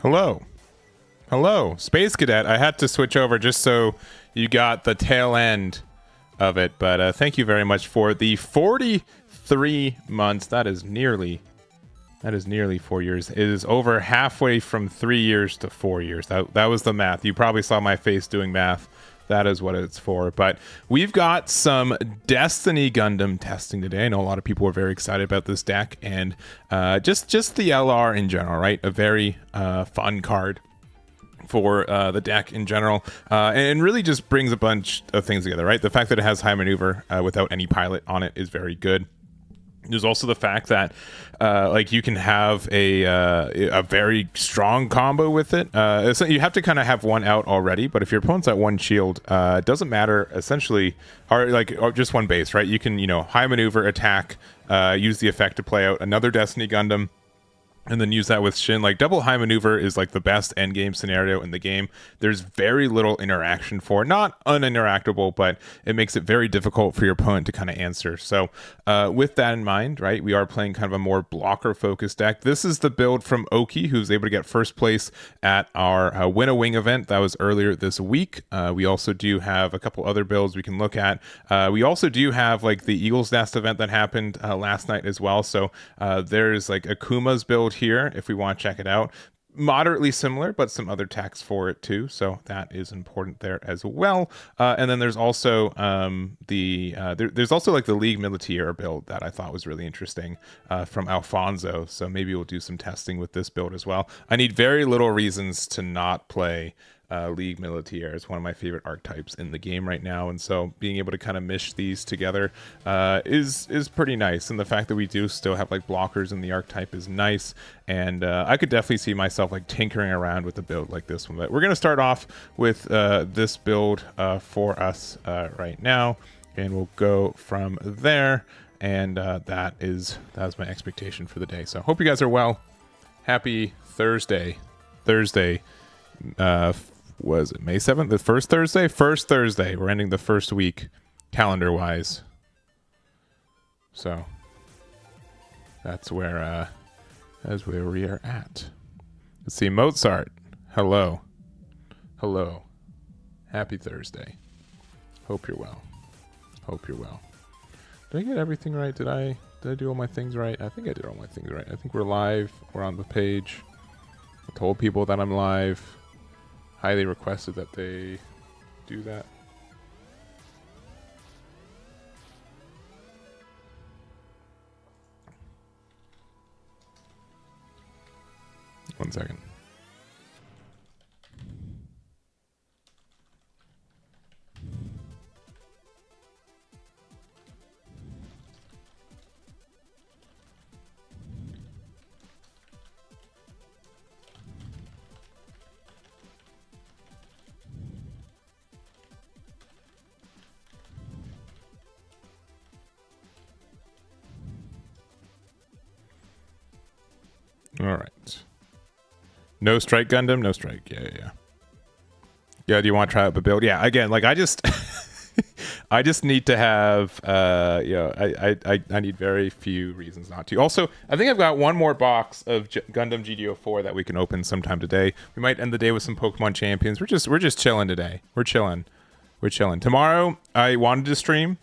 Hello. Hello. Space Cadet. I had to switch over just so you got the tail end of it. But thank you very much for the 43 months. That is nearly 4 years. It is over halfway from 3 years to 4 years. That was the math. You probably saw my face doing math. That is what it's for. But we've got some Destiny Gundam testing today. I know a lot of people are very excited about this deck, and just the LR in general, right? A very fun card for the deck in general, and really just brings a bunch of things together, right? The fact that it has high maneuver without any pilot on it is very good. There's also the fact that like you can have a very strong combo with it. So you have to kind of have one out already, but if your opponent's at one shield, it doesn't matter essentially, or just one base, right? You can, high maneuver, attack, use the effect to play out another Destiny Gundam, and then use that with Shin. Like, double high maneuver is like the best end game scenario in the game. There's very little interaction for it. Not uninteractable, but it makes it very difficult for your opponent to kind of answer. So with that in mind, right, we are playing kind of a more blocker focused deck. This is the build from Oki, who's able to get first place at our Win a Wing event that was earlier this week. We also do have a couple other builds we can look at. We also do have like the Eagle's Nest event that happened last night as well. So there's like Akuma's build here if we want to check it out. Moderately similar, but some other tax for it too, so that is important there as well. And then there's also there's also like the League Militaire build that I thought was really interesting from Alfonso, so maybe we'll do some testing with this build as well. I need very little reasons to not play League Militaire. Is one of my favorite archetypes in the game right now, and so being able to kind of mish these together is pretty nice. And the fact that we do still have like blockers in the archetype is nice, and I could definitely see myself like tinkering around with a build like this one. But we're going to start off with this build for us right now, and we'll go from there. And that's my expectation for the day. So hope you guys are well. Happy Thursday. Was it May 7th? The first Thursday? First Thursday. We're ending the first week calendar-wise. So that's where we are at. Let's see. Mozart. Hello. Hello. Happy Thursday. Hope you're well. Hope you're well. Did I get everything right? Did I do all my things right? I think I did all my things right. I think we're live. We're on the page. I told people that I'm live. Highly requested that they do that. One second. All right. No strike Gundam, no strike. Yeah. Do you want to try out the build? Yeah. Again, like I just need to have I need very few reasons not to. Also, I think I've got one more box of Gundam GD04 that we can open sometime today. We might end the day with some Pokemon Champions. We're just chilling today. We're chilling. Tomorrow I wanted to stream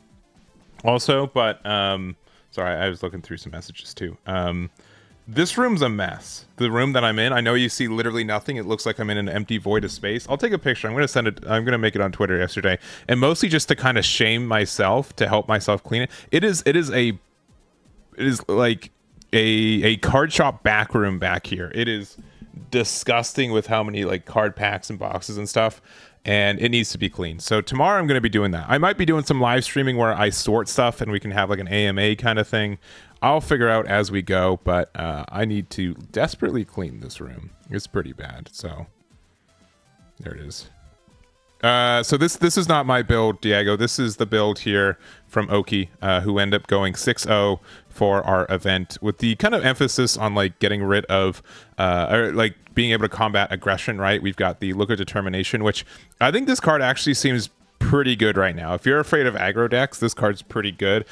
also, but sorry, I was looking through some messages too. This room's a mess. The room that I'm in, I know you see literally nothing. It looks like I'm in an empty void of space. I'll take a picture. I'm going to send it. I'm going to make it on Twitter yesterday. And mostly just to kind of shame myself, to help myself clean it. It is like a card shop back room back here. It is disgusting with how many like card packs and boxes and stuff. And it needs to be clean. So tomorrow I'm going to be doing that. I might be doing some live streaming where I sort stuff and we can have like an AMA kind of thing. I'll figure out as we go, but I need to desperately clean this room. It's pretty bad. So there it is. So this is not my build, Diego. This is the build here from Oki, who end up going 6-0 for our event, with the kind of emphasis on like getting rid of or like being able to combat aggression, right? We've got the Look of Determination, which I think this card actually seems pretty good right now. If you're afraid of aggro decks, this card's pretty good.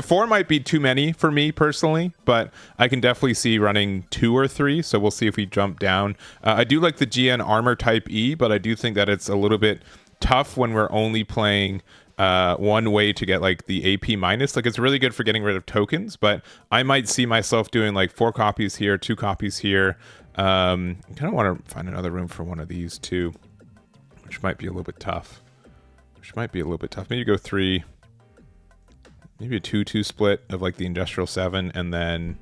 4 might be too many for me personally, but I can definitely see running 2 or 3. So we'll see if we jump down. I do like the GN armor type E, but I do think that it's a little bit tough when we're only playing one way to get like the AP minus. Like it's really good for getting rid of tokens, but I might see myself doing like 4 copies here, 2 copies here. I kind of want to find another room for one of these too, which might be a little bit tough. Maybe go 3, maybe a 2-2 split of like the Industrial 7 and then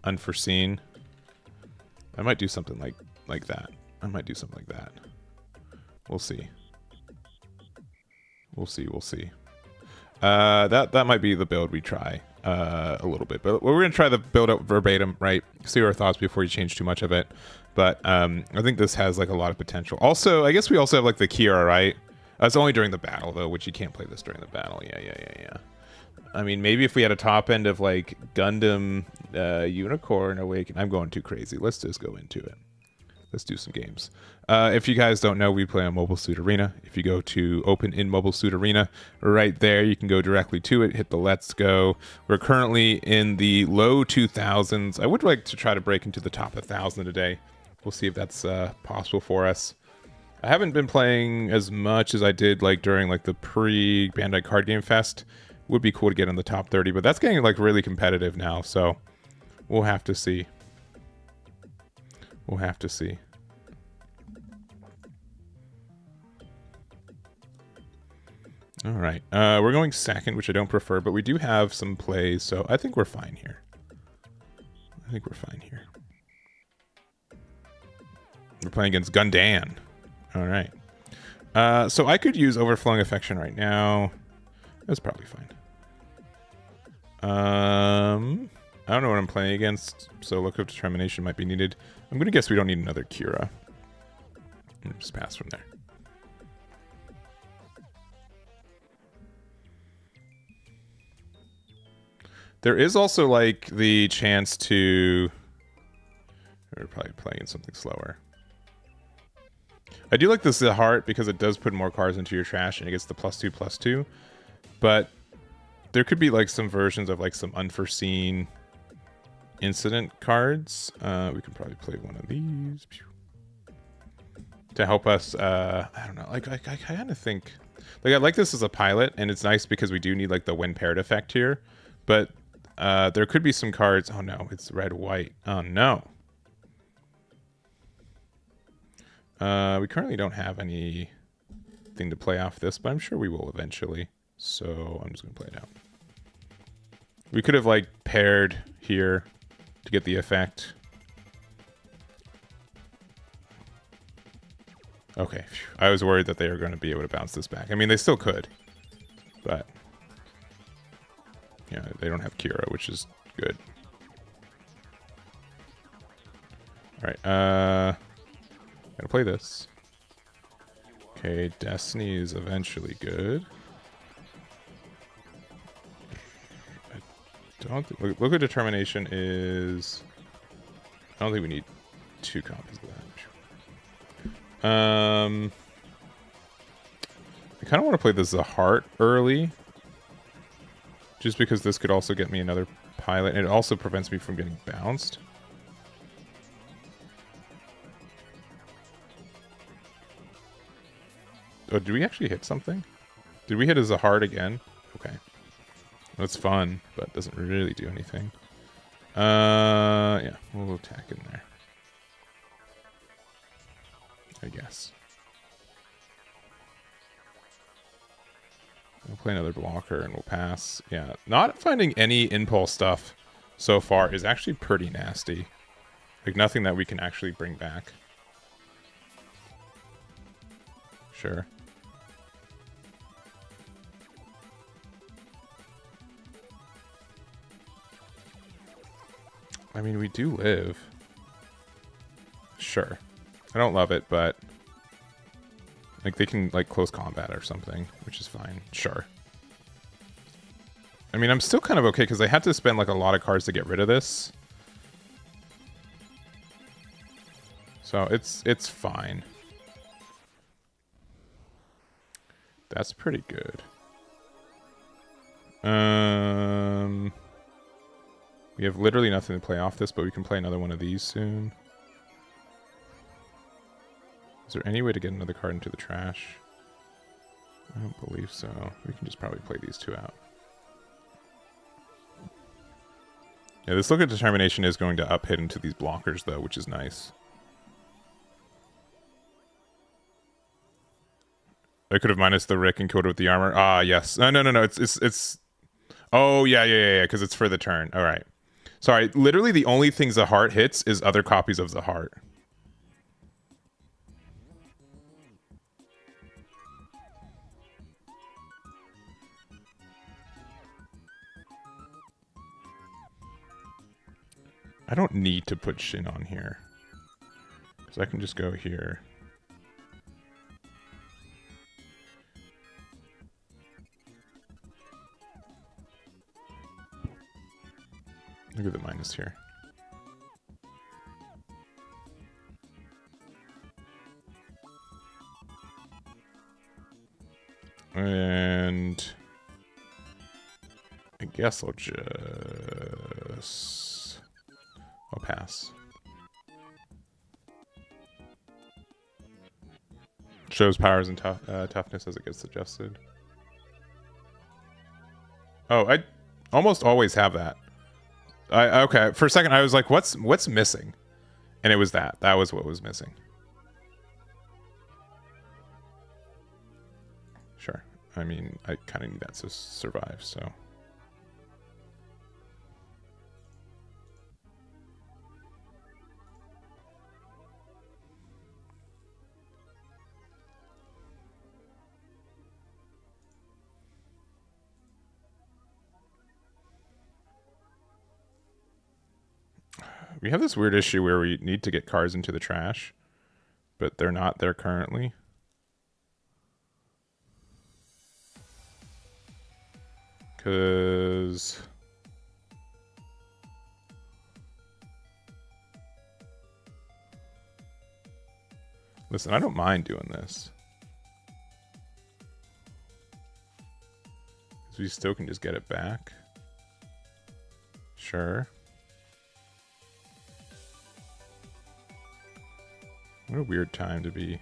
Unforeseen. I might do something like that. We'll see. That might be the build we try a little bit, but we're gonna try the build out verbatim, right? See our thoughts before you change too much of it. But I think this has like a lot of potential. Also, I guess we also have like the Kira, right? That's only during the battle though, which you can't play this during the battle. Yeah. I mean, maybe if we had a top end of like Gundam, Unicorn, Awaken. I'm going too crazy. Let's just go into it. Let's do some games. If you guys don't know, we play on Mobile Suit Arena. If you go to Open in Mobile Suit Arena, right there, you can go directly to it, hit the Let's Go. We're currently in the low 2000s. I would like to try to break into the top 1,000 today. We'll see if that's possible for us. I haven't been playing as much as I did like during like the pre-Bandai Card Game Fest. Would be cool to get in the top 30, but that's getting like really competitive now, so we'll have to see. All right, we're going second, which I don't prefer, but we do have some plays, so I think we're fine here. We're playing against Gundam. All right. So I could use Overflowing Affection right now. That's probably fine. I don't know what I'm playing against, so Look of Determination might be needed. I'm going to guess we don't need another Kira. Just pass from there. There is also like the chance to... We're probably playing something slower. I do like this heart because it does put more cards into your trash and it gets the +2/+2. But there could be like some versions of like some unforeseen incident cards. We can probably play one of these to help us. I don't know. Like I kind of think like I like this as a pilot, and it's nice because we do need like the when paired effect here. But there could be some cards. Oh no, it's red white. Oh no. We currently don't have anything to play off this, but I'm sure we will eventually. So I'm just gonna play it out. We could have like paired here to get the effect. Okay, I was worried that they were going to be able to bounce this back. I mean, they still could, but yeah, they don't have Kira, which is good. All right, gonna play this. Okay, Destiny is eventually good. I don't think Look at Determination is. I don't think we need 2 copies of that. I kind of want to play the Zahart early, just because this could also get me another pilot, and it also prevents me from getting bounced. Oh, did we actually hit something? Did we hit a Zahart again? Okay. That's fun, but doesn't really do anything. Yeah, we'll attack in there, I guess. We'll play another blocker and we'll pass. Yeah, not finding any impulse stuff so far is actually pretty nasty. Like nothing that we can actually bring back. Sure. I mean, we do live. Sure. I don't love it, but like they can like close combat or something, which is fine. Sure. I mean, I'm still kind of okay because I had to spend like a lot of cards to get rid of this. So it's fine. That's pretty good. We have literally nothing to play off this, but we can play another one of these soon. Is there any way to get another card into the trash? I don't believe so. We can just probably play these two out. Yeah, this Look at Determination is going to up hit into these blockers, though, which is nice. I could have minus the Rick and killed it with the armor. Ah, yes. No. It's. Oh, yeah. Because it's for the turn. All right. Sorry. Literally, the only things the heart hits is other copies of the heart. I don't need to put Shin on here. Because I can just go here. Look at the minus here. And I guess I'll pass. Shows powers and toughness as it gets adjusted. Oh, I almost always have that. Okay, for a second I was like, what's missing? And it was that. That was what was missing. Sure. I mean, I kind of need that to survive, so. We have this weird issue where we need to get cars into the trash, but they're not there currently. Because listen, I don't mind doing this. Because we still can just get it back. Sure. What a weird time to be.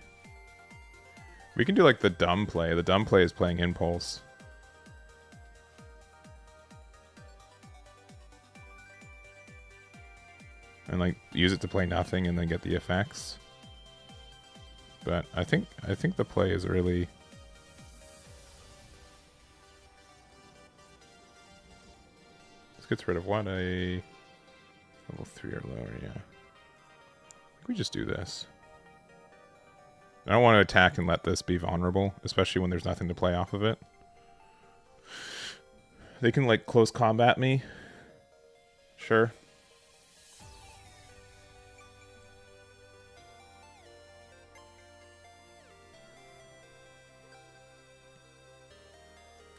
We can do like the dumb play. The dumb play is playing Impulse. And like use it to play nothing and then get the effects. But I think the play is really this gets rid of what? A level 3 or lower, yeah. I think we just do this. I don't want to attack and let this be vulnerable, especially when there's nothing to play off of it. They can like close combat me. Sure.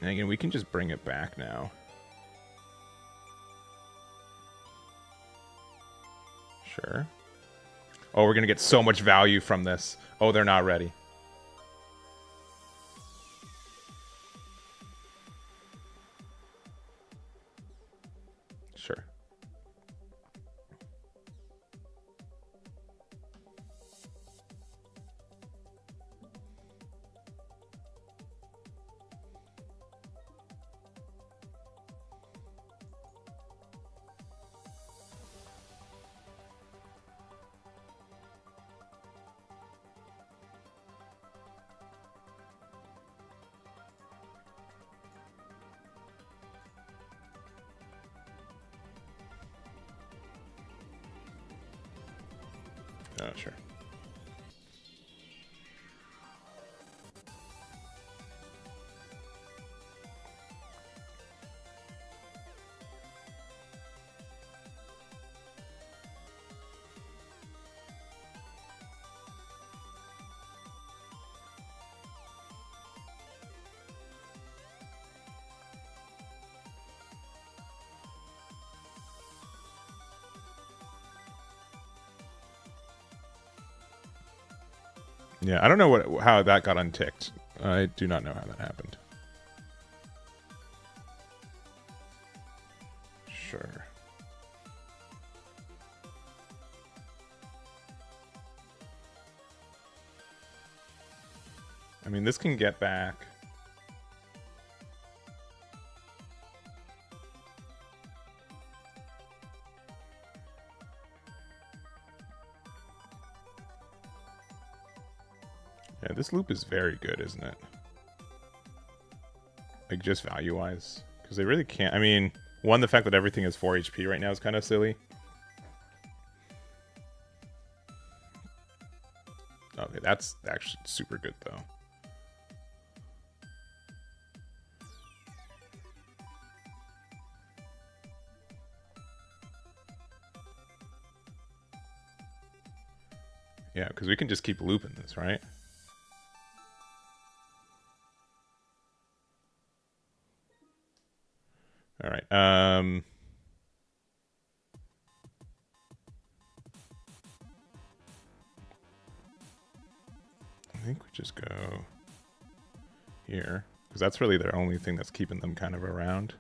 And again, we can just bring it back now. Sure. Oh, we're going to get so much value from this. Oh, they're not ready. Sure. Oh, sure. Yeah, I don't know how that got unticked. I do not know how that happened. Sure. I mean, this can get back. Yeah, this loop is very good, isn't it? Like, just value-wise. Because they really can't... I mean, one, the fact that everything is 4 HP right now is kind of silly. Okay, that's actually super good, though. Yeah, because we can just keep looping this, right? All right. I think we just go here, because that's really their only thing that's keeping them kind of around.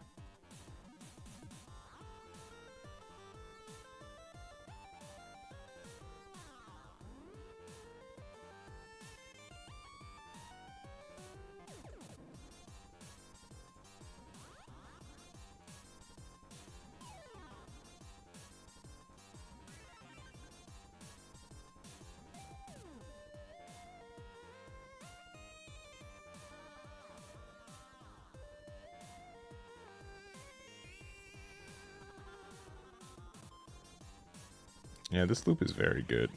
Yeah, this loop is very good.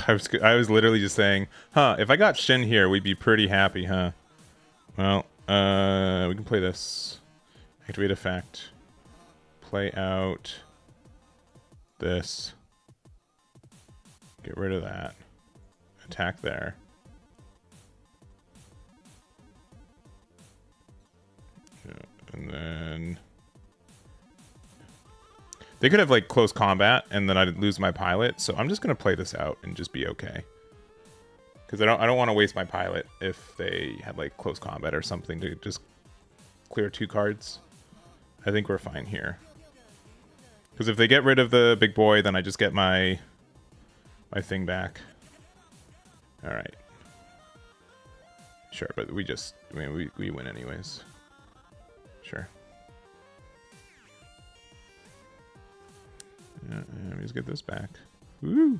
I was literally just saying, huh, if I got Shin here, we'd be pretty happy, huh? Well, we can play this. Activate effect. Play out this. Get rid of that. Attack there. Yeah, and then they could have like close combat, and then I'd lose my pilot. So I'm just gonna play this out and just be okay. Because I don't want to waste my pilot if they had like close combat or something to just clear 2 cards. I think we're fine here. Because if they get rid of the big boy, then I just get my thing back. All right. Sure, but we just, I mean, we win anyways. Sure. Yeah, let me just get this back. Woo!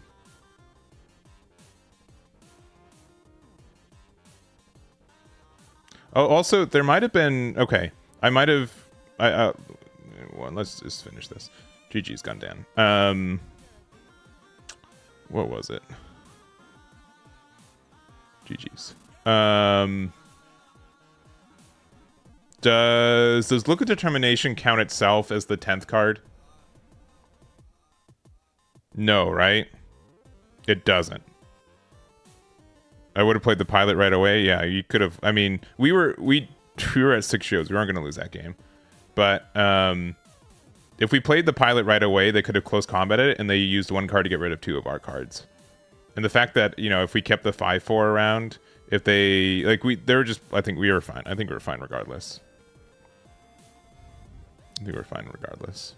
Oh, also, there might have been, okay, I might have, well, let's just finish this. GG's Gundam. What was it? GG's. Does Look of Determination count itself as the 10th card? No, right? It doesn't. I would have played the pilot right away. Yeah, you could have. I mean, we were at 6 shows. We weren't going to lose that game. But if we played the pilot right away, they could have close combated it, and they used 1 card to get rid of 2 of our cards. And the fact that, you know, if we kept the 5-4 around, if they they were just, I think we were fine. I think we were fine regardless. I think we were fine regardless.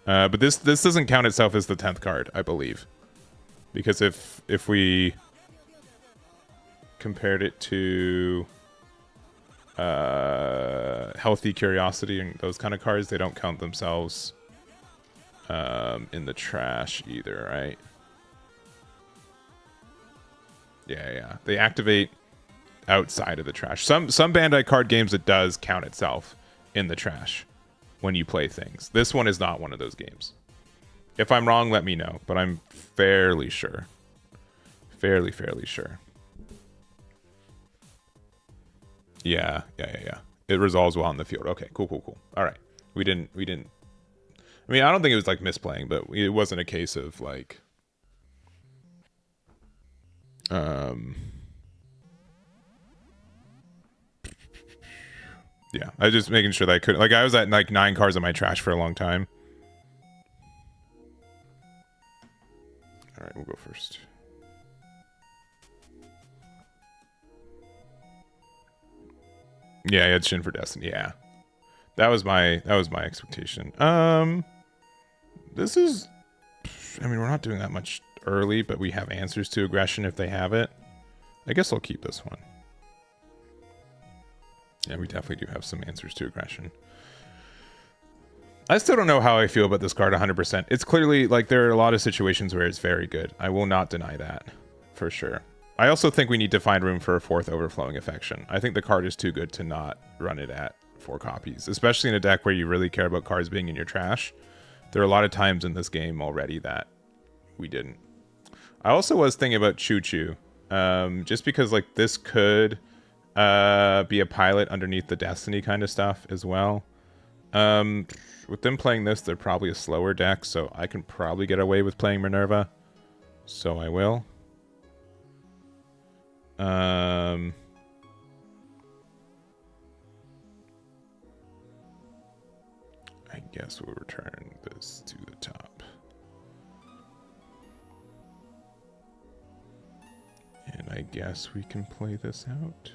But this doesn't count itself as the 10th card, I believe. Because if we compared it to Healthy Curiosity and those kind of cards, they don't count themselves in the trash either, right? Yeah. They activate outside of the trash. Some Bandai card games, it does count itself in the trash when you play things. This one is not one of those games. If I'm wrong, let me know, but I'm fairly sure. Fairly sure. Yeah. It resolves well on the field. Okay, cool. All right. We didn't. I mean, I don't think it was like misplaying, but it wasn't a case of like Yeah, I was just making sure that I could. Like, I was at like 9 cards in my trash for a long time. All right, we'll go first. Yeah, I had Shin for Destiny. Yeah, that was my expectation. This is. I mean, we're not doing that much early, but we have answers to aggression if they have it. I guess I'll keep this one. Yeah, we definitely do have some answers to aggression. I still don't know how I feel about this card 100%. It's clearly, like, there are a lot of situations where it's very good. I will not deny that, for sure. I also think we need to find room for a 4th Overflowing Affection. I think the card is too good to not run it at 4 copies, especially in a deck where you really care about cards being in your trash. There are a lot of times in this game already that we didn't. I also was thinking about Choo Choo, just because, like, this could be a pilot underneath the Destiny kind of stuff as well. With them playing this, they're probably a slower deck, so I can probably get away with playing Minerva. So I will. I guess we'll return this to the top. And I guess we can play this out.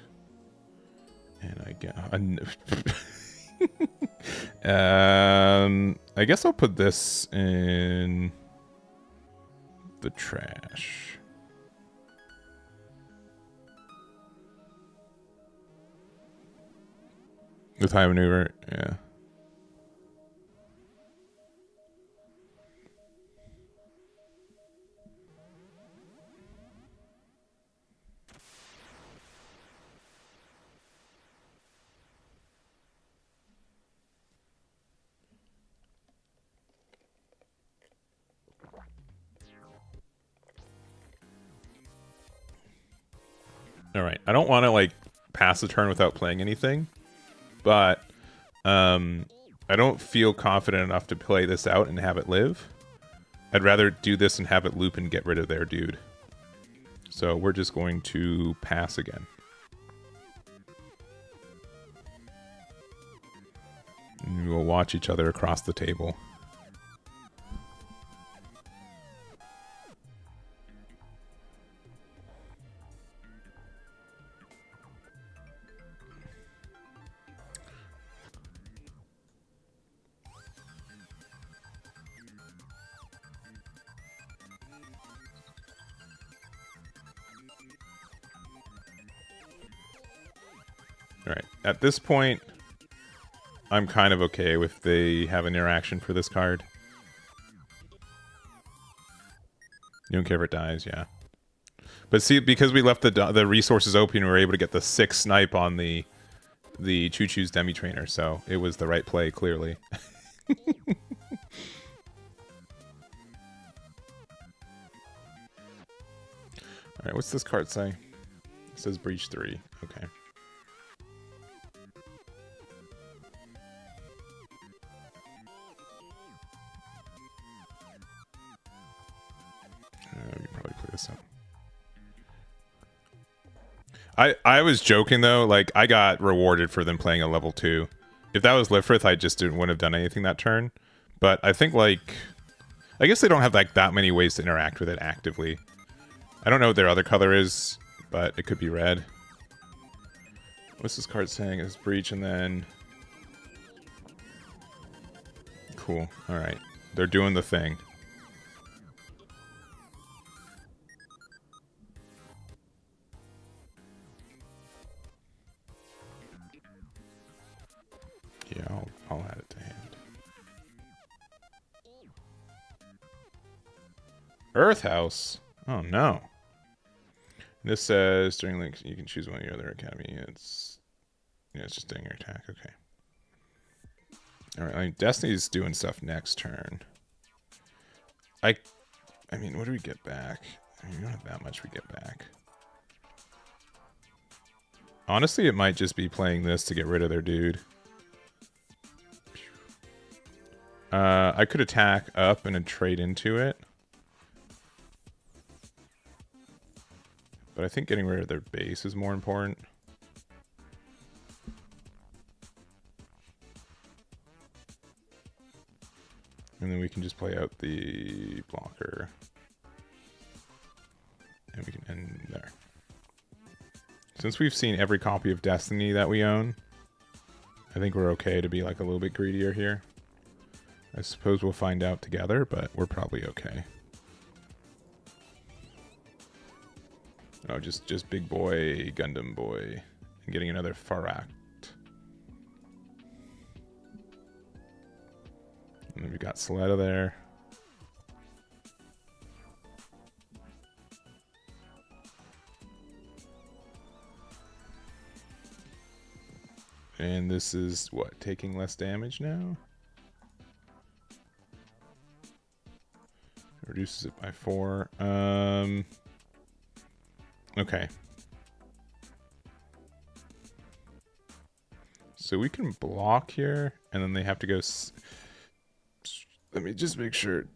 And I get... I guess I'll put this in the trash. With high maneuver, yeah. All right. I don't want to like pass the turn without playing anything, but I don't feel confident enough to play this out and have it live. I'd rather do this and have it loop and get rid of their dude. So we're just going to pass again. And we'll watch each other across the table. All right. At this point, I'm kind of okay if they have an interaction for this card. You don't care if it dies, yeah. But see, because we left the resources open, we were able to get the 6 snipe on the Choo Choo's Demi Trainer, so it was the right play, clearly. Alright, what's this card say? It says Breach 3. Okay. We can probably play this up. I was joking though, like I got rewarded for them playing a level 2. If that was Lifrith, I just wouldn't have done anything that turn. But I think like I guess they don't have like that many ways to interact with it actively. I don't know what their other color is, but it could be red. What's this card saying? It's Breach and then cool. Alright. They're doing the thing. Yeah, I'll add it to hand. Earth House? Oh no. This says during links you can choose one of your other academy. It's just doing your attack. Okay. Alright, I mean Destiny's doing stuff next turn. I mean, what do we get back? I mean, we don't have that much we get back. Honestly, it might just be playing this to get rid of their dude. I could attack up and then trade into it. But I think getting rid of their base is more important. And then we can just play out the blocker. And we can end there. Since we've seen every copy of Destiny that we own, I think we're okay to be like a little bit greedier here. I suppose we'll find out together, but we're probably okay. Oh, just big boy, Gundam boy. And getting another Farak. And then we got Soletta there. And this is what, taking less damage now? Reduces it by 4. Okay. So we can block here, and then they have to go. Let me just make sure.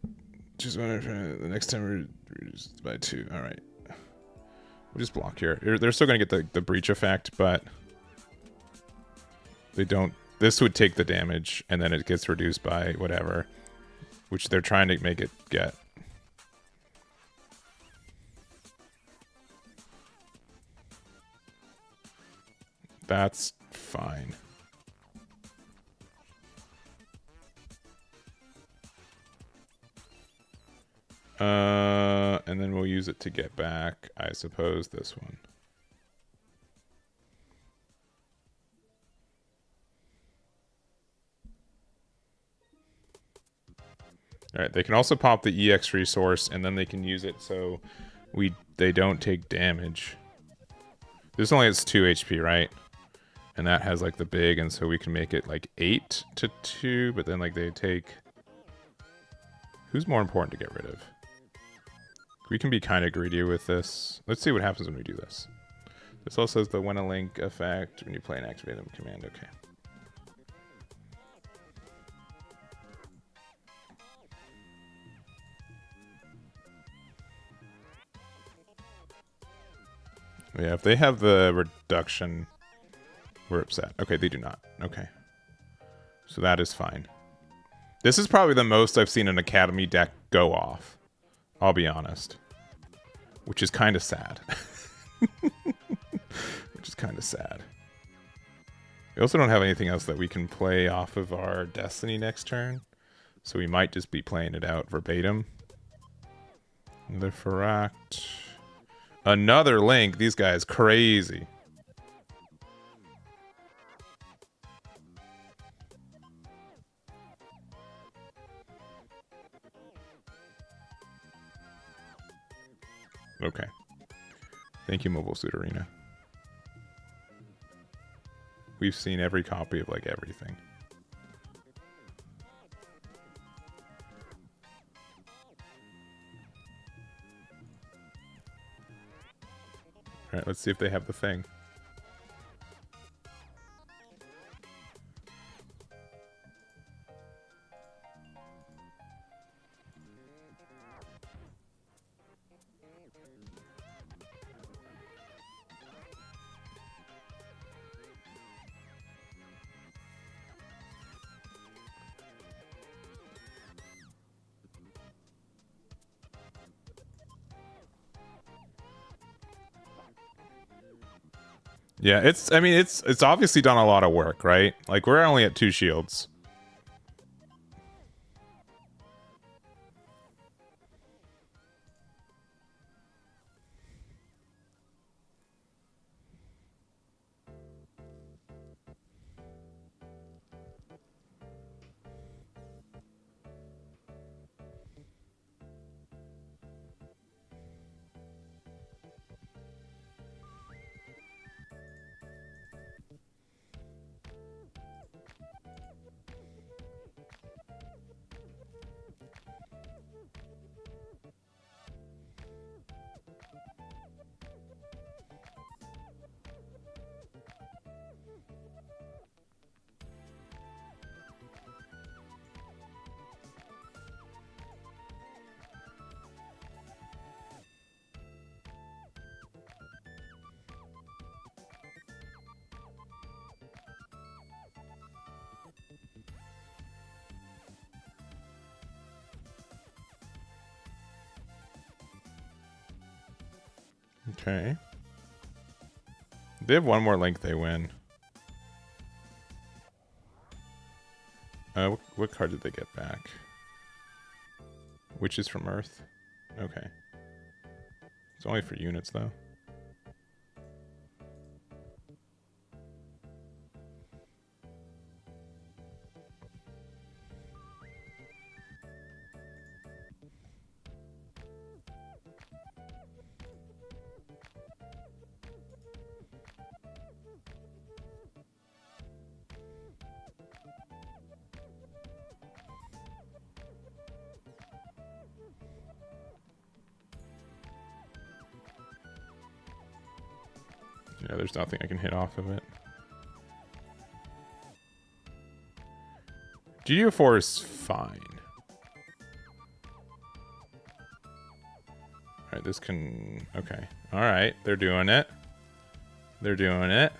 Just the next time we reduce it by 2. All right. We'll just block here. They're still going to get the breach effect, but they don't. This would take the damage, and then it gets reduced by whatever, which they're trying to make it get. That's fine. And then we'll use it to get back, I suppose, this one. All right, they can also pop the EX resource, and then they can use it so they don't take damage. This only has 2 HP, right? And that has like the big, and so we can make it like 8 to 2, but then like they take... Who's more important to get rid of? We can be kind of greedy with this. Let's see what happens when we do this. This also has the when a link effect when you play an activated command. Okay. Yeah, if they have the reduction, we're upset. Okay, they do not. Okay. So that is fine. This is probably the most I've seen an Academy deck go off. I'll be honest. Which is kind of sad. Which is kind of sad. We also don't have anything else that we can play off of our Destiny next turn. So we might just be playing it out verbatim. Another Farak. Another Link. These guys crazy. Okay. Thank you, Mobile Suit Arena. We've seen every copy of like everything. All right, let's see if they have the thing. Yeah, it's obviously done a lot of work, right? Like, we're only at 2 shields. Okay. They have one more link, they win. What card did they get back? Witches from Earth. Okay. It's only for units, though. Yeah, there's nothing I can hit off of it. GD04 is fine. Alright, this can... Okay. Alright, they're doing it. They're doing it.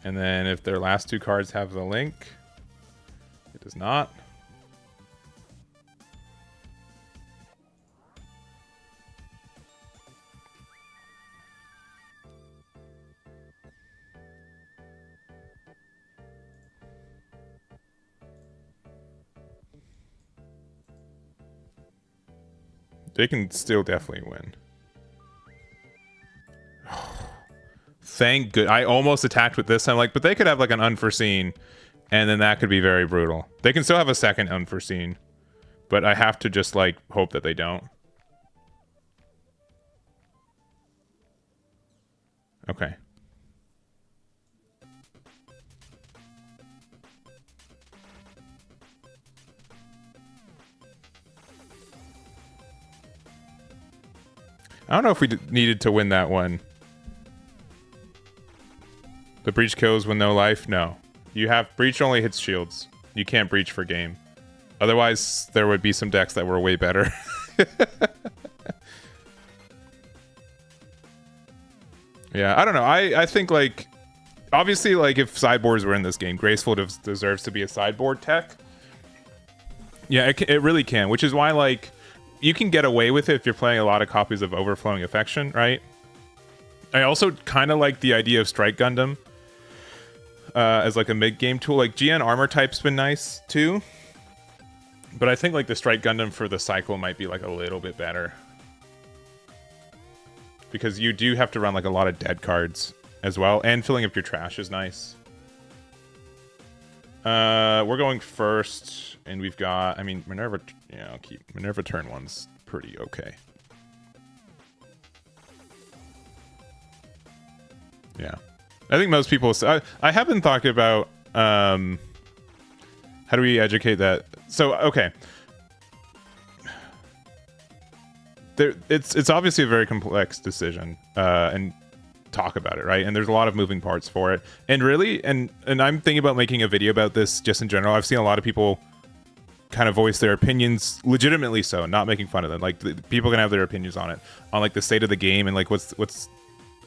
And then if their last two cards have the link, it does not. They can still definitely win. Thank good. I almost attacked with this. I'm like, but they could have like an unforeseen, and then that could be very brutal. They can still have a second unforeseen, but I have to just like hope that they don't. Okay. I don't know if we needed to win that one. The breach kills with no life? No. You have... Breach only hits shields. You can't breach for game. Otherwise, there would be some decks that were way better. Yeah, I don't know. I think, like... Obviously, like, if sideboards were in this game, Graceful deserves to be a sideboard tech. Yeah, it really can. Which is why, like... You can get away with it if you're playing a lot of copies of Overflowing Affection, right? I also kind of like the idea of Strike Gundam as like a mid-game tool. Like GN Armor Type's been nice too, but I think like the Strike Gundam for the cycle might be like a little bit better because you do have to run like a lot of dead cards as well, and filling up your trash is nice. We're going first, and we've got, I mean, Minerva, yeah, I'll keep Minerva turn one's pretty okay. Yeah. I think most people, I have been talking about, how do we educate that? So, okay. It's obviously a very complex decision, and talk about it, right? And there's a lot of moving parts for it. And really, and I'm thinking about making a video about this just in general. I've seen a lot of people kind of voice their opinions, legitimately so, not making fun of them. Like, people can have their opinions on it, on like the state of the game and like what's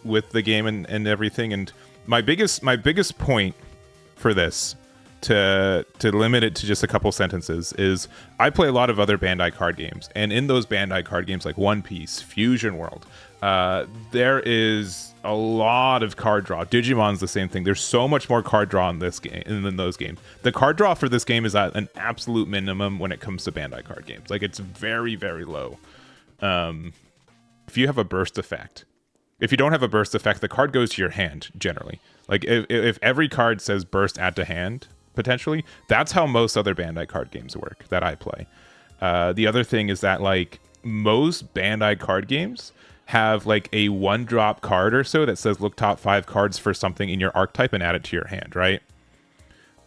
with the game and everything. And my biggest point for this, to limit it to just a couple sentences, is I play a lot of other Bandai card games, and in those Bandai card games like One Piece, Fusion World, there is a lot of card draw. Digimon's the same thing. There's so much more card draw in this game than those games. The card draw for this game is at an absolute minimum when it comes to Bandai card games. Like, it's very, very low. If you have a burst effect, if you don't have a burst effect, the card goes to your hand generally. Like, if every card says burst add to hand, potentially, that's how most other Bandai card games work that I play. The other thing is that, like, most Bandai card games have like a 1-drop card or so that says look top 5 cards for something in your archetype and add it to your hand, right?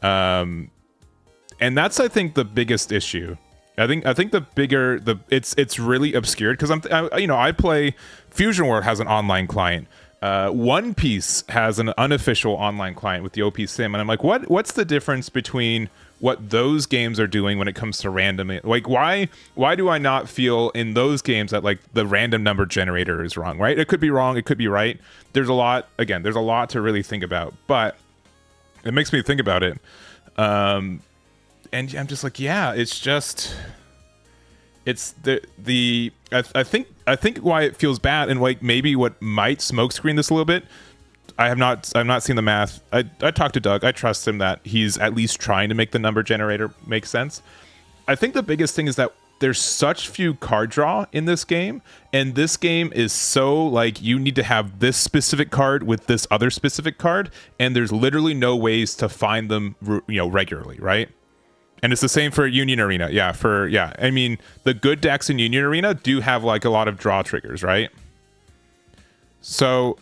And that's, I think, the biggest issue. I think it's really obscured because I play Fusion World has an online client. One Piece has an unofficial online client with the OP Sim, and I'm like, what's the difference between what those games are doing when it comes to random? Like, why do I not feel in those games that like the random number generator is wrong, right? It could be wrong, it could be right. There's a lot to really think about, but it makes me think about it. And I'm just like, yeah, it's the I think I think why it feels bad, and like maybe what might smokescreen this a little bit. I've not seen the math. I talked to Doug. I trust him that he's at least trying to make the number generator make sense. I think the biggest thing is that there's such few card draw in this game, and this game is so like you need to have this specific card with this other specific card, and there's literally no ways to find them, regularly, right? And it's the same for Union Arena. I mean, the good decks in Union Arena do have like a lot of draw triggers, right? So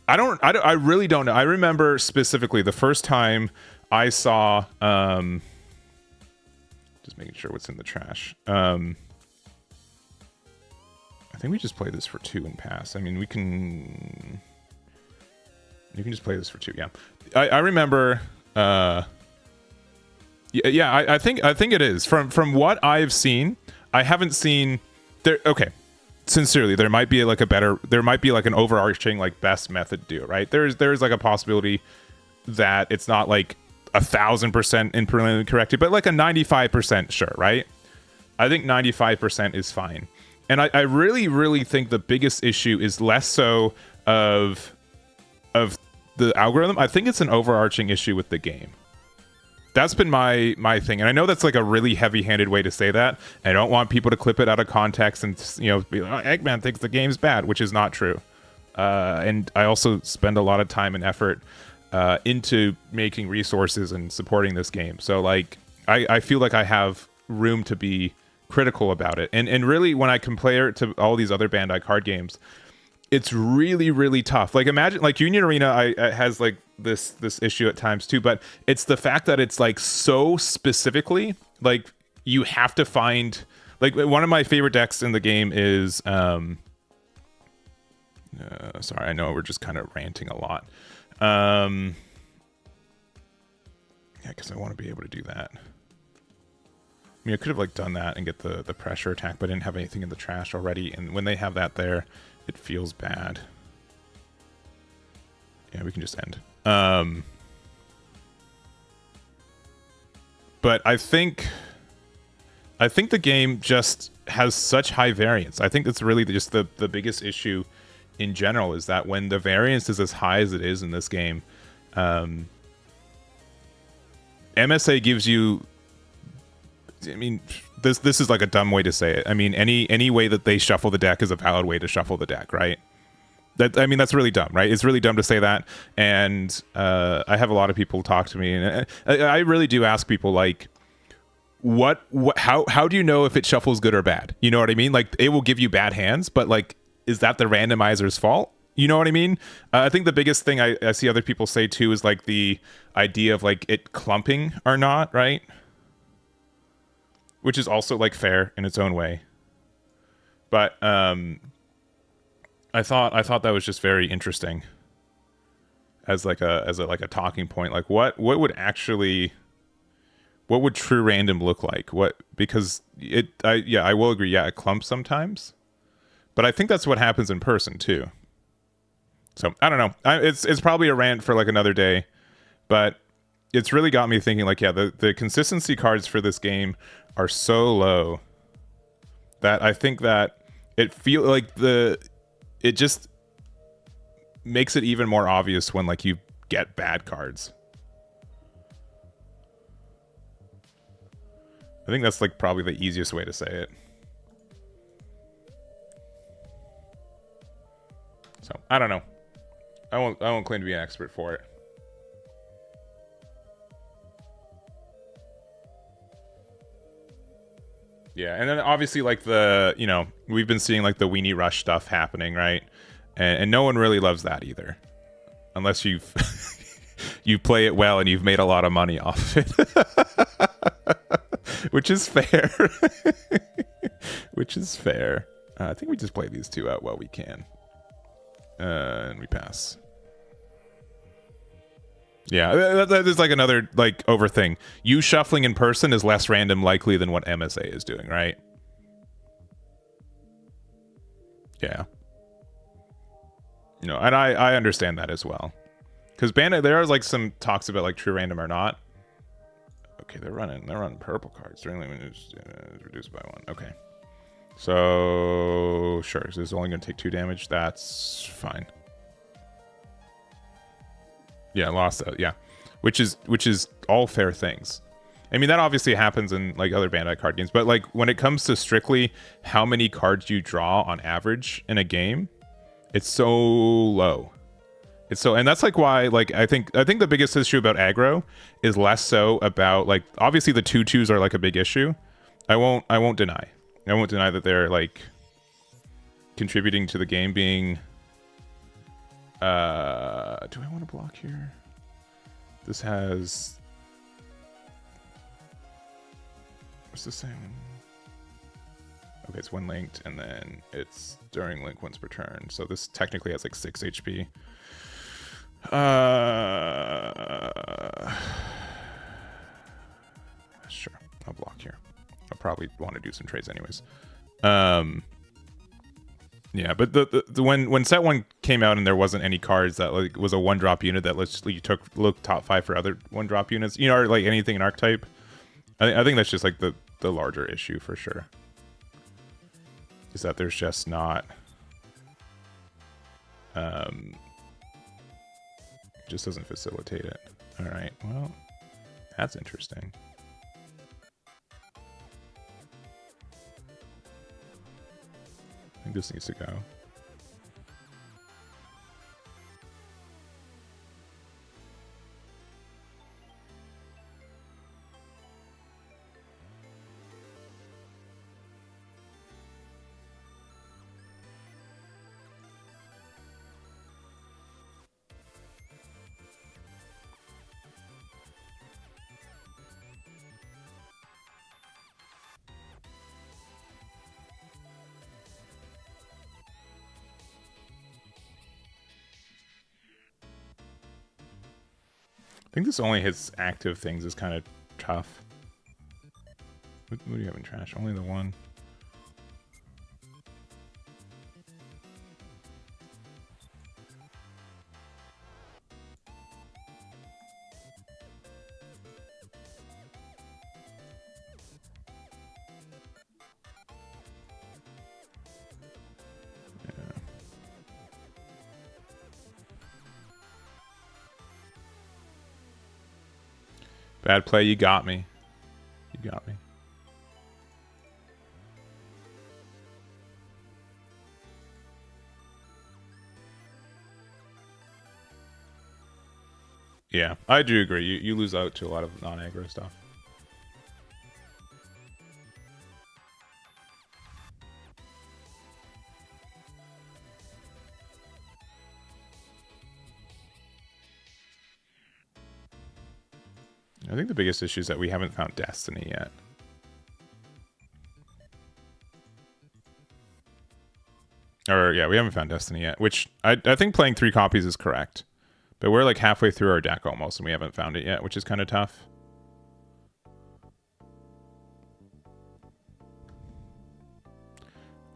I really don't know. I remember specifically the first time I saw, just making sure what's in the trash. I think we just play this for 2 and pass. I mean, you can just play this for 2. Yeah, I remember. I think it is from what I've seen. I haven't seen there. Okay. Sincerely, there might be like an overarching like best method to do it, right? There's like a possibility that it's not like 1,000% impermanently corrected, but like a 95% sure, right? I think 95% is fine. And I really, really think the biggest issue is less so of the algorithm. I think it's an overarching issue with the game. That's been my thing, and I know that's like a really heavy-handed way to say that. I don't want people to clip it out of context and be like, oh, Eggman thinks the game's bad, which is not true. And I also spend a lot of time and effort into making resources and supporting this game. So like I feel like I have room to be critical about it. And really, when I compare it to all these other Bandai card games, it's really, really tough. Like imagine like Union Arena has like this issue at times too, but it's the fact that it's like so specifically like you have to find like one of my favorite decks in the game is sorry, I know we're just kind of ranting a lot. Yeah, because I want to be able to do that. I mean, I could have like done that and get the pressure attack, but I didn't have anything in the trash already, and when they have that there, it feels bad. Yeah, we can just end. But I think the game just has such high variance. I think that's really just the biggest issue in general, is that when the variance is as high as it is in this game, MSA gives you, I mean, this is like a dumb way to say it. I mean, any way that they shuffle the deck is a valid way to shuffle the deck, right? That's really dumb, right? It's really dumb to say that. And I have a lot of people talk to me, and I really do ask people like, how do you know if it shuffles good or bad? You know what I mean? Like, it will give you bad hands, but like, is that the randomizer's fault? You know what I mean? I think the biggest thing I see other people say too is like the idea of like it clumping or not, right? Which is also like fair in its own way. But I thought that was just very interesting as like a talking point. Like what would true random look like? Because I will agree, yeah, it clumps sometimes. But I think that's what happens in person too. So I don't know. It's probably a rant for like another day, but it's really got me thinking like, yeah, the consistency cards for this game are so low that I think that it feel like it just makes it even more obvious when like you get bad cards. I think that's like probably the easiest way to say it. So I don't know. I won't claim to be an expert for it. Yeah, and then obviously like we've been seeing like the Weenie Rush stuff happening, right? And no one really loves that either, unless you play it well and you've made a lot of money off of it, which is fair. Which is fair. I think we just play these two out while we can. And we pass. Yeah, that is like another like over thing. You shuffling in person is less random likely than what MSA is doing, right? Yeah. And I understand that as well. Because there are like some talks about like true random or not. Okay, they're running purple cards. Certainly when it's reduced by 1. Okay. So sure, so it's only going to take 2 damage. That's fine. Yeah, lost out. Yeah, which is all fair things. I mean, that obviously happens in like other Bandai card games, but like when it comes to strictly how many cards you draw on average in a game, it's so low. It's so, and that's like why like I think the biggest issue about aggro is less so about like obviously the 2/2s are like a big issue. I won't deny that they're like contributing to the game being. Do I want to block here? This has. What's the same? Okay, it's 1 linked, and then it's during link once per turn. So this technically has like 6 HP. Sure, I'll block here. I'll probably want to do some trades anyways. Yeah, but the when set 1 came out and there wasn't any cards that like was a 1-drop unit that literally looked top 5 for other 1-drop units, you know, or like anything in archetype. I think that's just like the larger issue for sure. Is that there's just not just doesn't facilitate it. All right, well, that's interesting. I think this needs to go. I think this only hits active things is kind of tough. What do you have in trash? Only the 1. Bad play, you got me. You got me. Yeah, I do agree. You lose out to a lot of non-aggro stuff. I think the biggest issue is that we haven't found Destiny yet. Or, yeah, we haven't found Destiny yet, which I think playing 3 copies is correct. But we're like halfway through our deck almost, and we haven't found it yet, which is kind of tough.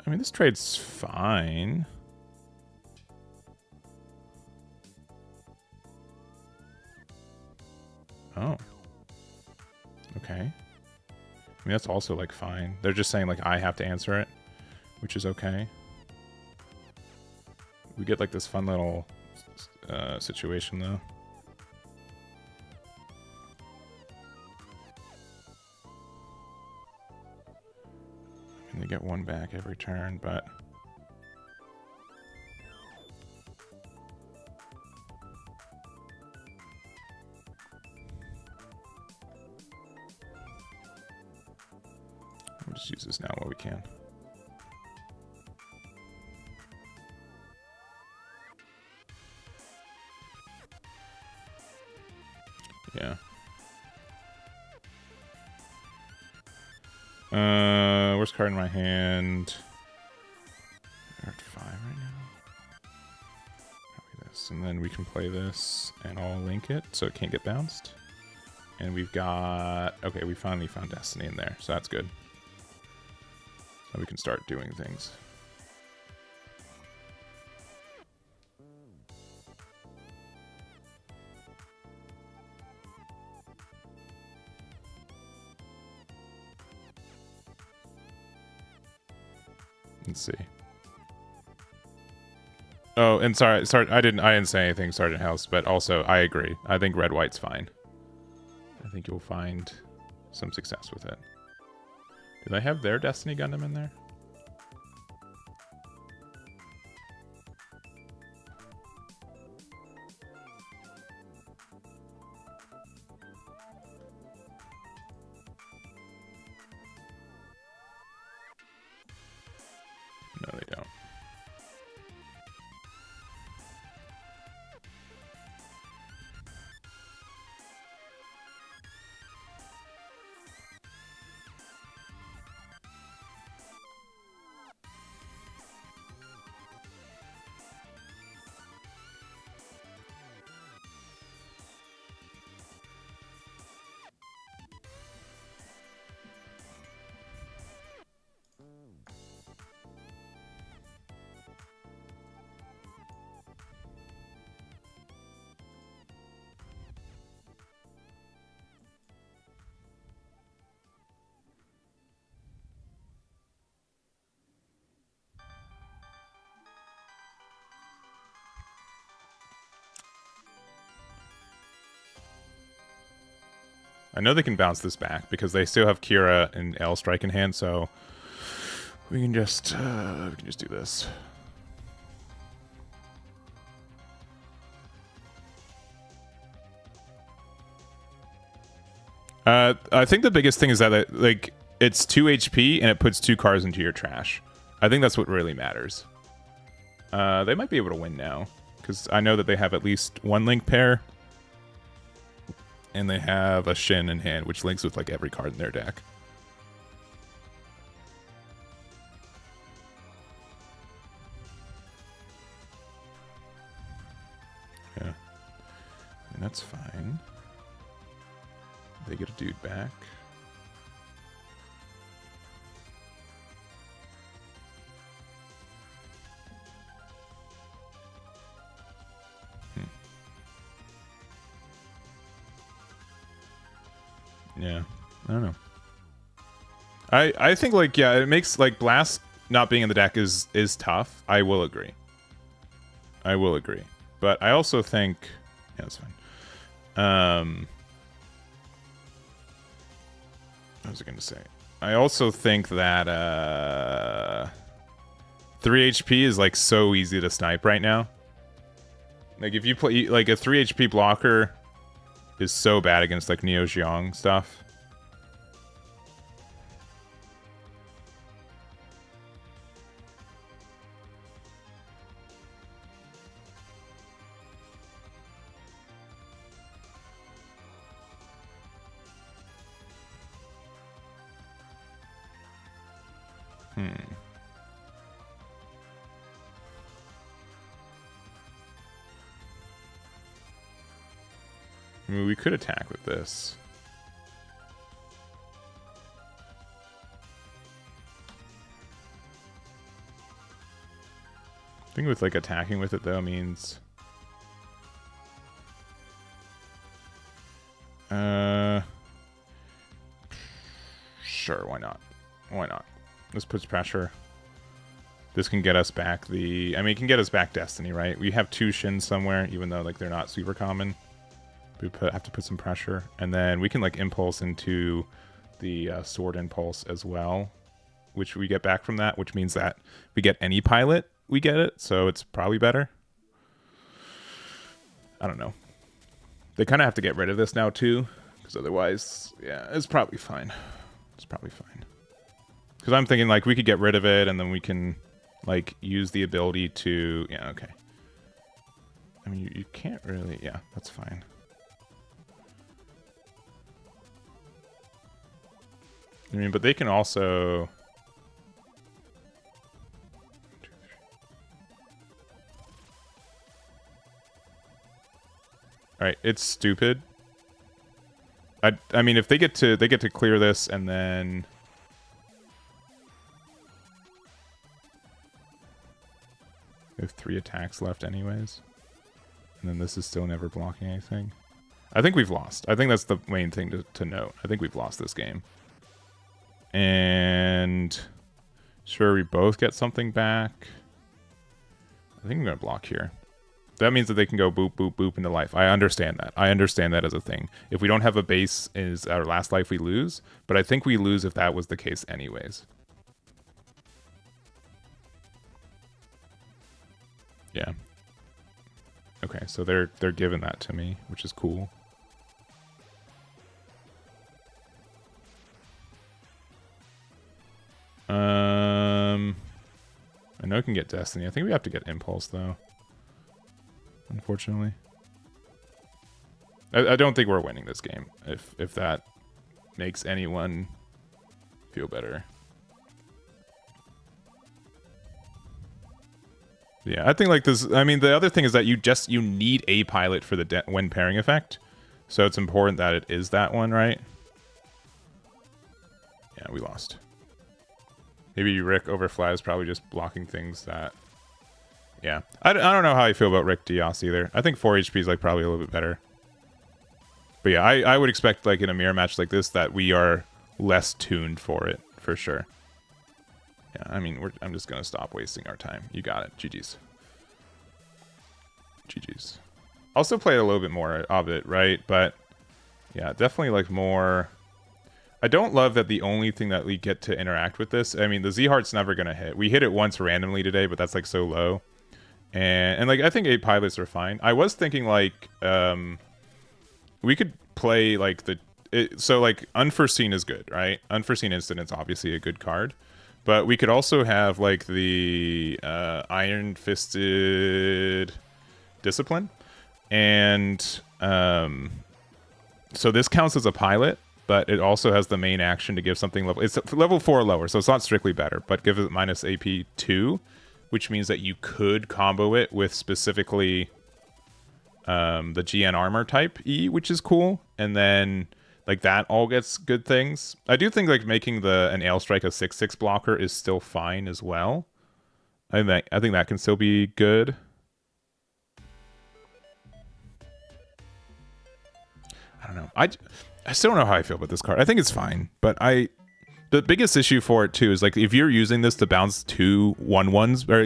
I mean, this trade's fine. Oh. Okay. I mean, that's also, like, fine. They're just saying, like, I have to answer it, which is okay. We get, like, this fun little situation, though. And they get 1 back every turn, but... We'll just use this now while we can. Yeah. Worst card in my hand. We're at 5 right now. Copy this, and then we can play this, and I'll link it so it can't get bounced. And we've got... Okay, we finally found Destiny in there, so that's good. So we can start doing things. Let's see. Oh, and sorry, I didn't say anything, Sergeant House, but also I agree. I think red white's fine. I think you'll find some success with it. Do they have their Destiny Gundam in there? No, they don't. I know they can bounce this back because they still have Kira and L strike in hand, so we can just do this. I think the biggest thing is that like it's 2 HP and it puts 2 cars into your trash. I think that's what really matters. They might be able to win now because I know that they have at least one link pair. And they have a Shin in hand, which links with like every card in their deck. Yeah. And that's fine. They get a dude back. Yeah, I don't know. I think like yeah, it makes like Blast not being in the deck is tough. I will agree. I will agree, but I also think yeah, that's fine. What was I going to say? I also think that 3 HP is like so easy to snipe right now. Like if you play like a 3 HP blocker is so bad against like Neo Xiong stuff. I mean, we could attack with this. I think with like attacking with it though means sure, why not? Why not? This puts pressure. This can get us back the I mean it can get us back Destiny, right? We have 2 Shins somewhere, even though like they're not super common. We have to put some pressure, and then we can like impulse into the sword impulse as well, which we get back from that, which means that we get any pilot, we get it, so it's probably better. I don't know. They kind of have to get rid of this now too, because otherwise, yeah, it's probably fine. It's probably fine. Because I'm thinking like we could get rid of it, and then we can like use the ability to, yeah, okay. I mean, you can't really, yeah, that's fine. I mean, but they can also... Alright, it's stupid. I mean, if they get to clear this and then... They have 3 attacks left anyways. And then this is still never blocking anything. I think we've lost. I think that's the main thing to note. I think we've lost this game. And Sure, we both get something back. I think I'm going to block here. That means that they can go boop, boop, boop into life. I understand that. I understand that as a thing. If we don't have a base, is our last life we lose. But I think we lose if that was the case anyways. Yeah. Okay, so they're giving that to me, which is cool. I know I can get Destiny. I think we have to get Impulse though. Unfortunately. I don't think we're winning this game, if that makes anyone feel better. Yeah, I think like this. I mean, the other thing is that you need a pilot for the when pairing effect, so it's important that it is that one, right? Yeah, we lost. Maybe Rick over Fly is probably just blocking things that. Yeah, I don't know how I feel about Rick Dios either. I think 4 HP is like probably a little bit better. But yeah, I would expect like in a mirror match like this that we are less tuned for it for sure. Yeah, I mean, I'm just gonna stop wasting our time. You got it. GG's. GG's. Also played a little bit more of it, right? But yeah, definitely like more. I don't love that the only thing that we get to interact with this. I mean, the Z Heart's never gonna hit. We hit it once randomly today, but that's like so low. And like I think 8 pilots are fine. I was thinking like we could play like so like Unforeseen is good, right? Unforeseen Incident's obviously a good card. But we could also have like the Iron Fisted Discipline. And so this counts as a pilot, but it also has the main action to give something level. It's level 4 or lower, so it's not strictly better, but give it minus AP 2, which means that you could combo it with specifically the GN armor type E, which is cool. And then like that all gets good things. I do think like making an Ale Strike a 6/6 blocker is still fine as well. I think that can still be good. I don't know. I still don't know how I feel about this card. I think it's fine, but the biggest issue for it too is like if you're using this to bounce 2 1/1s or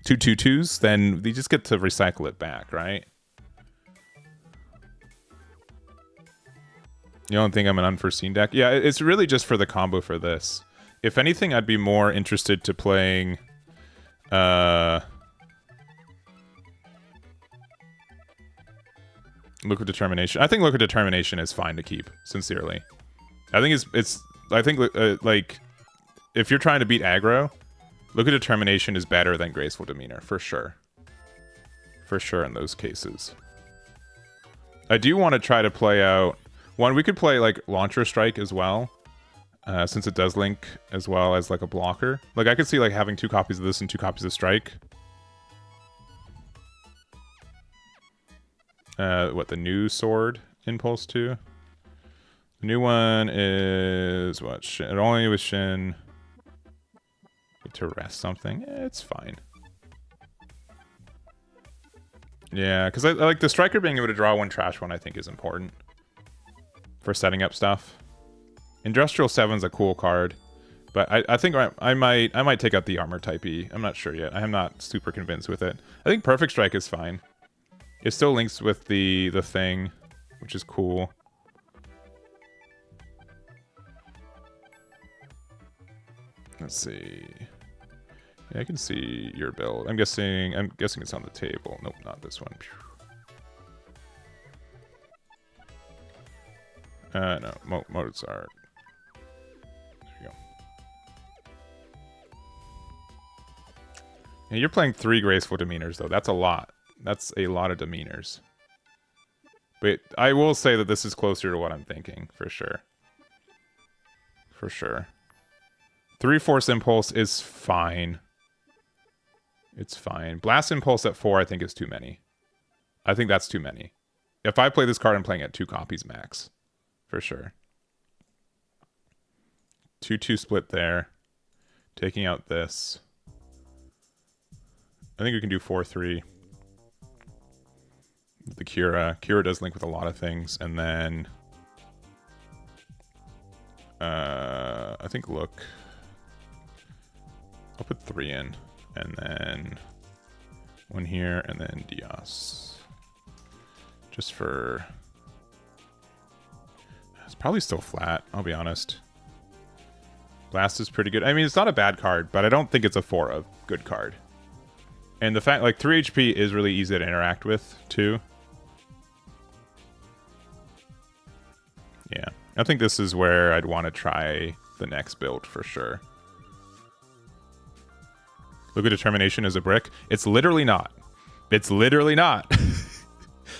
2 2/2s, then you just get to recycle it back, right? You don't think I'm an Unforeseen deck? Yeah, it's really just for the combo for this. If anything, I'd be more interested to playing Liquid Determination. I think Liquid Determination is fine to keep, sincerely. I think I think like if you're trying to beat aggro, Liquid Determination is better than Graceful Demeanor, for sure. For sure in those cases. I do want to try to play out we could play like Launcher Strike as well, since it does link as well as like a blocker. Like I could see like having 2 copies of this and 2 copies of Strike. What, the new sword Impulse 2? The new one is what? Shin. It only was Shin. To rest something. It's fine. Yeah, because I like the Striker being able to draw 1 trash one, I think is important. For setting up stuff. Industrial 7's a cool card, but I think I might take out the armor type E. I'm not sure yet. I am not super convinced with it. I think Perfect Strike is fine. It still links with the thing, which is cool. Let's see. Yeah, I can see your build. I'm guessing it's on the table. Nope, not this one. No, Mozart. There you go. Yeah, you're playing 3 Graceful Demeanors, though. That's a lot. That's a lot of Demeanors. But I will say that this is closer to what I'm thinking, for sure. For sure. 3 Force Impulse is fine. It's fine. Blast Impulse at 4, I think, is too many. I think that's too many. If I play this card, I'm playing at 2 copies max. For sure. 2/2 split there. Taking out this. I think we can do 4/3. The Kira. Kira does link with a lot of things. And then I think look. I'll put 3 in, and then 1 here, and then Dios. Just for... It's probably still flat, I'll be honest. Blast is pretty good. I mean, it's not a bad card, but I don't think it's a 4 of good card. And the fact, like, 3 HP is really easy to interact with, too. Yeah, I think this is where I'd want to try the next build for sure. Look at Determination as a brick. It's literally not. It's literally not.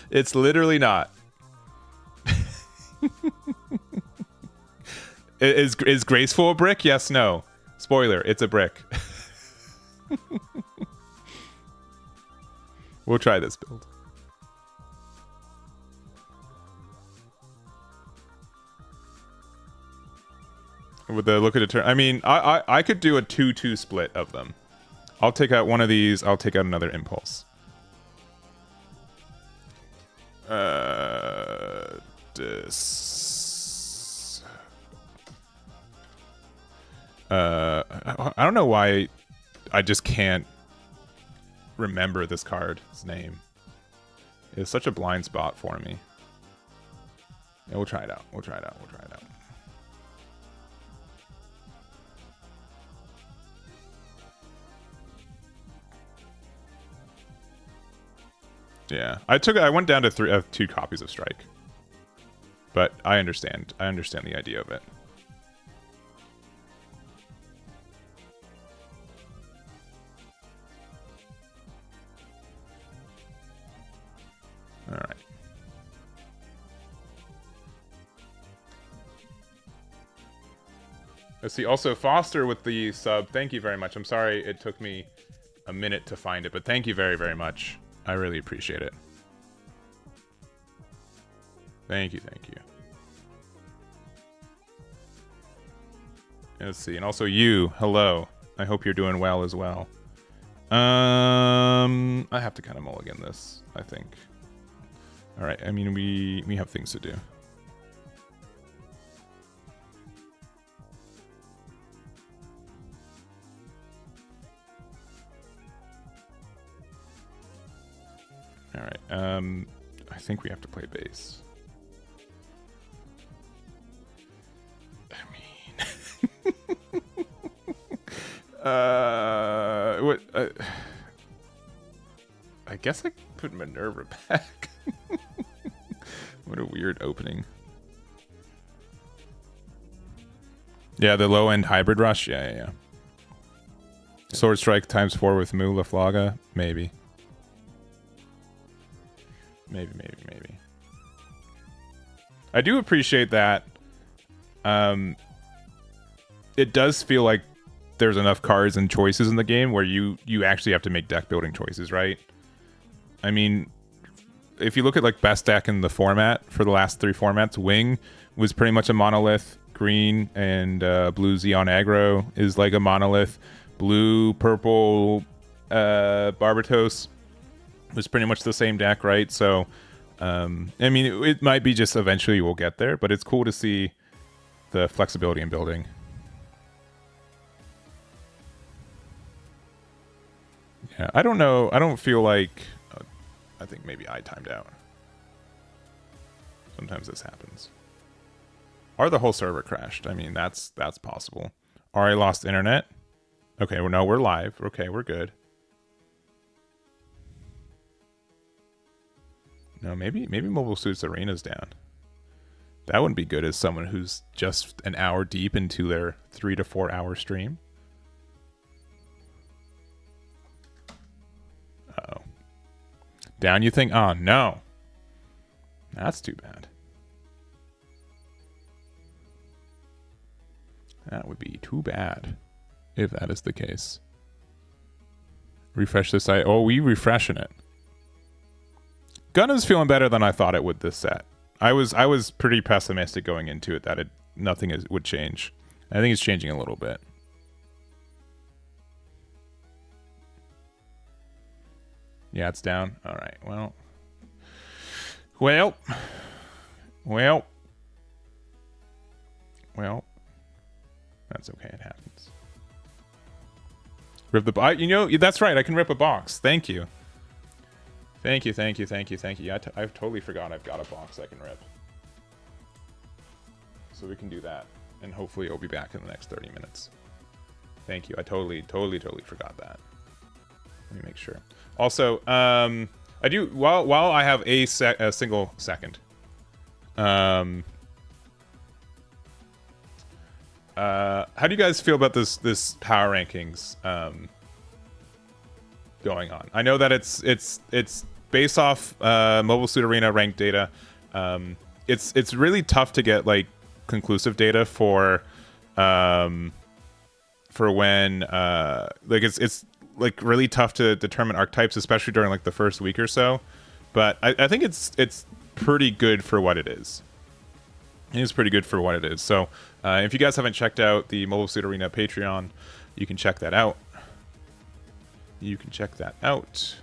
It's literally not. Is Graceful a brick? Yes, no. Spoiler, it's a brick. We'll try this build. With the look at it, I mean, I could do a 2-2 split of them. I'll take out one of these. I'll take out another Impulse. I don't know why I just can't remember this card's name. It's such a blind spot for me. Yeah, we'll try it out. We'll try it out. We'll try it out. Yeah, I went down to 2 copies of Strike, but I understand the idea of it. All right. Let's see. Also, Foster with the sub. Thank you very much. I'm sorry it took me a minute to find it, but thank you very, very much. I really appreciate it. Thank you, thank you. Let's see, and also you, hello. I hope you're doing well as well. I have to kind of mulligan this, I think. All right, I mean, we have things to do. All right. I think we have to play base. I mean, what? I guess I put Minerva back. What a weird opening. Yeah, the low end hybrid rush. Yeah. Sword Strike ×4 with Mula Flaga, maybe. Maybe. I do appreciate that. It does feel like there's enough cards and choices in the game where you actually have to make deck building choices, right? I mean, if you look at like best deck in the format for the last 3 formats, Wing was pretty much a monolith. Green and blue Xeon aggro is like a monolith. Blue, purple, Barbatos was pretty much the same deck, right? So, I mean, it might be just eventually we'll get there, but it's cool to see the flexibility in building. Yeah, I don't know. I don't feel like... I think maybe I timed out. Sometimes this happens. Or the whole server crashed. I mean, that's possible. Or I lost internet. Okay, well, no, we're live. Okay, we're good. No, maybe Mobile Suits Arena's down. That wouldn't be good as someone who's just an hour deep into their 3 to 4 hour stream. Uh-oh. Down, you think? Oh, no. That's too bad. That would be too bad if that is the case. Refresh this site. Oh, we refreshing it. Gundam's feeling better than I thought it would this set. I was pretty pessimistic going into it that nothing would change. I think it's changing a little bit. Yeah, it's down. All right. Well. That's okay. It happens. Rip the box. You know, that's right. I can rip a box. Thank you. Thank you, thank you, thank you, thank you. Yeah, I've totally forgot I've got a box I can rip. So we can do that. And hopefully it'll be back in the next 30 minutes. Thank you. I totally forgot that. Let me make sure. Also, I do, while I have a single second, how do you guys feel about this power rankings going on? I know that it's based off Mobile Suit Arena ranked data. It's really tough to get like conclusive data for when like it's like really tough to determine archetypes, especially during like the first week or so. But I think it's pretty good for what it is. It is pretty good for what it is. So if you guys haven't checked out the Mobile Suit Arena Patreon, you can check that out. You can check that out.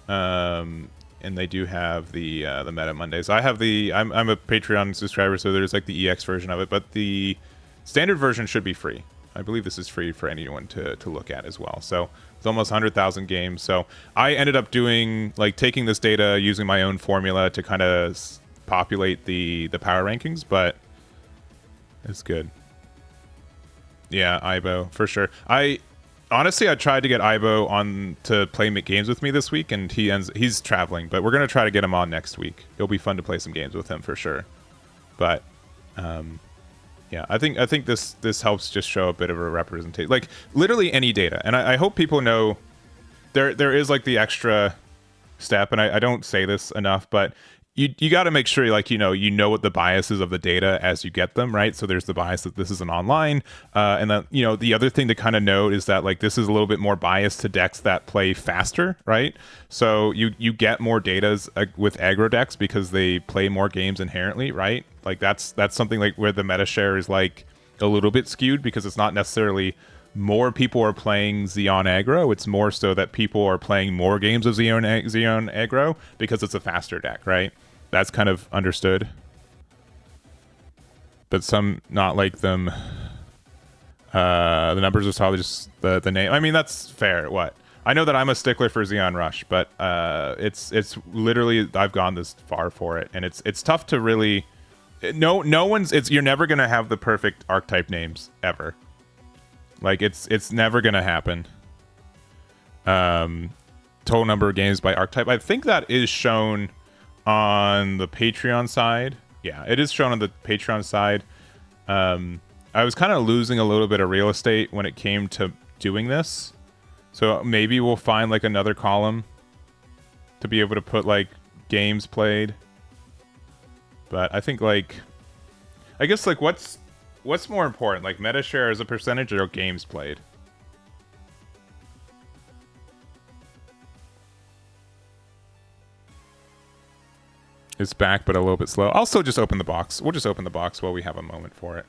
And they do have the Meta Mondays. I'm a Patreon subscriber, so there's like the EX version of it, but the standard version should be free. I believe this is free for anyone to look at as well. So it's almost 100,000 games. So I ended up doing like taking this data, using my own formula to kind of populate the power rankings, but it's good. Yeah, Ibo for sure. Honestly, I tried to get Ibo on to play games with me this week, and he's traveling, but we're gonna try to get him on next week. It'll be fun to play some games with him for sure. But yeah, I think this helps just show a bit of a representation, like literally any data. And I hope people know there is like the extra step, and I don't say this enough, but you got to make sure like you know what the biases of the data as you get them, right? So there's the bias that this is an online, and then the other thing to kind of note is that like this is a little bit more biased to decks that play faster, right? So you get more data with aggro decks because they play more games inherently, right? Like that's something like where the meta share is like a little bit skewed, because it's not necessarily more people are playing Xeon aggro. It's more so that people are playing more games of Xeon aggro because it's a faster deck, right? That's kind of understood, but some not like them. The numbers are probably just the name. I mean, that's fair. What? I know that I'm a stickler for Xeon Rush, but it's literally I've gone this far for it, and it's tough to really. No one's. You're never gonna have the perfect archetype names ever. Like it's never gonna happen. Total number of games by archetype. I think that is shown on the Patreon side. Yeah, it is shown on the Patreon side. I was kind of losing a little bit of real estate when it came to doing this, so maybe we'll find like another column to be able to put like games played. But I think like I guess like what's more important, like meta share as a percentage or games played? It's back, but a little bit slow. I'll still just open the box. We'll just open the box while we have a moment for it.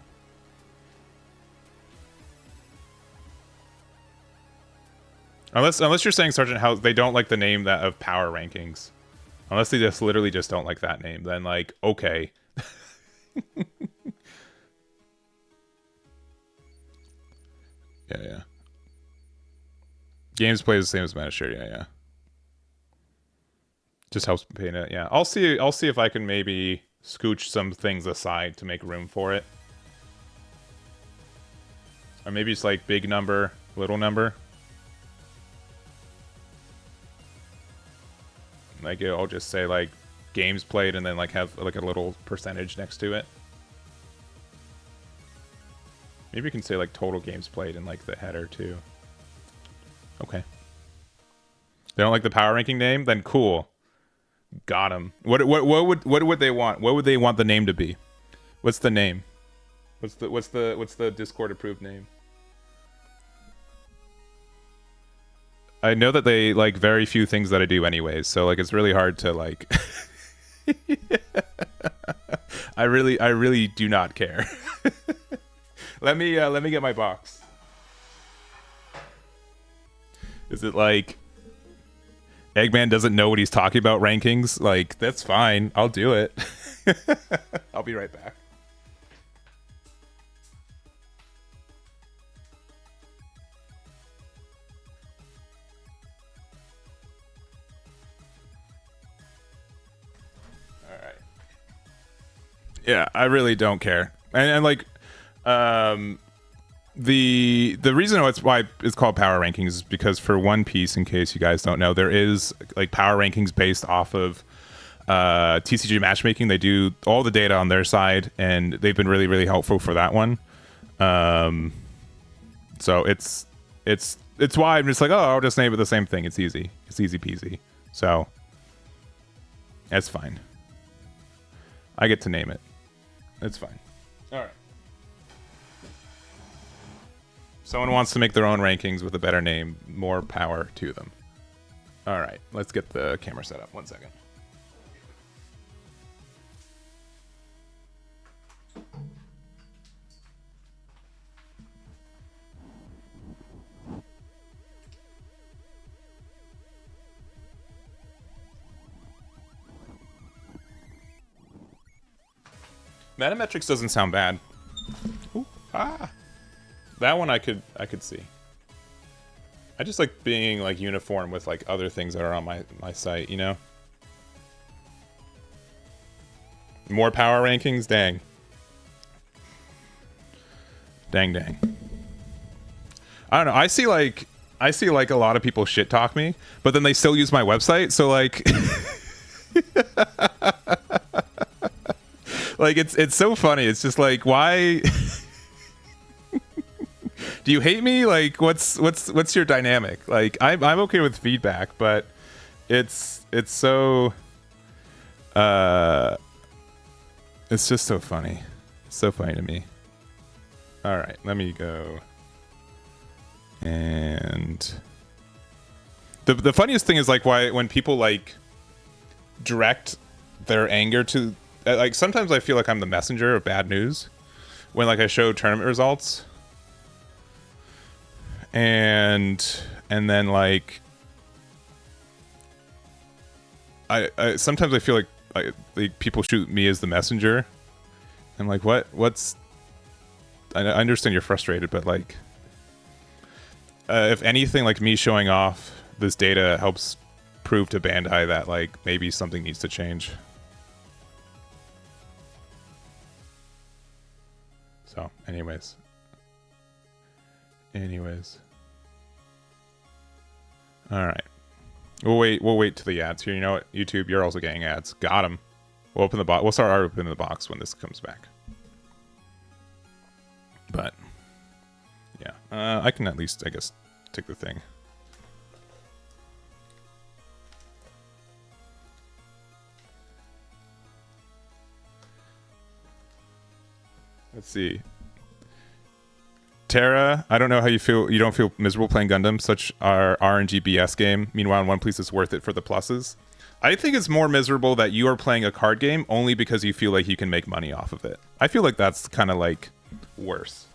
Unless you're saying Sergeant House, they don't like the name that of power rankings. Unless they just literally just don't like that name, then like okay. Yeah. Games play is the same as meta share. Yeah. Just helps me paint it. Yeah, I'll see if I can maybe scooch some things aside to make room for it, or maybe it's like big number, little number. Like I'll just say like games played, and then like have like a little percentage next to it. Maybe you can say like total games played in like the header too. Okay. They don't like the power ranking name? Then cool. Got him. What would they want? What would they want the name to be? What's the name? What's the Discord approved name? I know that they like very few things that I do anyways, so like it's really hard to like I really do not care. Let me get my box. Is it like Eggman doesn't know what he's talking about rankings? Like, that's fine. I'll do it. I'll be right back. Yeah, I really don't care. And like, the reason why it's called power rankings is because for One Piece, in case you guys don't know, there is like power rankings based off of TCG matchmaking. They do all the data on their side, and they've been really, really helpful for that one. So it's why I'm just like, oh, I'll just name it the same thing. It's easy. It's easy peasy. So that's fine. I get to name it. It's fine. All right. Someone wants to make their own rankings with a better name. More power to them. All right. Let's get the camera set up. 1 second. Metametrics doesn't sound bad. Ooh, that one I could see. I just like being like uniform with like other things that are on my site, you know? More power rankings? Dang. Dang. I don't know. I see like a lot of people shit talk me, but then they still use my website, so like like it's so funny. It's just like, why do you hate me? Like what's your dynamic? Like I'm okay with feedback, but it's so it's just so funny. It's so funny to me. All right, let me go. And the funniest thing is like when people like direct their anger to like, sometimes I feel like I'm the messenger of bad news when like I show tournament results, and then like I sometimes I feel like people shoot me as the messenger. I'm like, what's I understand you're frustrated, but like if anything, like me showing off this data helps prove to Bandai that like maybe something needs to change. So anyways. All right. We'll wait to the ads here. You know what? YouTube, you're also getting ads. Got them. We'll open the box. We'll start opening the box when this comes back. But yeah, I can at least, I guess, take the thing. Let's see. Tara, I don't know how you feel. You don't feel miserable playing Gundam, such our RNG BS game. Meanwhile, in One Piece, it's worth it for the pluses. I think it's more miserable that you are playing a card game only because you feel like you can make money off of it. I feel like that's kind of like worse.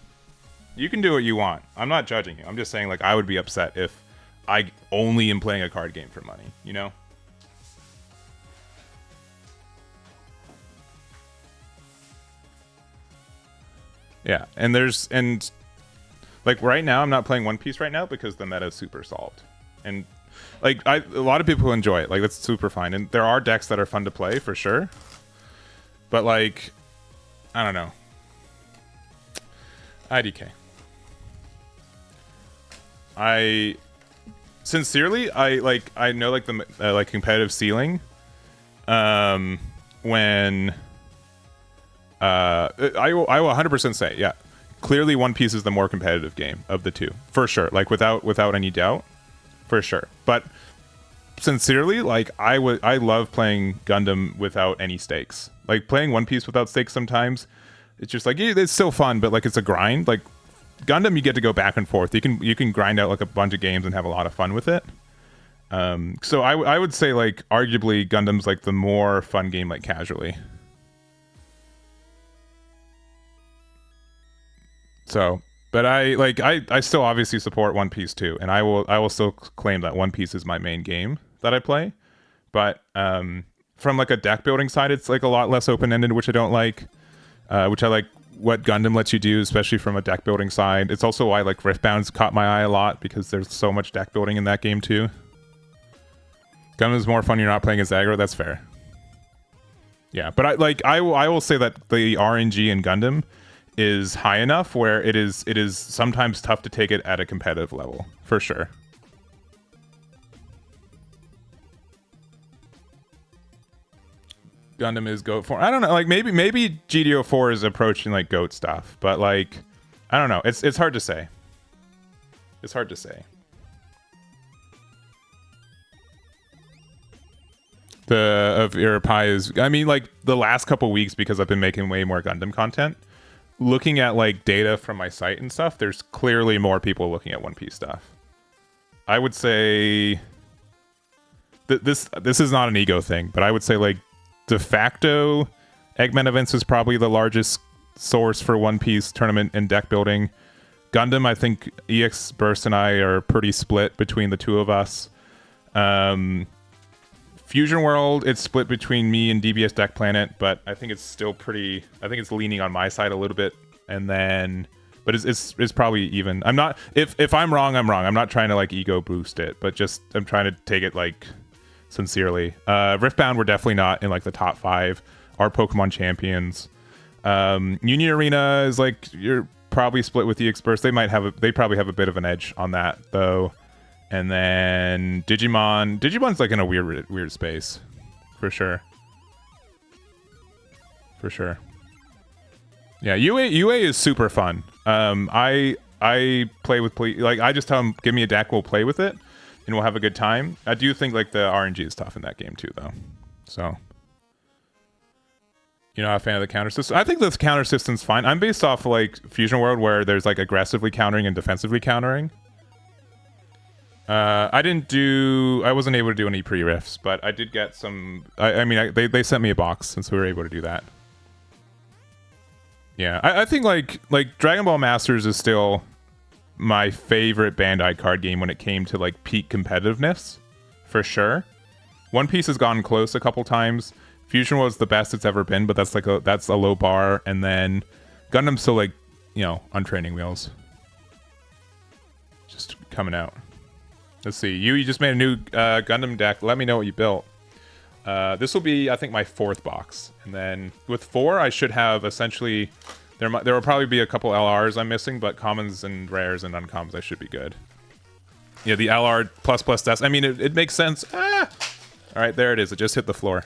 You can do what you want. I'm not judging you. I'm just saying like I would be upset if I only am playing a card game for money, you know? Yeah, and like right now I'm not playing One Piece right now because the meta is super solved. And like a lot of people enjoy it. Like that's super fine. And there are decks that are fun to play for sure. But like I don't know. IDK. I sincerely I know like the like competitive ceiling when I will 100% say, yeah, clearly One Piece is the more competitive game of the two, for sure, like without any doubt, for sure. But sincerely, like I love playing Gundam without any stakes. Like playing One Piece without stakes sometimes, it's just like it's still fun, but like it's a grind. Like Gundam, you get to go back and forth. You can grind out like a bunch of games and have a lot of fun with it. So I would say like arguably Gundam's like the more fun game, like casually. So, but I still obviously support One Piece too, and I will still claim that One Piece is my main game that I play. But from like a deck building side, it's like a lot less open ended, which I don't like. Which I like what Gundam lets you do, especially from a deck building side. It's also why like Riftbound's caught my eye a lot because there's so much deck building in that game too. Gundam's more fun. You're not playing as aggro. That's fair. Yeah, but I will say that the RNG in Gundam is high enough where it is sometimes tough to take it at a competitive level, for sure. Gundam is GOAT form. I don't know, like maybe GD04 is approaching like GOAT stuff, but like I don't know. It's hard to say. It's hard to say. The of Irapai is, I mean, like the last couple weeks, because I've been making way more Gundam content, looking at like data from my site and stuff, there's clearly more people looking at One Piece stuff. I would say that this is not an ego thing, but I would say like de facto Eggman events is probably the largest source for One Piece tournament and deck building. Gundam, I think EX Burst and I are pretty split between the two of us. Fusion World, it's split between me and DBS Deck Planet, but I think it's still pretty, I think it's leaning on my side a little bit. And then, but it's probably even. I'm not, if I'm wrong, I'm wrong. I'm not trying to like ego boost it, but just I'm trying to take it like sincerely. Riftbound, we're definitely not in like the top 5. Our Pokemon champions. Union Arena is like, you're probably split with the Experts. They probably have a bit of an edge on that though. And then Digimon's like in a weird space, for sure. For sure. Yeah, UA is super fun. I play with like I just tell them give me a deck, we'll play with it, and we'll have a good time. I do think like the RNG is tough in that game too, though. So you're not a fan of the counter system? I think the counter system's fine. I'm based off like Fusion World, where there's like aggressively countering and defensively countering. I wasn't able to do any pre-riffs, but I did get some. They sent me a box, since we were able to do that. Yeah, I think like Dragon Ball Masters is still my favorite Bandai card game when it came to like peak competitiveness, for sure. One Piece has gone close a couple times. Fusion was the best it's ever been, but that's a low bar. And then Gundam's still like, you know, on training wheels, just coming out. Let's see. You just made a new Gundam deck. Let me know what you built. This will be, I think, my 4th box. And then with 4, I should have essentially... There will probably be a couple LRs I'm missing, but commons and rares and uncommons I should be good. Yeah, the LR plus deaths. I mean, it makes sense. Ah! All right, there it is. It just hit the floor.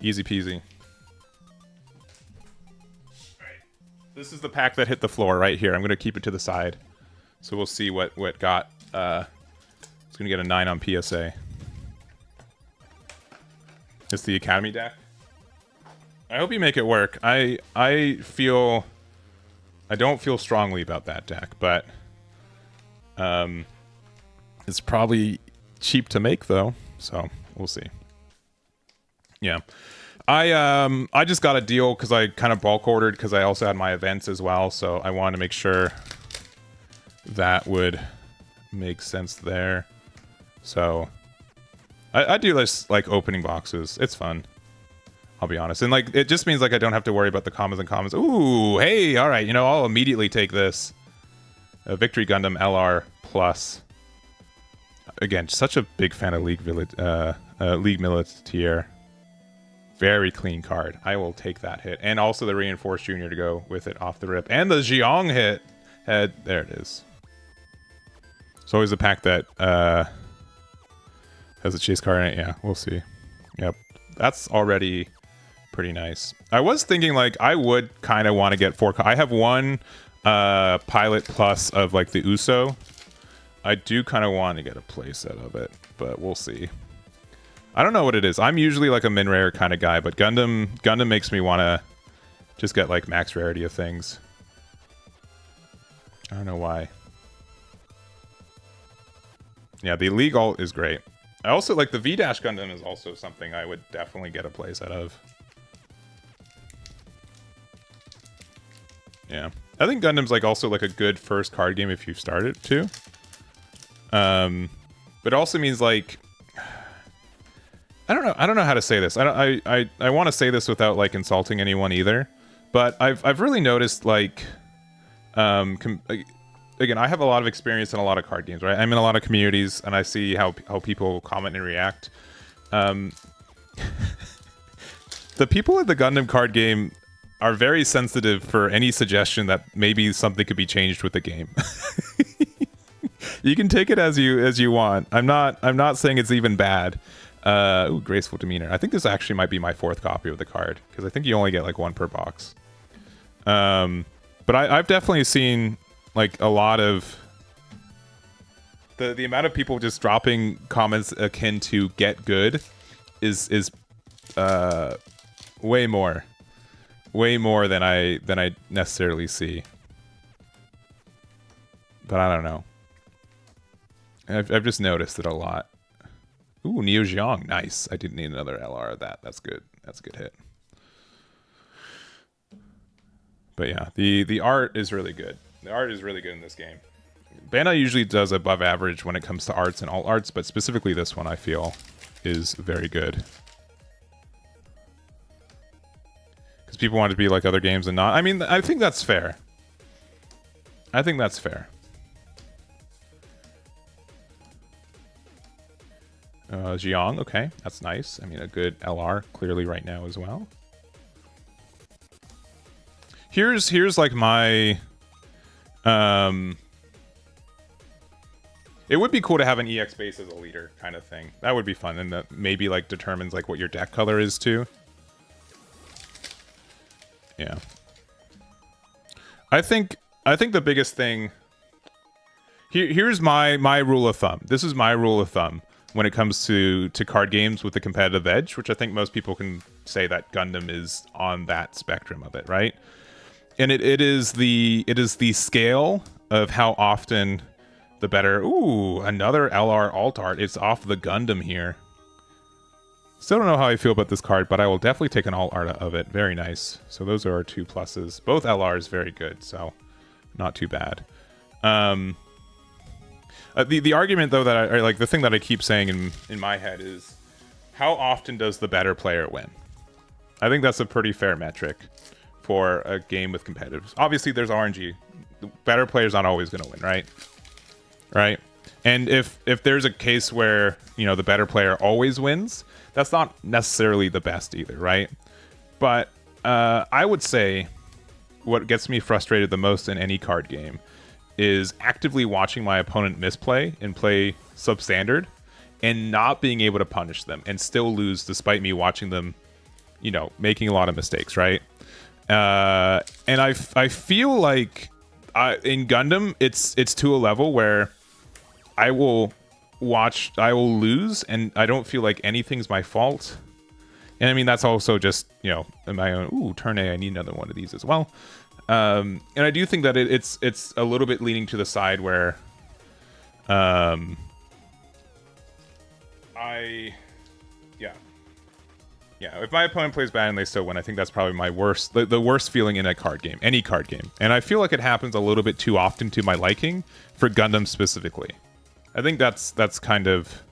Easy peasy. All right. This is the pack that hit the floor right here. I'm going to keep it to the side. So we'll see what got... it's going to get a 9 on PSA. It's the Academy deck. I hope you make it work. I don't feel strongly about that deck, but it's probably cheap to make though, so we'll see. Yeah. I just got a deal because I kind of bulk ordered because I also had my events as well, so I wanted to make sure that would make sense there. So I do this like opening boxes. It's fun, I'll be honest, and like it just means like I don't have to worry about the commas and commons. Ooh, hey, all right, you know, I'll immediately take this. Victory Gundam LR plus. Again, such a big fan of League Militaire. Very clean card. I will take that hit, and also the Reinforced Junior to go with it off the rip, and the Xiong hit head. There it is. It's always a pack that has a chase card in it. Yeah, we'll see. Yep, that's already pretty nice. I was thinking like I would kind of want to get 4. I have one pilot plus of like the Uso. I do kind of want to get a playset of it, but we'll see. I don't know what it is. I'm usually like a min rare kind of guy, but Gundam makes me want to just get like max rarity of things. I don't know why. Yeah, the League alt is great. I also like the V-Dash Gundam is also something I would definitely get a playset of. Yeah, I think Gundam's like also like a good first card game if you've started too. But it also means like I don't know how to say this. I want to say this without like insulting anyone either. But I've really noticed like again, I have a lot of experience in a lot of card games, right? I'm in a lot of communities, and I see how people comment and react. the people at the Gundam card game are very sensitive for any suggestion that maybe something could be changed with the game. You can take it as you want. I'm not saying it's even bad. Ooh, graceful demeanor. I think this actually might be my 4th copy of the card because I think you only get like 1 per box. But I've definitely seen like a lot of the amount of people just dropping comments akin to "get good" is way more than I necessarily see. But I don't know. I've just noticed it a lot. Ooh, Neo Jiang, nice. I didn't need another LR of that. That's good. That's a good hit. But yeah, the art is really good. The art is really good in this game. Bandai usually does above average when it comes to arts and alt arts, but specifically this one I feel is very good. Because people want to be like other games and not. I mean, I think that's fair. I think that's fair. Jiang, okay, that's nice. I mean, a good LR clearly right now as well. Here's like my it would be cool to have an EX base as a leader kind of thing. That would be fun, and that maybe like determines like what your deck color is too. Yeah. I think the biggest thing here's my rule of thumb. This is my rule of thumb when it comes to card games with the competitive edge, which I think most people can say that Gundam is on that spectrum of it, right? And it is the scale of how often the better. Ooh, another LR alt art. It's off the Gundam here. Still don't know how I feel about this card, but I will definitely take an alt art of it. Very nice. So those are our 2 pluses. Both LRs very good, so not too bad. The argument though that I like, the thing that I keep saying in my head is, how often does the better player win? I think that's a pretty fair metric for a game with competitives. Obviously, there's RNG. The better player's not always going to win, right? Right. And if there's a case where, you know, the better player always wins, that's not necessarily the best either, right? But I would say what gets me frustrated the most in any card game is actively watching my opponent misplay and play substandard and not being able to punish them and still lose despite me watching them, you know, making a lot of mistakes, right? And I feel like in Gundam, it's to a level where I will lose and I don't feel like anything's my fault. And I mean, that's also just, you know, in my own, ooh, turn A, I need another one of these as well. And I do think that it's a little bit leaning to the side where yeah, if my opponent plays bad and they still win, I think that's probably my worst, the worst feeling in a card game, any card game. And I feel like it happens a little bit too often to my liking for Gundam specifically. I think that's kind of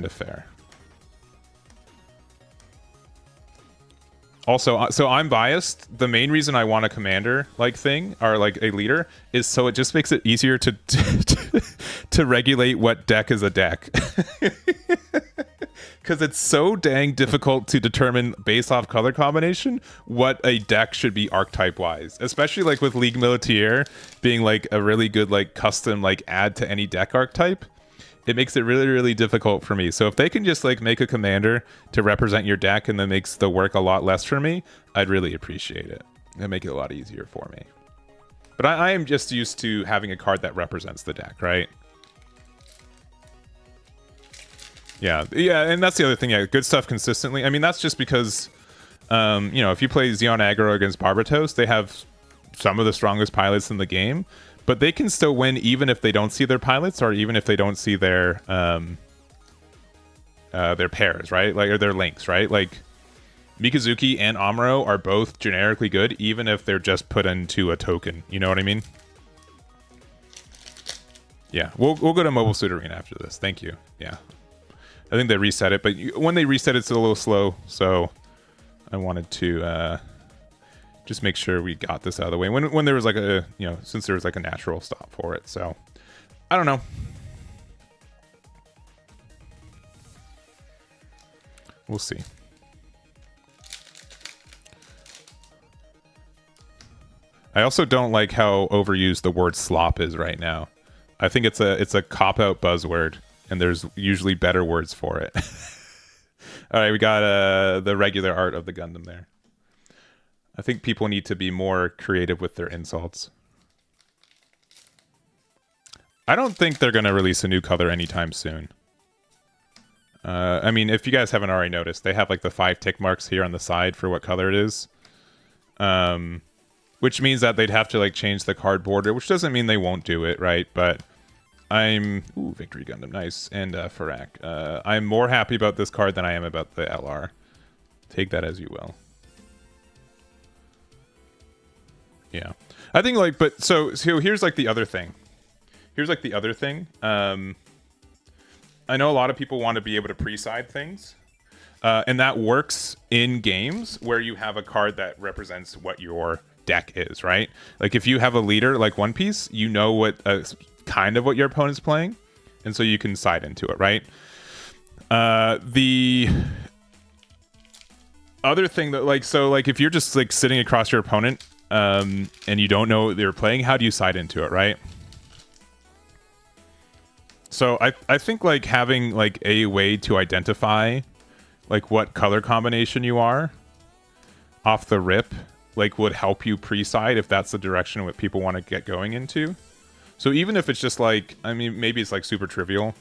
fair. Also, so I'm biased. The main reason I want a commander like thing, or like a leader, is so it just makes it easier to to regulate what deck is a deck. Because it's so dang difficult to determine based off color combination what a deck should be archetype wise, especially like with League Militaire being like a really good like custom like add to any deck archetype. It makes it really, really difficult for me. So if they can just like make a commander to represent your deck and then makes the work a lot less for me, I'd really appreciate it. It'd make it a lot easier for me. But I am just used to having a card that represents the deck, right? Yeah, and that's the other thing. Yeah, good stuff consistently. I mean, that's just because, you know, if you play Xeon Aggro against Barbatos, they have some of the strongest pilots in the game. But they can still win even if they don't see their pilots, or even if they don't see their pairs, right? Like, or their links, right? Like Mikazuki and Amuro are both generically good, even if they're just put into a token. You know what I mean? Yeah, we'll go to Mobile Suit Arena after this. Thank you. Yeah, I think they reset it, but when they reset it's a little slow, so I wanted to just make sure we got this out of the way when there was like a, you know, since there was like a natural stop for it. So I don't know. We'll see. I also don't like how overused the word slop is right now. I think it's a cop-out buzzword, and there's usually better words for it. All right, we got the regular art of the Gundam there. I think people need to be more creative with their insults. I don't think they're going to release a new color anytime soon. I mean, if you guys haven't already noticed, they have like the 5 tick marks here on the side for what color it is. Which means that they'd have to like change the card border, which doesn't mean they won't do it, right? But I'm... Ooh, Victory Gundam, nice. And Farak. I'm more happy about this card than I am about the LR. Take that as you will. Yeah. I think like, but so here's like the other thing. Here's like the other thing. I know a lot of people want to be able to pre-side things. And that works in games where you have a card that represents what your deck is, right? Like if you have a leader like One Piece, you know what kind of what your opponent's playing, and so you can side into it, right? The other thing that like, so like if you're just like sitting across your opponent and you don't know what they're playing, how do you side into it, right? So I think like having like a way to identify like what color combination you are off the rip like would help you pre-side if that's the direction what people want to get going into. So even if it's just like, I mean, maybe it's like super trivial,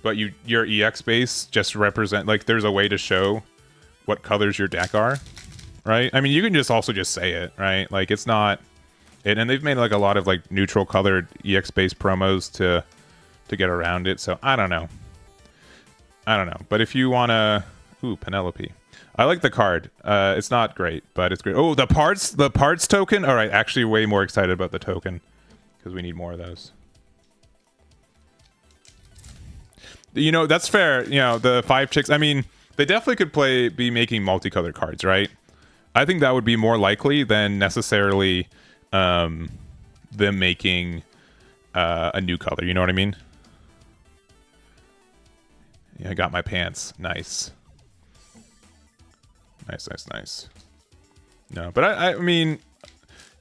but your EX base just represent, like there's a way to show what colors your deck are, right? I mean, you can just also just say it, right? Like it's not it, and they've made like a lot of like neutral colored EX base promos to get around it. So I don't know. But if you want to, ooh, Penelope. I like the card. It's not great, but it's great. Oh, the parts token. All right, actually way more excited about the token because we need more of those. You know, that's fair. You know, the 5 chicks. I mean, they definitely could be making multicolored cards, right? I think that would be more likely than necessarily them making a new color. You know what I mean? Yeah, I got my pants. Nice. Nice. No, but I mean,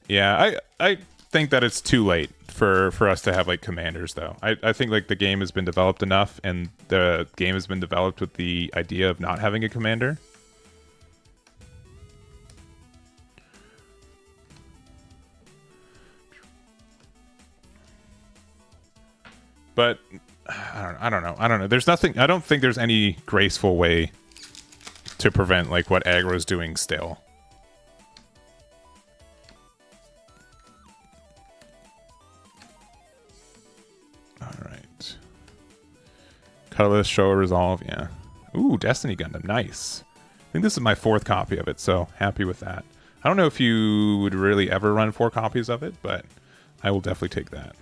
yeah, I think that it's too late for us to have like commanders though. I think like the game has been developed enough, and the game has been developed with the idea of not having a commander. But I don't know. There's nothing. I don't think there's any graceful way to prevent like what aggro's doing still. All right. Colorless, show, resolve. Yeah. Ooh, Destiny Gundam. Nice. I think this is my 4th copy of it, so happy with that. I don't know if you would really ever run 4 copies of it, but I will definitely take that.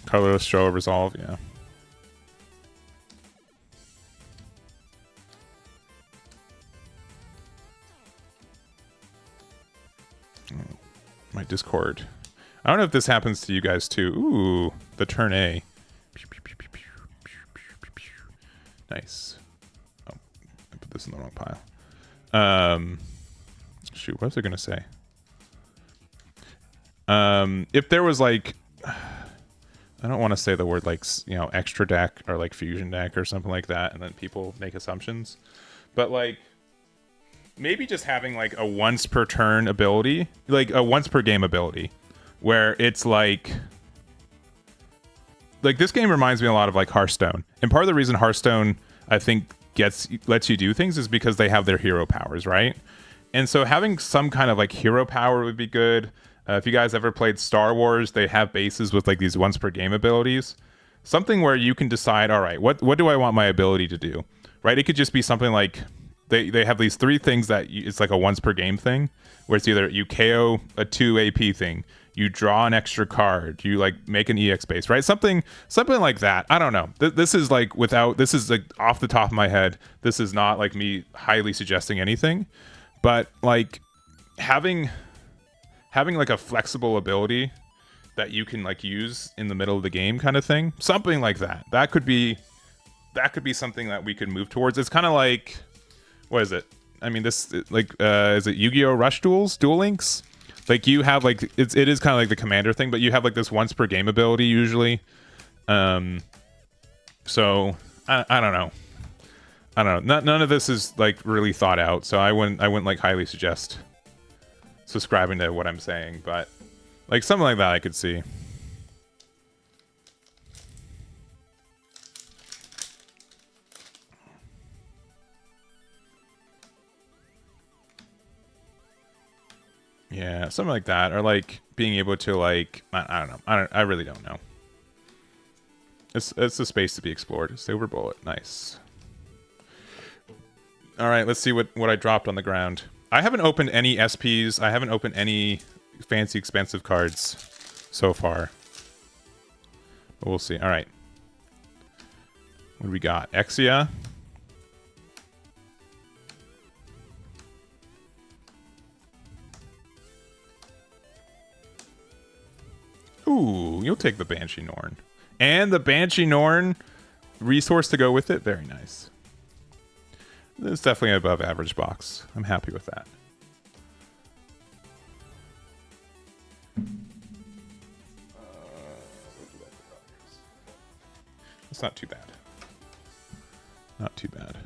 Colorless, show, resolve. Yeah. My Discord. I don't know if this happens to you guys too. Ooh, the turn A. Nice. Oh, I put this in the wrong pile. Shoot, what was I gonna say? If there was like, I don't want to say the word like, you know, extra deck or like fusion deck or something like that, and then people make assumptions. But like, maybe just having like a once per turn ability, like a once per game ability, where it's like this game reminds me a lot of like Hearthstone. And part of the reason Hearthstone, I think, lets you do things is because they have their hero powers, right? And so having some kind of like hero power would be good. If you guys ever played Star Wars, they have bases with like these once per game abilities. Something where you can decide, all right, what do I want my ability to do, right? It could just be something like they have these 3 things that it's like a once per game thing, where it's either you KO a 2 AP thing, you draw an extra card, you like make an EX base, right? Something like that. I don't know. This is like off the top of my head. This is not like me highly suggesting anything, but like having like a flexible ability that you can like use in the middle of the game kind of thing, something like that. That could be something that we could move towards. It's kind of like, what is it? I mean, this like is it Yu-Gi-Oh! Rush Duel Links? Like you have like it is kind of like the commander thing, but you have like this once per game ability usually. So I don't know. I don't know. None of this is like really thought out, so I wouldn't like highly suggest subscribing to what I'm saying, but like something like that I could see. Yeah, something like that, or like being able to like I don't know. I really don't know. It's a space to be explored. Silver bullet, nice. All right, let's see what I dropped on the ground. I haven't opened any SPs. I haven't opened any fancy expensive cards so far. But we'll see. All right. What do we got? Exia. Ooh, you'll take the Banshee Norn. And the Banshee Norn resource to go with it. Very nice. It's definitely an above average box. I'm happy with that. It's not too bad. Not too bad.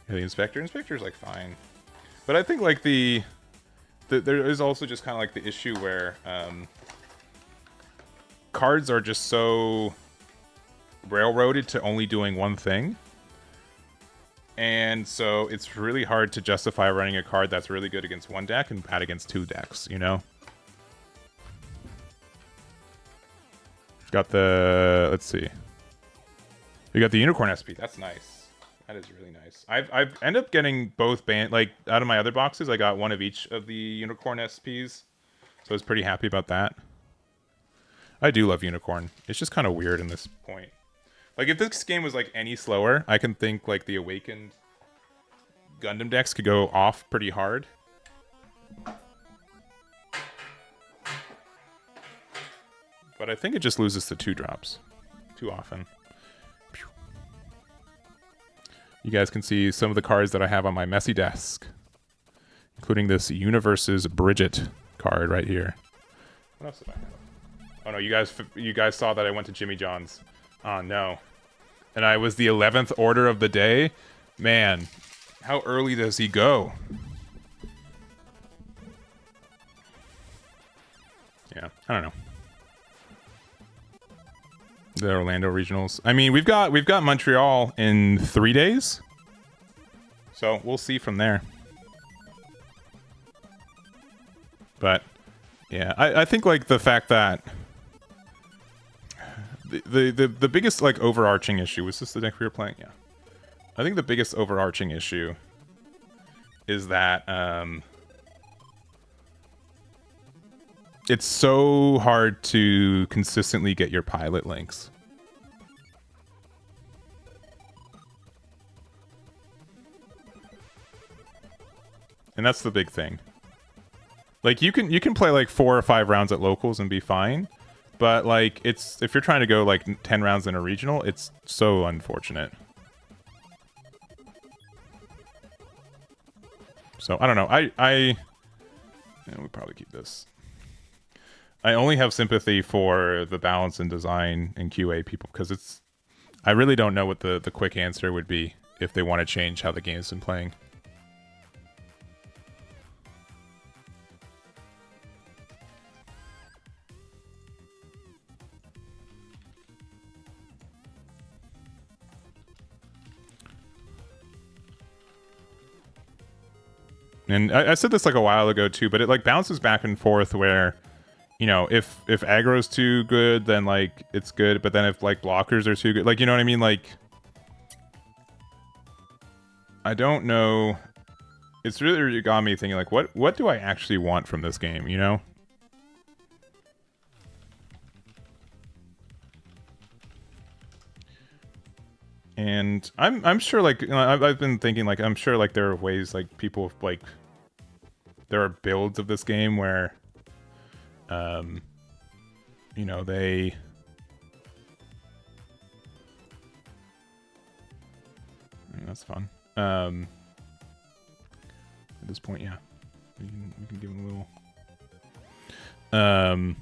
Yeah, the Inspector's like fine. But I think like there is also just kind of like the issue where cards are just so railroaded to only doing one thing. And so it's really hard to justify running a card that's really good against one deck and bad against two decks, you know? Got the, let's see. We got the Unicorn SP. That's nice. That is really nice. I've ended up getting both like out of my other boxes, I got one of each of the Unicorn SPs. So I was pretty happy about that. I do love Unicorn. It's just kind of weird in this point. Like, if this game was, like, any slower, I can think, like, the Awakened Gundam decks could go off pretty hard. But I think it just loses to 2-drops too often. You guys can see some of the cards that I have on my messy desk, including this Universe's Bridget card right here. What else did I have? Oh, no, you guys saw that I went to Jimmy John's. Oh, no. And I was the 11th order of the day. Man, how early does he go? Yeah, I don't know. The Orlando Regionals. I mean, we've got Montreal in 3 days. So we'll see from there. But yeah, I think like the fact that the biggest like overarching issue, was this the deck we were playing? Yeah. I think the biggest overarching issue is that it's so hard to consistently get your pilot links. And that's the big thing. Like you can play like 4 or 5 rounds at locals and be fine. But like it's if you're trying to go like 10 rounds in a regional, it's so unfortunate. So I don't know. Yeah, we'll probably keep this. I only have sympathy for the balance and design and QA people because I really don't know what the quick answer would be if they want to change how the game's been playing. And I said this like a while ago too, but it like bounces back and forth where, you know, if aggro's too good, then like it's good, but then if like blockers are too good, like, you know what I mean? Like, I don't know. It's really got me thinking like, what do I actually want from this game, you know? And I'm sure like, you know, I've been thinking like, I'm sure like there are ways like people like, there are builds of this game where, you know, that's fun. At this point, yeah, we can give him a little.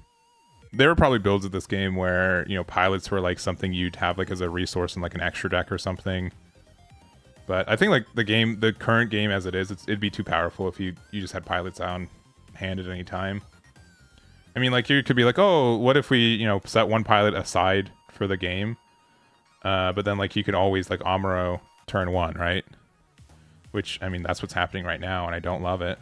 There were probably builds of this game where, you know, pilots were like something you'd have like as a resource in like an extra deck or something. But I think like the current game as it is, it'd be too powerful if you just had pilots on hand at any time. I mean, like you could be like, oh, what if we, you know, set one pilot aside for the game? But then like you could always like Amuro turn 1, right? Which, I mean, that's what's happening right now, and I don't love it.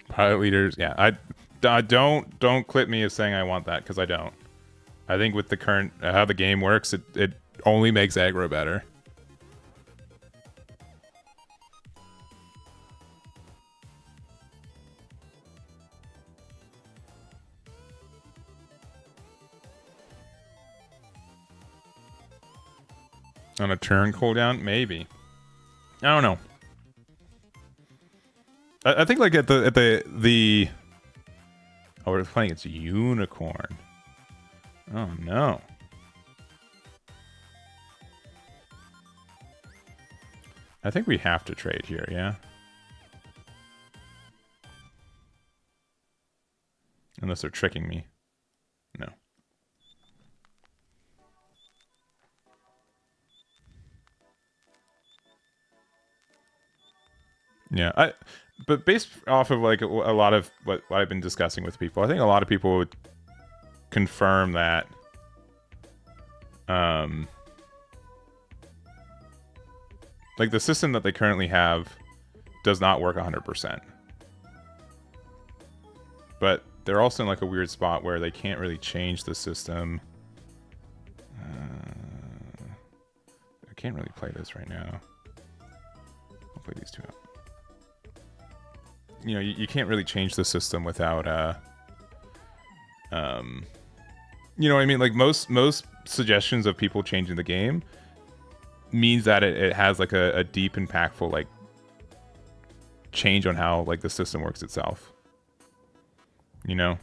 Pilot leaders, yeah. I don't clip me as saying I want that, because I don't. I think with the current how the game works, it only makes aggro better. On a turn cooldown, maybe. I don't know. I think like at the oh, we're playing against Unicorn. Oh no. I think we have to trade here, yeah. Unless they're tricking me. No. Yeah, but based off of like a lot of what I've been discussing with people, I think a lot of people would confirm that like the system that they currently have does not work 100%. But they're also in like a weird spot where they can't really change the system. I can't really play this right now. I'll play these two out. You know, you can't really change the system without you know what I mean? Like most suggestions of people changing the game means that it has like a deep, impactful like change on how like the system works itself. You know?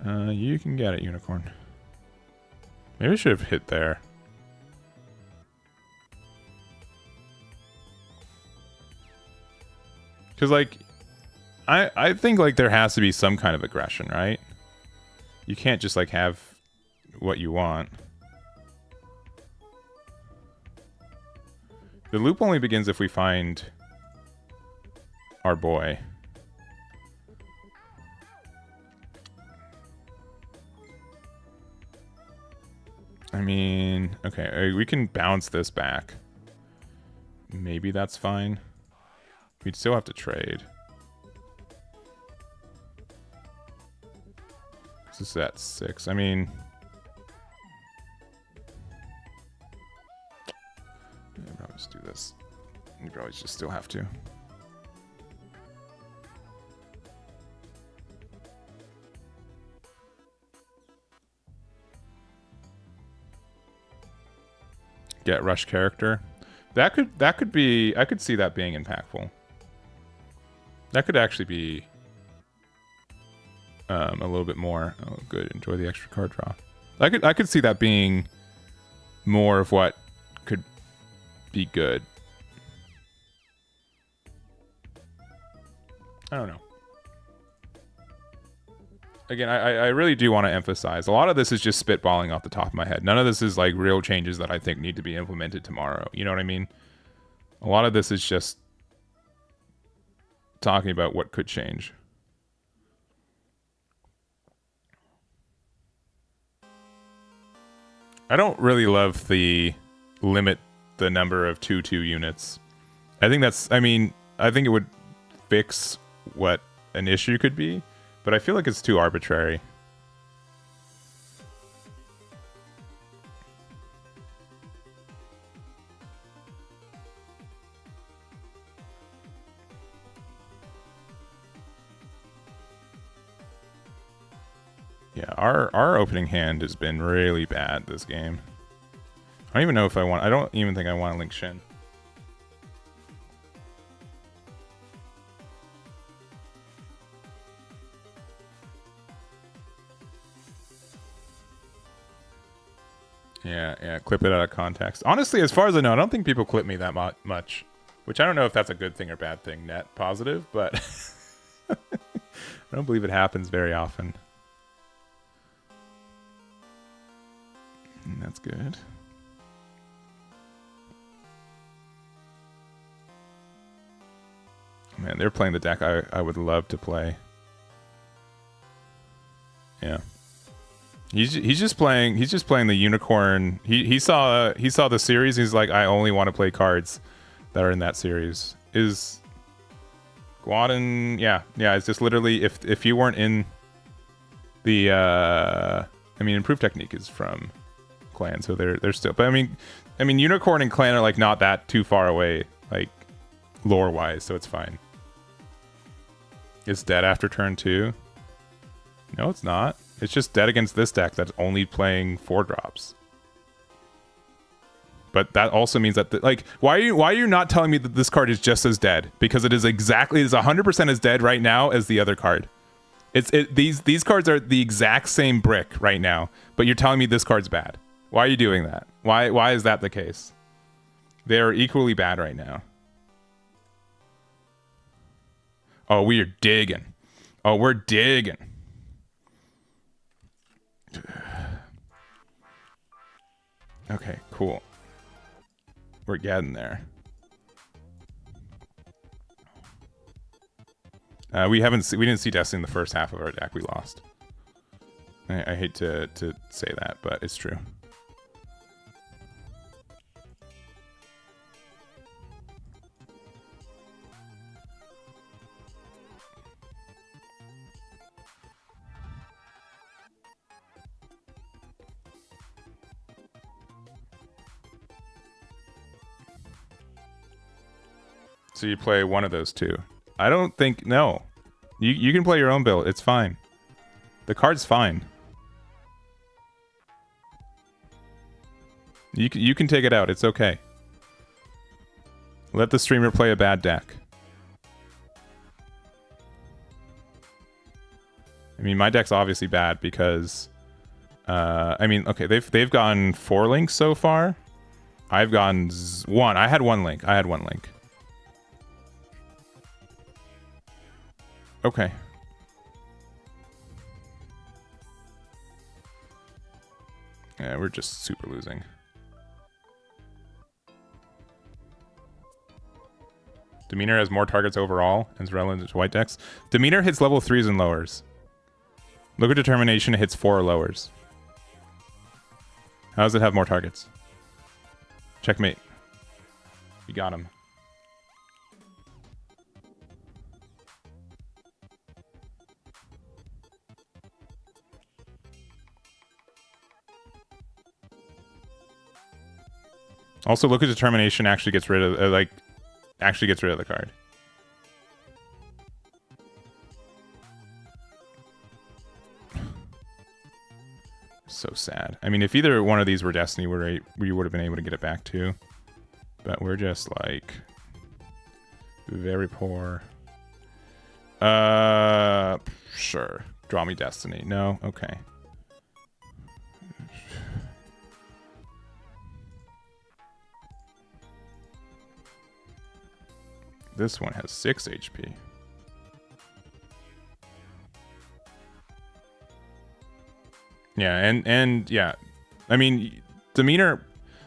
You can get it, Unicorn. Maybe I should have hit there. Because, like, I think, like, there has to be some kind of aggression, right? You can't just, like, have what you want. The loop only begins if we find our boy. I mean, okay, we can bounce this back. Maybe that's fine. We'd still have to trade. This is at 6. I mean, I'll probably just do this. You probably just still have to. Get rush character. That could be. I could see that being impactful. That could actually be a little bit more. Oh, good. Enjoy the extra card draw. I could see that being more of what could be good. I don't know. Again, I really do want to emphasize a lot of this is just spitballing off the top of my head. None of this is like real changes that I think need to be implemented tomorrow. You know what I mean? A lot of this is just talking about what could change. I don't really love the limit the number of 2/2 units. I think that's, I mean, I think it would fix what an issue could be, but I feel like it's too arbitrary. Yeah, our opening hand has been really bad this game. I don't even know if I want. I don't even think I want to link Shin. Yeah, clip it out of context. Honestly, as far as I know, I don't think people clip me that much. Which I don't know if that's a good thing or bad thing, net positive, but I don't believe it happens very often. That's good. Man, they're playing the deck I would love to play. Yeah. He's just playing the unicorn. He saw the series. He's like, I only want to play cards that are in that series. Is Guadin? Yeah. It's just literally if you weren't in the I mean, Improved Technique is from Clan, so they're still. But I mean, Unicorn and Clan are like not that too far away, like lore wise, so it's fine. It's dead after turn 2. No, it's not. It's just dead against this deck that's only playing 4-drops. But that also means that like why are you not telling me that this card is just as dead? Because it is 100% as dead right now as the other card. These cards are the exact same brick right now, but you're telling me this card's bad. Why are you doing that? Why is that the case? They're equally bad right now. Oh, we are digging. Oh, we're digging. Okay, cool. We're getting there. We didn't see Destiny in the first half of our deck. We lost. I hate to say that, but it's true. So you play one of those two. I don't think... No. You can play your own build. It's fine. The card's fine. You can take it out. It's okay. Let the streamer play a bad deck. I mean, my deck's obviously bad because... I mean, okay, they've gotten 4 links so far. I've gotten 1. I had 1 link. Okay. Yeah, we're just super losing. Demeanor has more targets overall and is relevant to white decks. Demeanor hits level 3s and lowers. Look at Determination, it hits 4 or lowers. How does it have more targets? Checkmate. You got him. Also, look at Determination actually gets rid of the card. So sad. I mean, if either one of these were Destiny, we would have been able to get it back too. But we're just like very poor. Sure. Draw me Destiny. No? Okay. This one has 6 HP. Yeah, and yeah. I mean, Demeanor,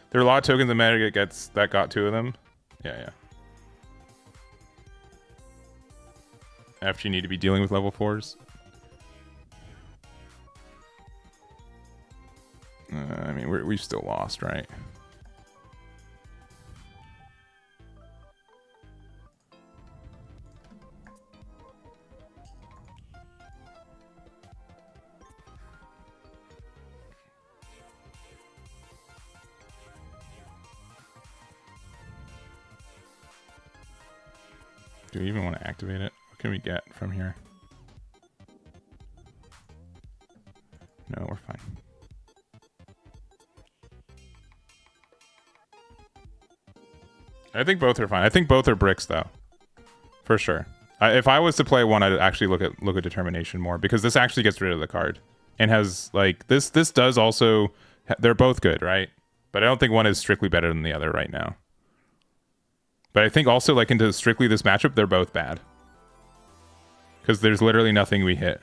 there are a lot of tokens in Metagame that got 2 of them. Yeah. After you need to be dealing with level 4s. I mean, we've still lost, right? Do we even want to activate it? What can we get from here? I think both are fine. I think both are bricks though, for sure. If I was to play one, I'd actually look at determination more, because this actually gets rid of the card and has like this does also. They're both good, right? But I don't think one is strictly better than the other right now. But I think also like into strictly this matchup, they're both bad, because there's literally nothing we hit.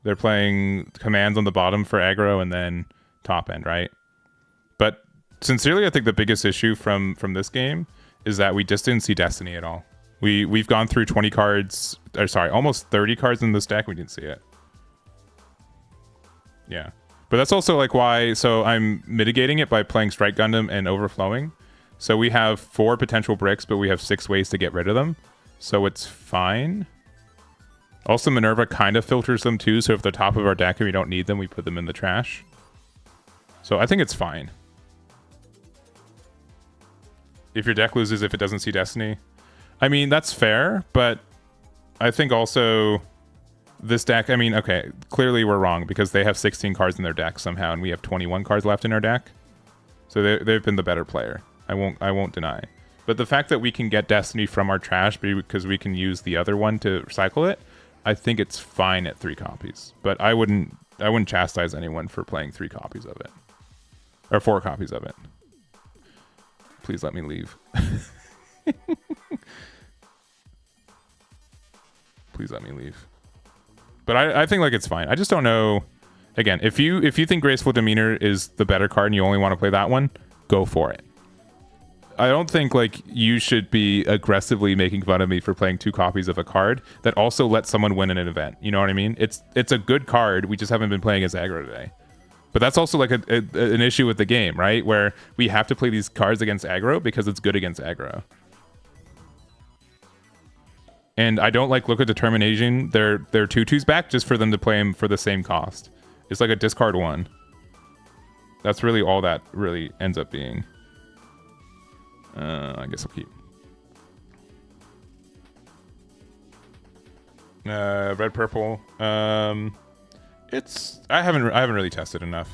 They're playing commands on the bottom for aggro and then top end, right? But sincerely, I think the biggest issue from this game is that we just didn't see Destiny at all. We've gone through 20 cards, or sorry, almost 30 cards in this deck. We didn't see it. Yeah. But that's also like why, so I'm mitigating it by playing Strike Gundam and Overflowing. So we have 4 potential bricks, but we have 6 ways to get rid of them. So it's fine. Also, Minerva kind of filters them too, so if they're top of our deck and we don't need them, we put them in the trash. So I think it's fine. If your deck loses if it doesn't see Destiny. I mean, that's fair, but I think also this deck, I mean, okay, clearly we're wrong because they have 16 cards in their deck somehow and we have 21 cards left in our deck. So they've been the better player. I won't deny. But the fact that we can get Destiny from our trash because we can use the other one to recycle it, I think it's fine at 3 copies. But I wouldn't chastise anyone for playing 3 copies of it. Or 4 copies of it. Please let me leave. Please let me leave. But I think like it's fine. I just don't know. Again, if you think Graceful Demeanor is the better card and you only want to play that one, go for it. I don't think like you should be aggressively making fun of me for playing 2 copies of a card that also lets someone win in an event. You know what I mean? It's a good card. We just haven't been playing as aggro today. But that's also like an issue with the game, right? Where we have to play these cards against aggro because it's good against aggro. And I don't like look at Determination. They're 2/2s back just for them to play them for the same cost. It's like a discard 1. That's really all that really ends up being. I guess I'll keep. Red purple. It's I haven't really tested enough.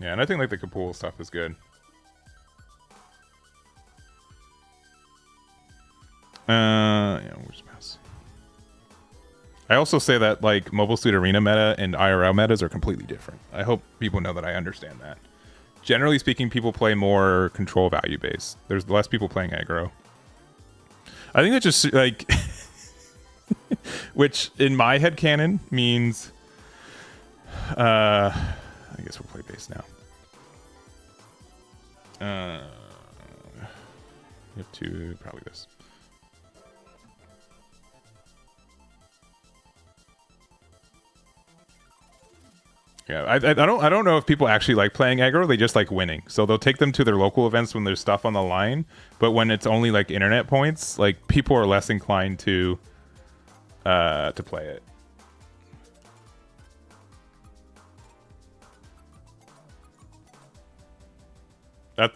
Yeah, and I think like the Kapul stuff is good. Yeah, we'll just pass. I also say that like Mobile Suit Arena meta and IRL metas are completely different. I hope people know that I understand that. Generally speaking, people play more control value based. There's less people playing aggro. I think that just like, which in my headcanon means, I guess we'll play base now. We have 2, probably this. Yeah, I don't know if people actually like playing aggro. They just like winning. So they'll take them to their local events when there's stuff on the line. But when it's only like internet points, like people are less inclined to play it.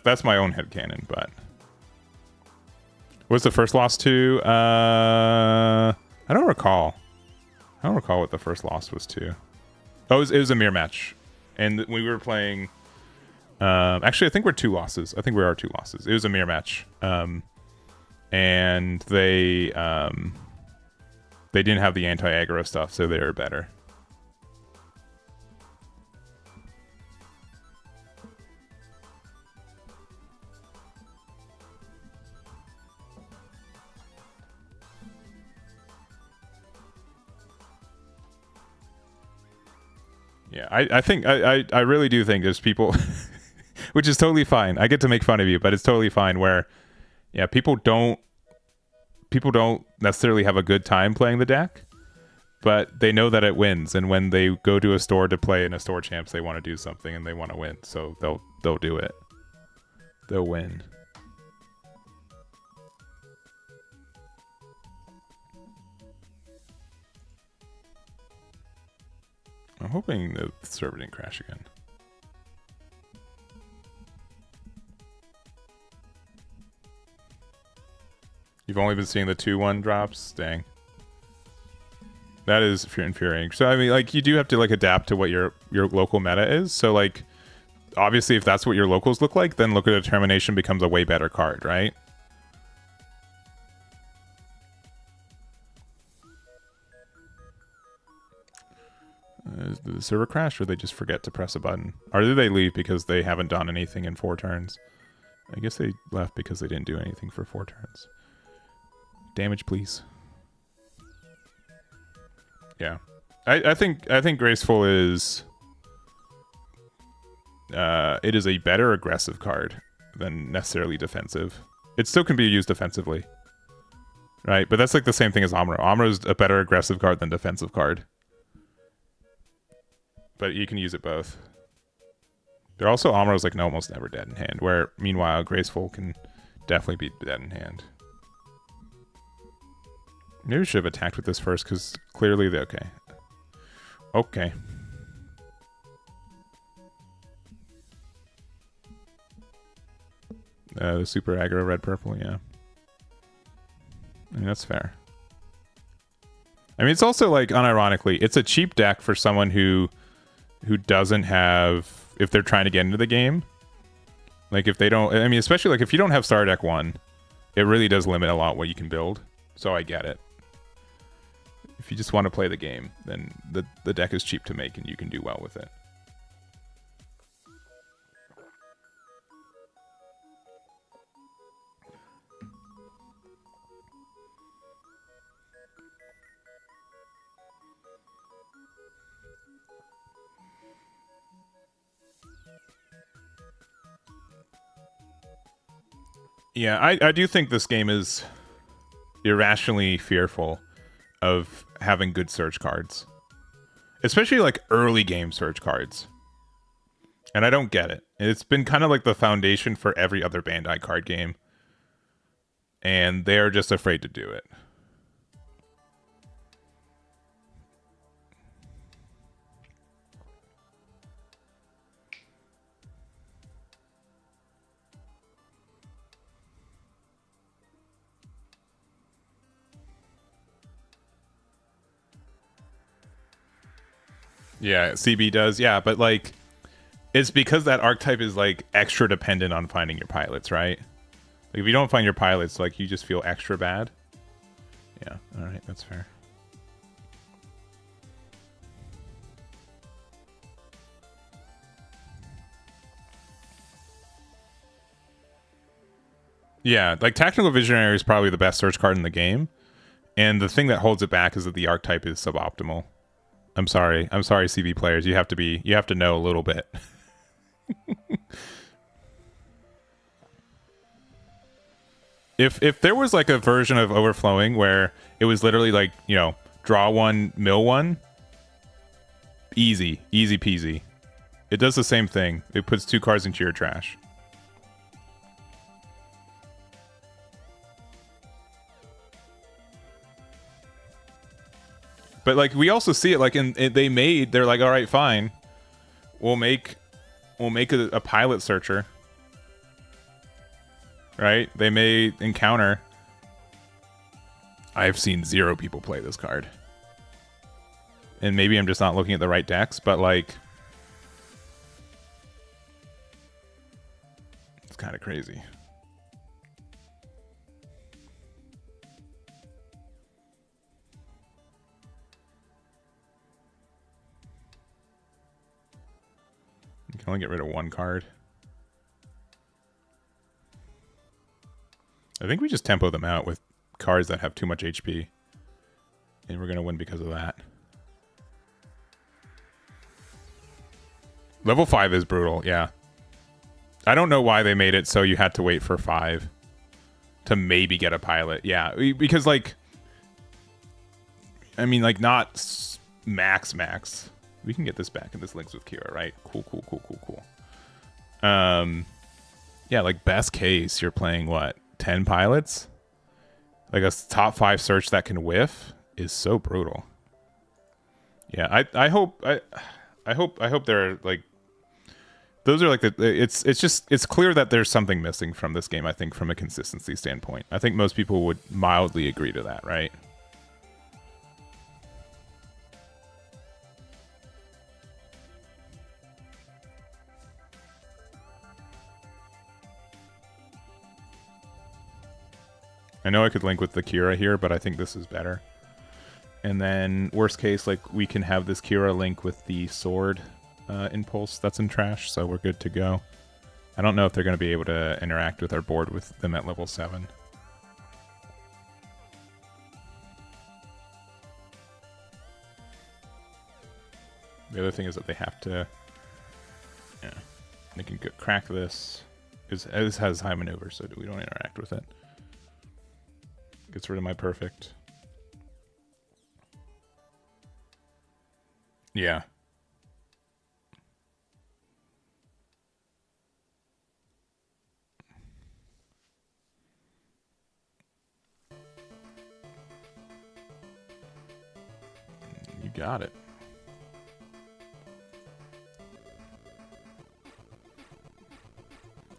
That's my own headcanon, but what's the first loss to? I don't recall. I don't recall what the first loss was to. Oh, it was a mirror match, and we were playing. Actually, I think we're 2 losses. I think we are 2 losses. It was a mirror match, and they didn't have the anti-aggro stuff, so they were better. Yeah, I think I really do think there's people, which is totally fine. I get to make fun of you, but it's totally fine. Where, yeah, people don't necessarily have a good time playing the deck, but they know that it wins. And when they go to a store to play in a store champs, they want to do something and they want to win, so they'll do it. They'll win. I'm hoping the server didn't crash again. You've only been seeing the 2-1 drops? Dang. That is infuriating. So I mean, like, you do have to like adapt to what your local meta is. So like, obviously, if that's what your locals look like, then Look at Determination becomes a way better card, right? Did the server crash, or they just forget to press a button? Or did they leave because they haven't done anything in 4 turns? I guess they left because they didn't do anything for 4 turns. Damage, please. Yeah, I think Graceful is it is a better aggressive card than necessarily defensive. It still can be used defensively, right? But that's like the same thing as Amuro. Amuro is a better aggressive card than defensive card, but you can use it both. They're also Amuro's like almost never dead in hand, where meanwhile Graceful can definitely be dead in hand. Maybe we should have attacked with this first, because clearly they okay. Okay. The super aggro red purple, yeah. I mean, that's fair. I mean, it's also like, unironically, it's a cheap deck for someone who doesn't have, if they're trying to get into the game. Like, if they don't, I mean, especially like if you don't have Star Deck 1, it really does limit a lot what you can build. So I get it. If you just want to play the game, then the deck is cheap to make and you can do well with it. Yeah, I do think this game is irrationally fearful of having good search cards, especially like early game search cards. And I don't get it. It's been kind of like the foundation for every other Bandai card game, and they're just afraid to do it. Yeah, CB does. Yeah, but like, it's because that archetype is like extra dependent on finding your pilots, right? Like, if you don't find your pilots, like, you just feel extra bad. Yeah, all right, that's fair. Yeah, like, Tactical Visionary is probably the best search card in the game, and the thing that holds it back is that the archetype is suboptimal. I'm sorry, CB players. You have to know a little bit. If there was like a version of Overflowing where it was literally like, you know, draw 1, mill 1, easy peasy. It does the same thing. It puts 2 cards into your trash. But like, we also see it like they're like, all right, fine, we'll make a pilot searcher, right? They may encounter. I've seen 0 people play this card, and maybe I'm just not looking at the right decks, but like, it's kind of crazy. You can only get rid of 1 card. I think we just tempo them out with cards that have too much HP, and we're going to win because of that. Level 5 is brutal, yeah. I don't know why they made it so you had to wait for 5 to maybe get a pilot. Yeah, because like, I mean, like, not max. We can get this back, and this links with Kira, right? Cool. Yeah, like, best case, you're playing what, 10 pilots? Like, a top 5 search that can whiff is so brutal. Yeah, I hope they're like, those are like it's clear that there's something missing from this game. I think from a consistency standpoint, I think most people would mildly agree to that, right? I know I could link with the Kira here, but I think this is better. And then, worst case, like, we can have this Kira link with the sword impulse that's in trash, so we're good to go. I don't know if they're going to be able to interact with our board with them at level 7. The other thing is that they have to... Yeah, they can crack this. This has high maneuver, so we don't interact with it. Gets rid of my perfect. Yeah. You got it.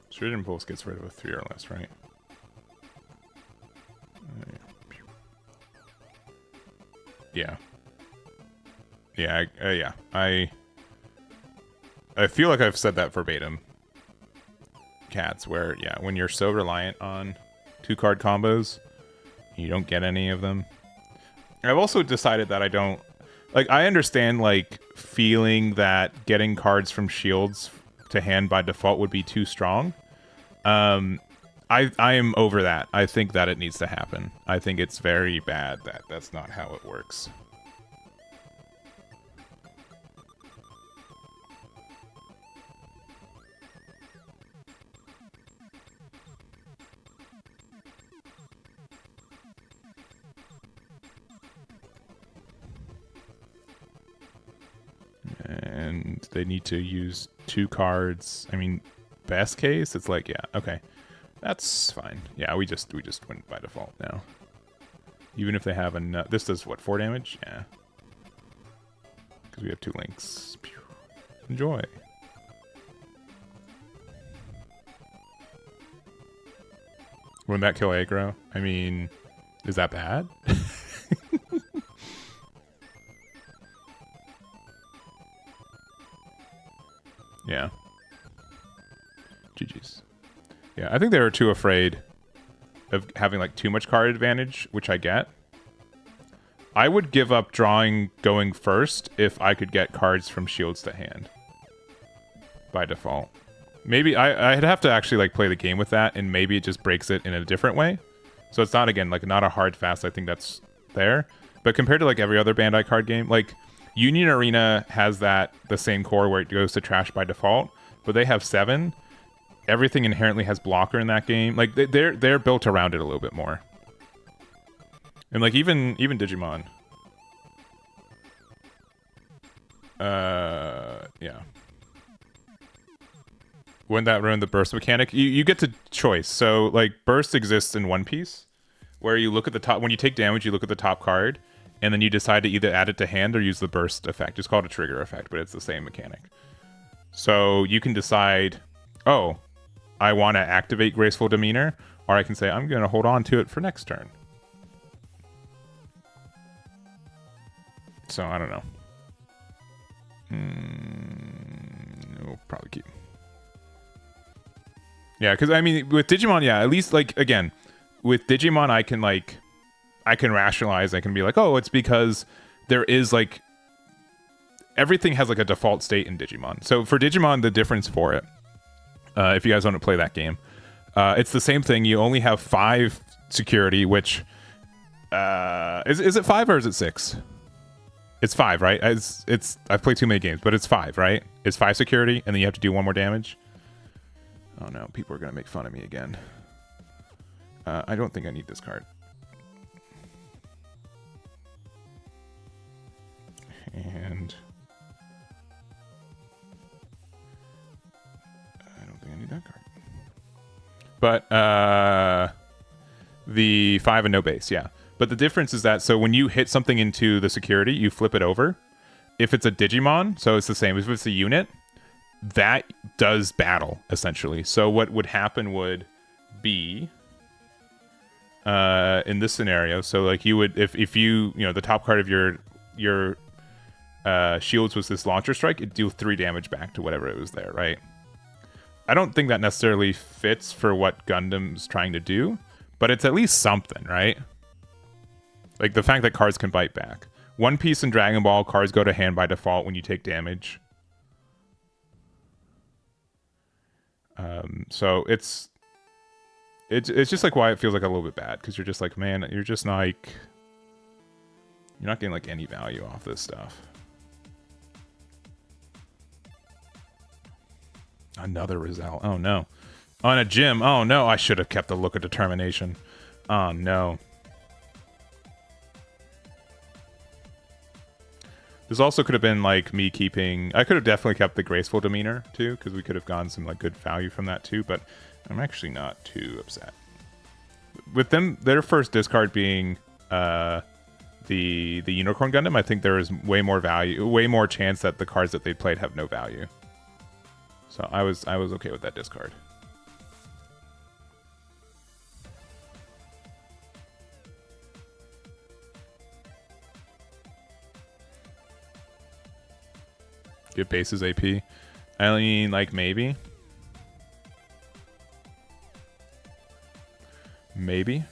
Straight impulse gets rid of a 3 or less, right? Yeah. Yeah, yeah. I feel like I've said that verbatim. Cats, where, yeah, when you're so reliant on 2-card combos, you don't get any of them. I've also decided that I don't... Like, I understand, like, feeling that getting cards from shields to hand by default would be too strong. I am over that. I think that it needs to happen. I think it's very bad that that's not how it works. And they need to use 2 cards. I mean, best case, it's like, yeah, okay. That's fine. Yeah, we just went by default now. Even if they have enough... This does, what, 4 damage? Yeah. Because we have 2 links. Pew. Enjoy. Wouldn't that kill aggro? I mean, is that bad? Yeah. GG's. Yeah, I think they were too afraid of having, like, too much card advantage, which I get. I would give up drawing going first if I could get cards from shields to hand. By default. Maybe I'd have to actually, like, play the game with that, and maybe it just breaks it in a different way. So it's not, again, like, not a hard fast. I think that's there. But compared to, like, every other Bandai card game, like... Union Arena has the same core where it goes to trash by default, but they have 7. Everything inherently has blocker in that game. Like they're built around it a little bit more. And like even Digimon. Yeah. Wouldn't that ruin the burst mechanic? You get to choice. So like burst exists in One Piece, where you look at the top when you take damage, you look at the top card. And then you decide to either add it to hand or use the burst effect. It's called a trigger effect, but it's the same mechanic. So you can decide, oh, I want to activate Graceful Demeanor, or I can say, I'm going to hold on to it for next turn. So, I don't know. We'll probably keep. Yeah, because, I mean, with Digimon, yeah, at least, like, again, with Digimon, I can rationalize. I can be like, oh, it's because there is like everything has like a default state in Digimon. So for Digimon, the difference for it, if you guys want to play that game, it's the same thing. You only have 5 security, which is it 5 or is it 6? It's 5, right? I've played too many games, but it's 5, right? It's 5 security, and then you have to do 1 more damage. Oh no, people are gonna make fun of me again. I don't think I need this card. And I don't think I need that card. But the 5 and no base, yeah. But the difference is that, so when you hit something into the security, you flip it over. If it's a Digimon, so it's the same. If it's a unit, that does battle, essentially. So what would happen would be, in this scenario, so like you would, if you know, the top card of your shields was this launcher strike, it'd do 3 damage back to whatever it was there, right? I don't think that necessarily fits for what Gundam's trying to do, But it's at least something, right? Like the fact that cards can bite back. One Piece in Dragon Ball, cards go to hand by default when you take damage. So it's just like why it feels like a little bit bad, because you're just like, man, you're just like, you're not getting like any value off this stuff. Another Rizal. Oh no. On a gym. Oh no, I should have kept the Look of Determination. Oh no. This also could have been like me keeping... I could have definitely kept the Graceful Demeanor too, because we could have gotten some like good value from that too, but I'm actually not too upset. With them, their first discard being the Unicorn Gundam, I think there is way more value, way more chance that the cards that they played have no value. So I was okay with that discard. Get bases AP. I mean, like, maybe. Maybe.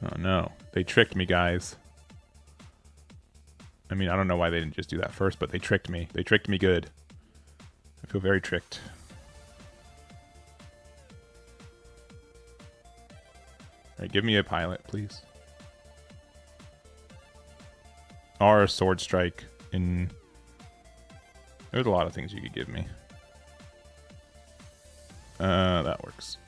Oh no, they tricked me, guys. I mean, I don't know why they didn't just do that first, but they tricked me. They tricked me good. I feel very tricked. Alright, give me a pilot, please. Or a sword strike in... There's a lot of things you could give me. That works.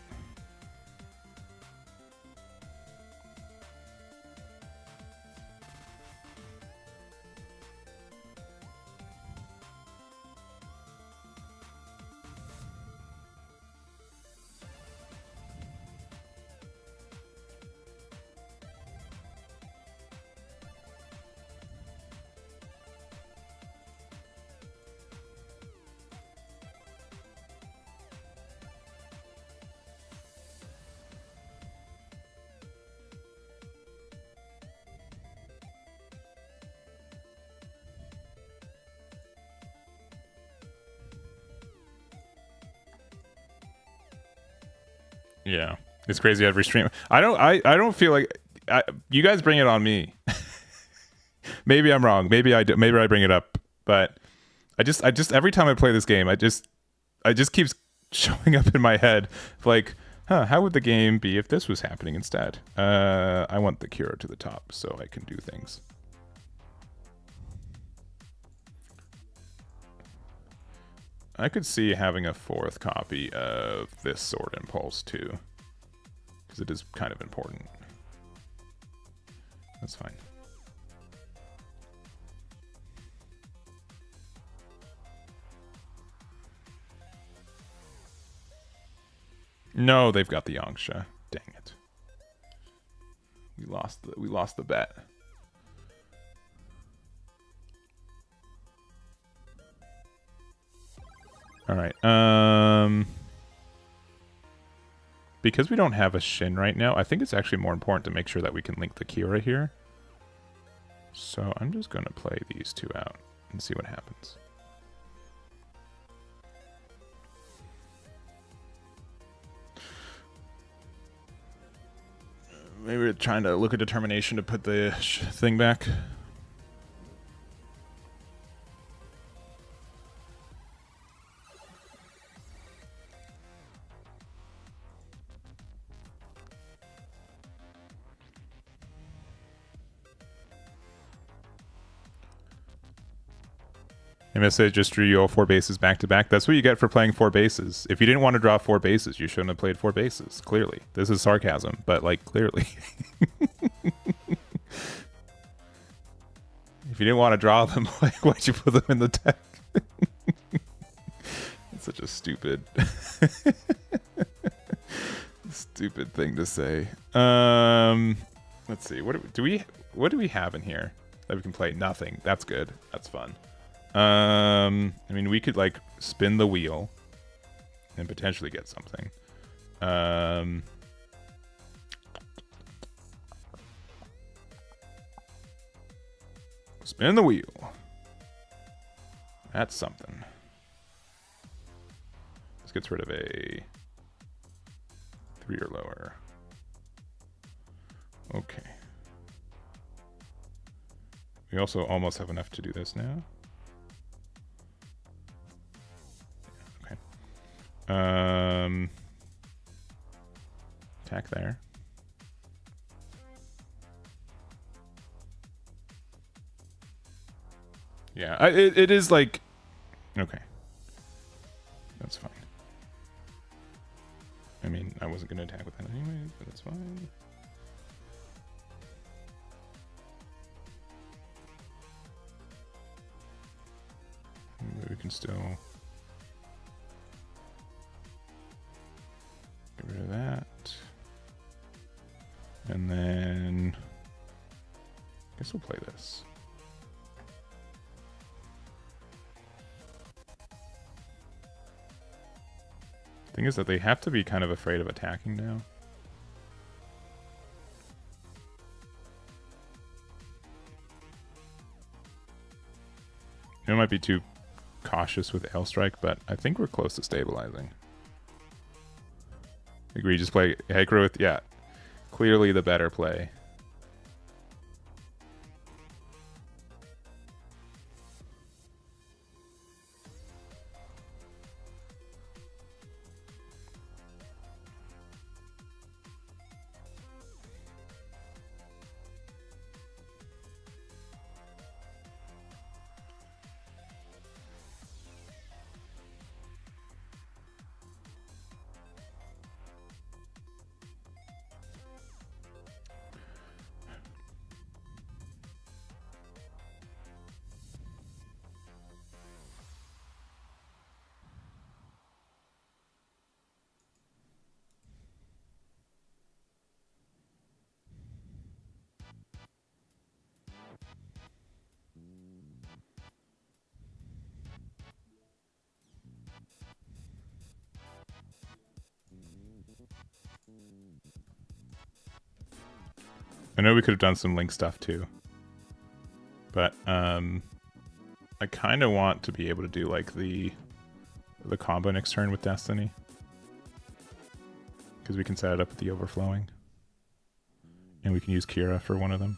Yeah, it's crazy every stream. I don't feel like you guys bring it on me. Maybe I'm wrong. Maybe I do. Maybe I bring it up. But I just every time I play this game, I just keeps showing up in my head like, huh, how would the game be if this was happening instead? I want the Kira to the top so I can do things. I could see having a fourth copy of this Sword Impulse too, because it is kind of important. That's fine. No, they've got the Yangsha. Dang it. We lost the bet. All right. Because we don't have a Shin right now, I think it's actually more important to make sure that we can link the Kira here. So I'm just going to play these two out and see what happens. Maybe we're trying to look at determination to put the thing back. MSA just drew you all 4 bases back to back. That's what you get for playing 4 bases. If you didn't want to draw 4 bases, you shouldn't have played 4 bases. Clearly. This is sarcasm, but like clearly. If you didn't want to draw them, like why'd you put them in the deck? It's such a stupid stupid thing to say. Let's see. What do we have in here that we can play? Nothing. That's good. That's fun. I mean, we could like spin the wheel and potentially get something. Spin the wheel. That's something. This gets rid of a 3 or lower. Okay. We also almost have enough to do this now. Okay. Attack there. Yeah, it is like... Okay. That's fine. I mean, I wasn't going to attack with that anyway, but that's fine. We can still get rid of that. And then I guess we'll play this. Thing is that they have to be kind of afraid of attacking now. It might be too cautious with Ail Strike, but I think we're close to stabilizing. Agree, just play Head Growth. Yeah, clearly the better play. I know we could have done some Link stuff too, but I kind of want to be able to do like the combo next turn with Destiny, because we can set it up with the overflowing, and we can use Kira for one of them.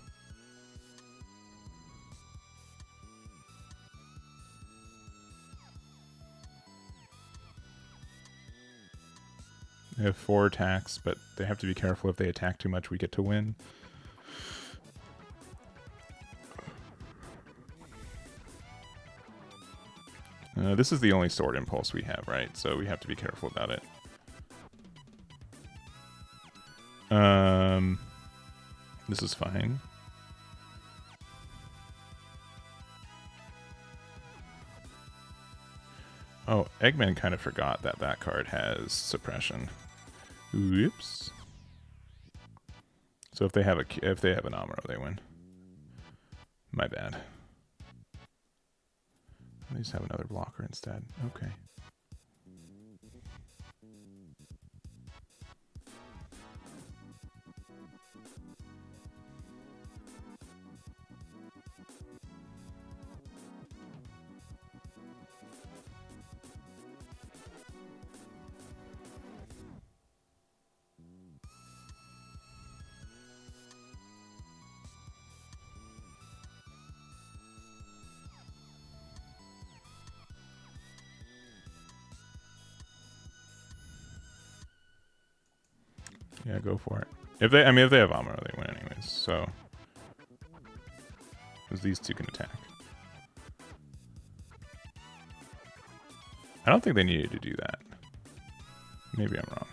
They have 4 attacks, but they have to be careful. If they attack too much, we get to win. This is the only sword impulse we have, right? So we have to be careful about it. This is fine. Oh, Eggman kind of forgot that that card has suppression. Oops. So if they have an Amuro, they win. My bad. They just have another blocker instead. Okay. Yeah, go for it. If they have Amuro, they win anyways. So, because these two can attack. I don't think they needed to do that. Maybe I'm wrong.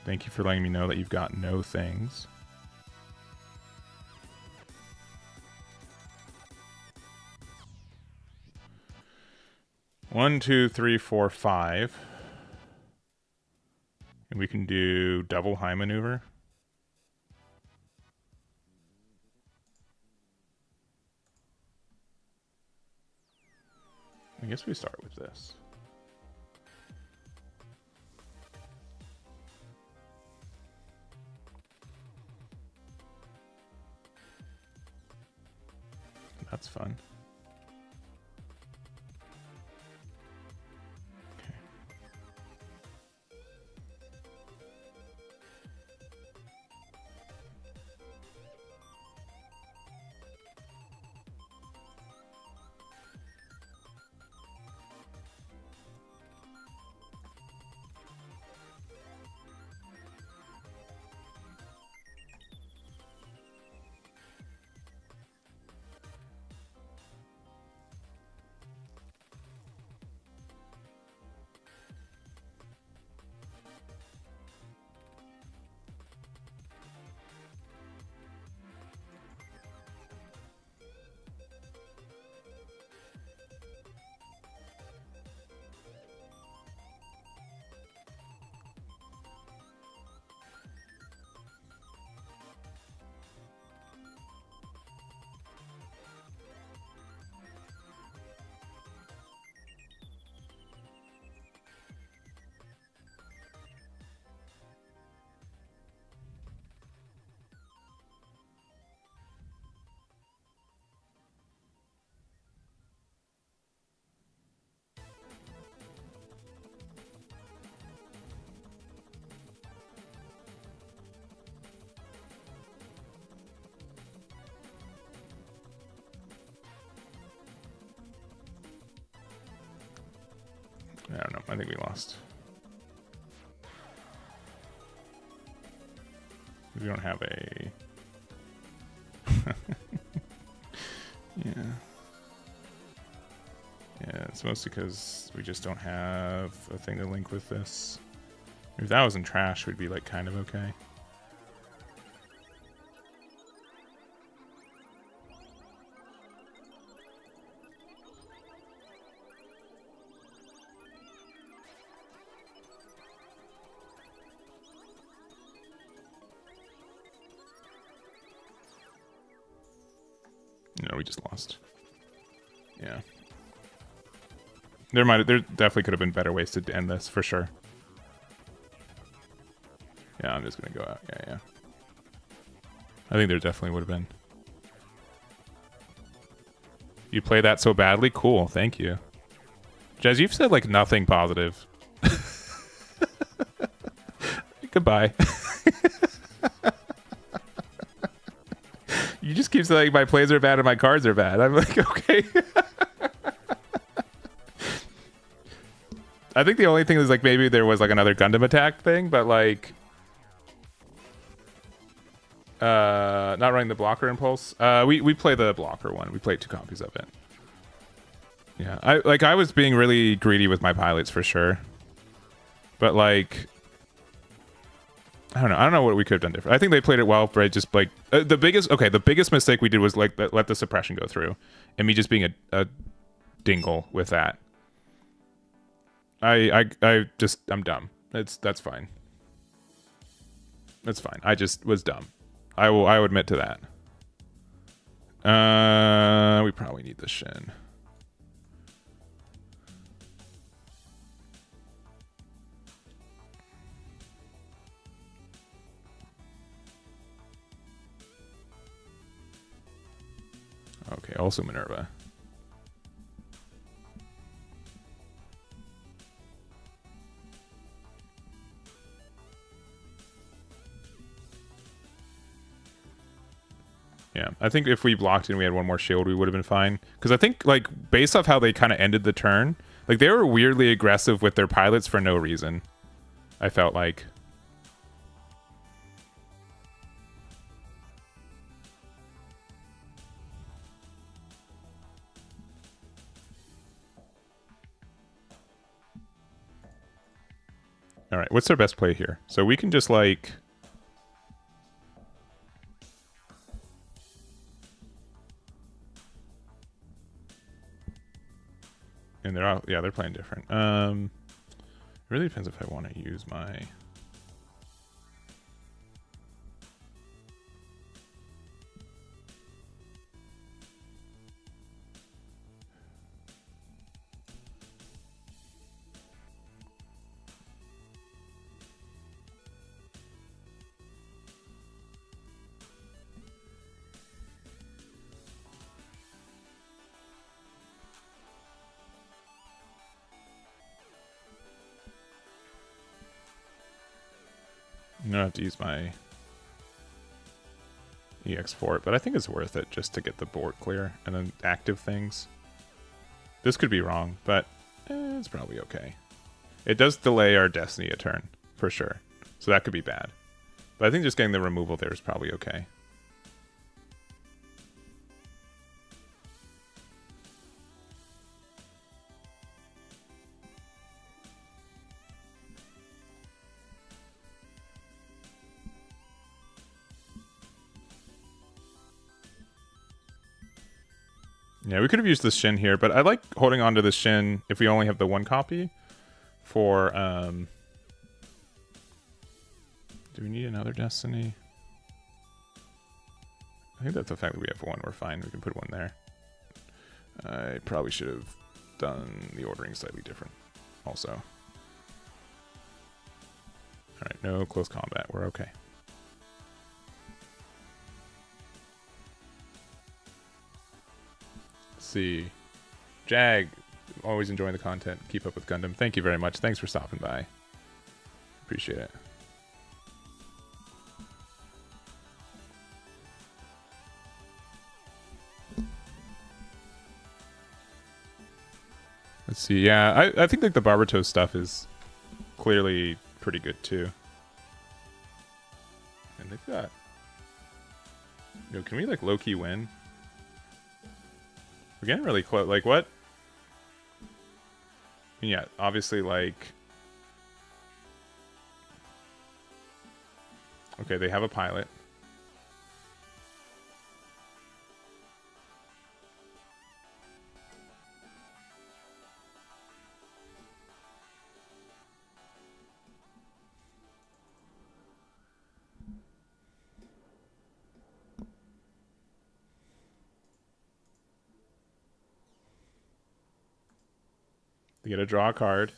Thank you for letting me know that you've got no things. One, two, three, four, 5. And we can do double high maneuver. I guess we start with this. fun. I don't know. I think we lost. We don't have a... yeah. Yeah, it's mostly because we just don't have a thing to link with this. If that was in trash, we'd be like kind of okay. No, we just lost. Yeah. There definitely could have been better ways to end this, for sure. Yeah, I'm just gonna go out. Yeah. I think there definitely would have been. You play that so badly? Cool, thank you. Jez, you've said like nothing positive. Goodbye. You just keep saying my plays are bad and my cards are bad. I'm like, okay. I think the only thing is like maybe there was like another Gundam attack thing, but like not running the blocker impulse. We play the blocker one. We played 2 copies of it. Yeah, I was being really greedy with my pilots for sure. But like I don't know what we could have done different. I think they played it well, but just like the biggest mistake we did was like let the suppression go through, and me just being a dingle with that. I'm dumb. That's fine. That's fine. I just was dumb. I will admit to that. We probably need the Shin. Okay, also Minerva. Yeah, I think if we blocked and we had one more shield, we would have been fine. Because I think, like, based off how they kind of ended the turn, like, they were weirdly aggressive with their pilots for no reason. I felt like. All right, what's their best play here? So we can just, like... And they're all, yeah, they're playing different. It really depends if I want to use my... don't have to use my EX4, but I think it's worth it just to get the board clear and then active things. This could be wrong, but it's probably okay. It does delay our Destiny a turn, for sure. So that could be bad. But I think just getting the removal there is probably okay. Yeah, we could have used this Shin here, but I like holding on to this Shin if we only have the one copy for, do we need another Destiny? I think that's the fact that we have one. We're fine. We can put one there. I probably should have done the ordering slightly different also. Alright, no close combat. We're okay. See, Jag, always enjoying the content. Keep up with Gundam. Thank you very much. Thanks for stopping by. Appreciate it. Let's see. Yeah, I think like the Barbatos stuff is clearly pretty good too. And they've got. Yo, can we like low key win? We're getting really close. Like, what? Yeah, obviously, like... Okay, they have a pilot. They get to draw a card.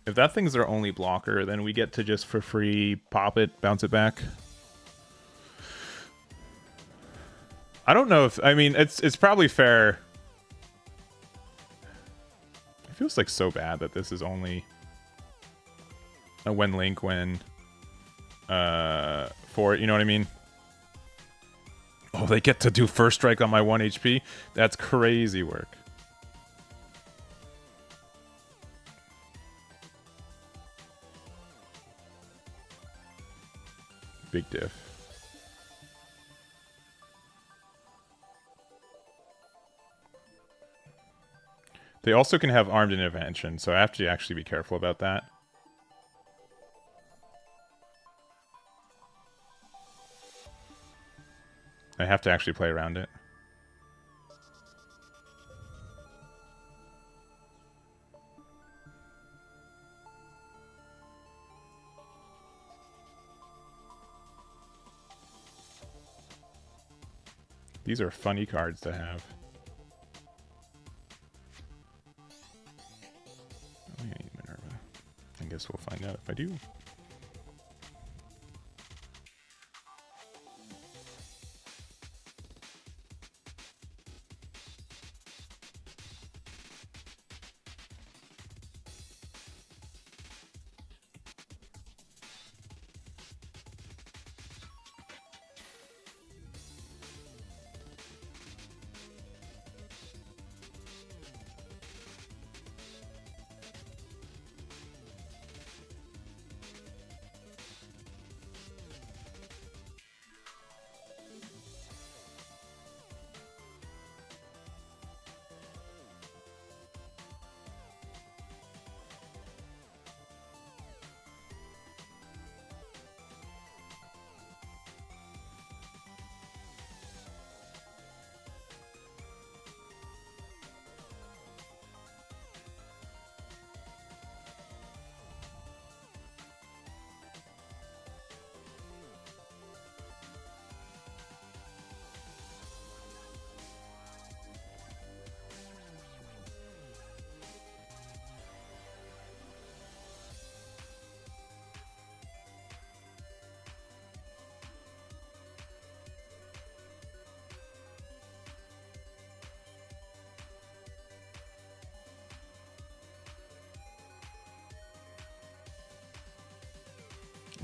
If that thing's their only blocker, then we get to just for free pop it, bounce it back. I don't know if... I mean, it's probably fair. It feels like so bad that this is only a when link when... for it, you know what I mean? Oh, they get to do first strike on my 1 HP? That's crazy work. Big diff. They also can have armed intervention, so I have to actually be careful about that. I have to actually play around it. These are funny cards to have. I need Minerva. I guess we'll find out if I do.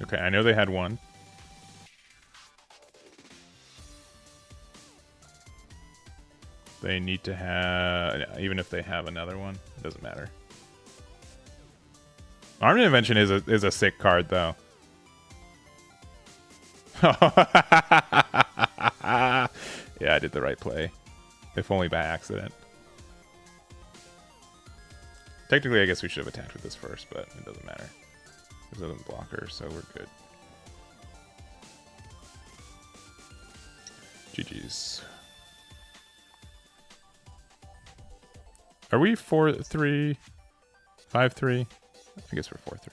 Okay, I know they had one. They need to have, even if they have another one, it doesn't matter. Armed Invention is a sick card though. Yeah, I did the right play. If only by accident. Technically, I guess we should have attacked with this first, but it doesn't matter. This doesn't block her, so we're good. GG's. Are we 4-3? 5-3? I guess we're 4-3.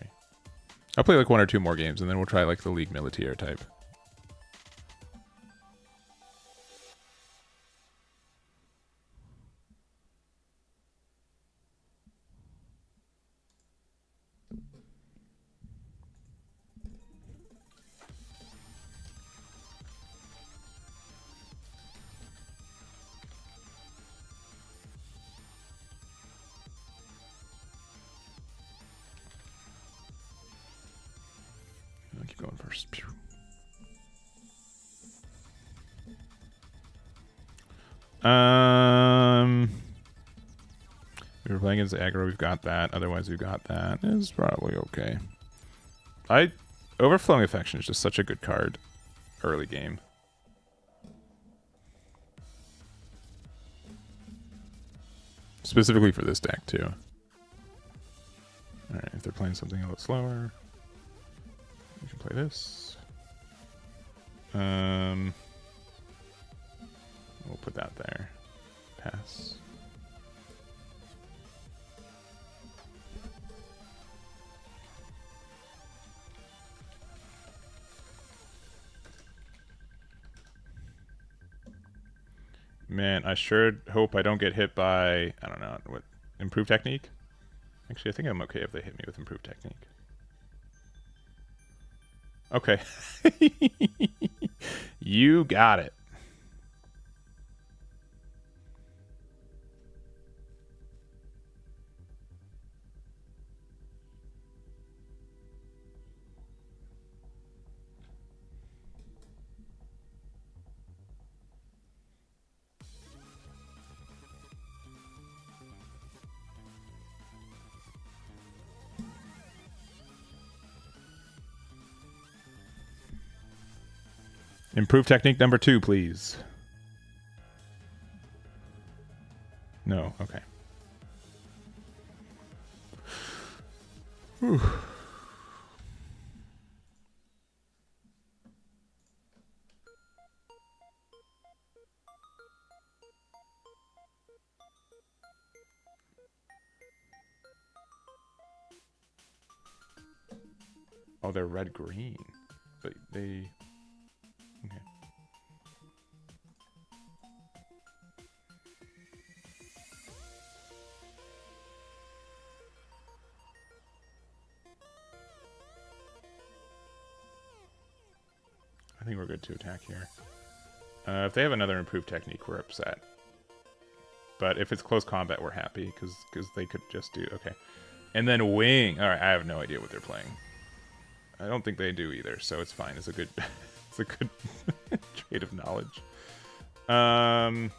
I'll play like 1 or 2 more games, and then we'll try like the League Militaire type. I'll keep going first. We were playing against aggro, we've got that. Otherwise, we've got that. It's probably okay. Overflowing Affection is just such a good card early game. Specifically for this deck, too. Alright, if they're playing something a little slower, we can play this. We'll put that there. Pass. Man, I sure hope I don't get hit by, I don't know, what, Improved Technique? Actually, I think I'm okay if they hit me with Improved Technique. Okay. You got it. Improved technique number 2, please. No, okay. Whew. Oh, they're red-green. But they... Okay. I think we're good to attack here. If they have another improved technique, we're upset. But if it's close combat, we're happy, because they could just do... Okay. And then wing. Alright, I have no idea what they're playing. I don't think they do either, so it's fine. It's a good... it's a good trait of knowledge. And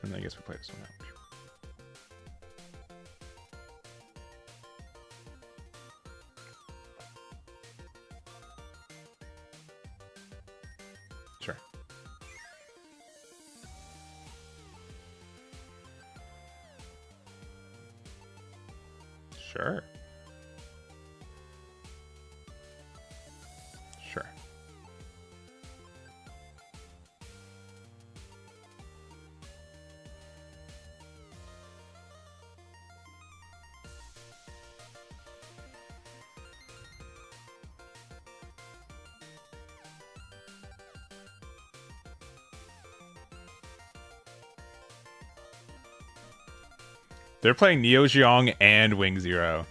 then I guess we play this one out. Sure. Sure. Sure. They're playing Neo Xiong and Wing Zero.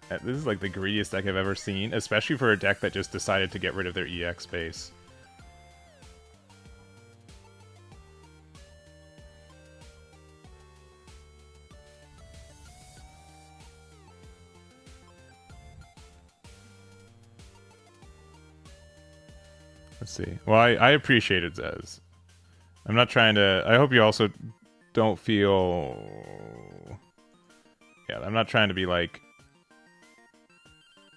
This is like the greediest deck I've ever seen, especially for a deck that just decided to get rid of their EX base. Let's see. Well, I appreciate it, Zez. I'm not trying to... I hope you also don't feel... Yeah, I'm not trying to be like...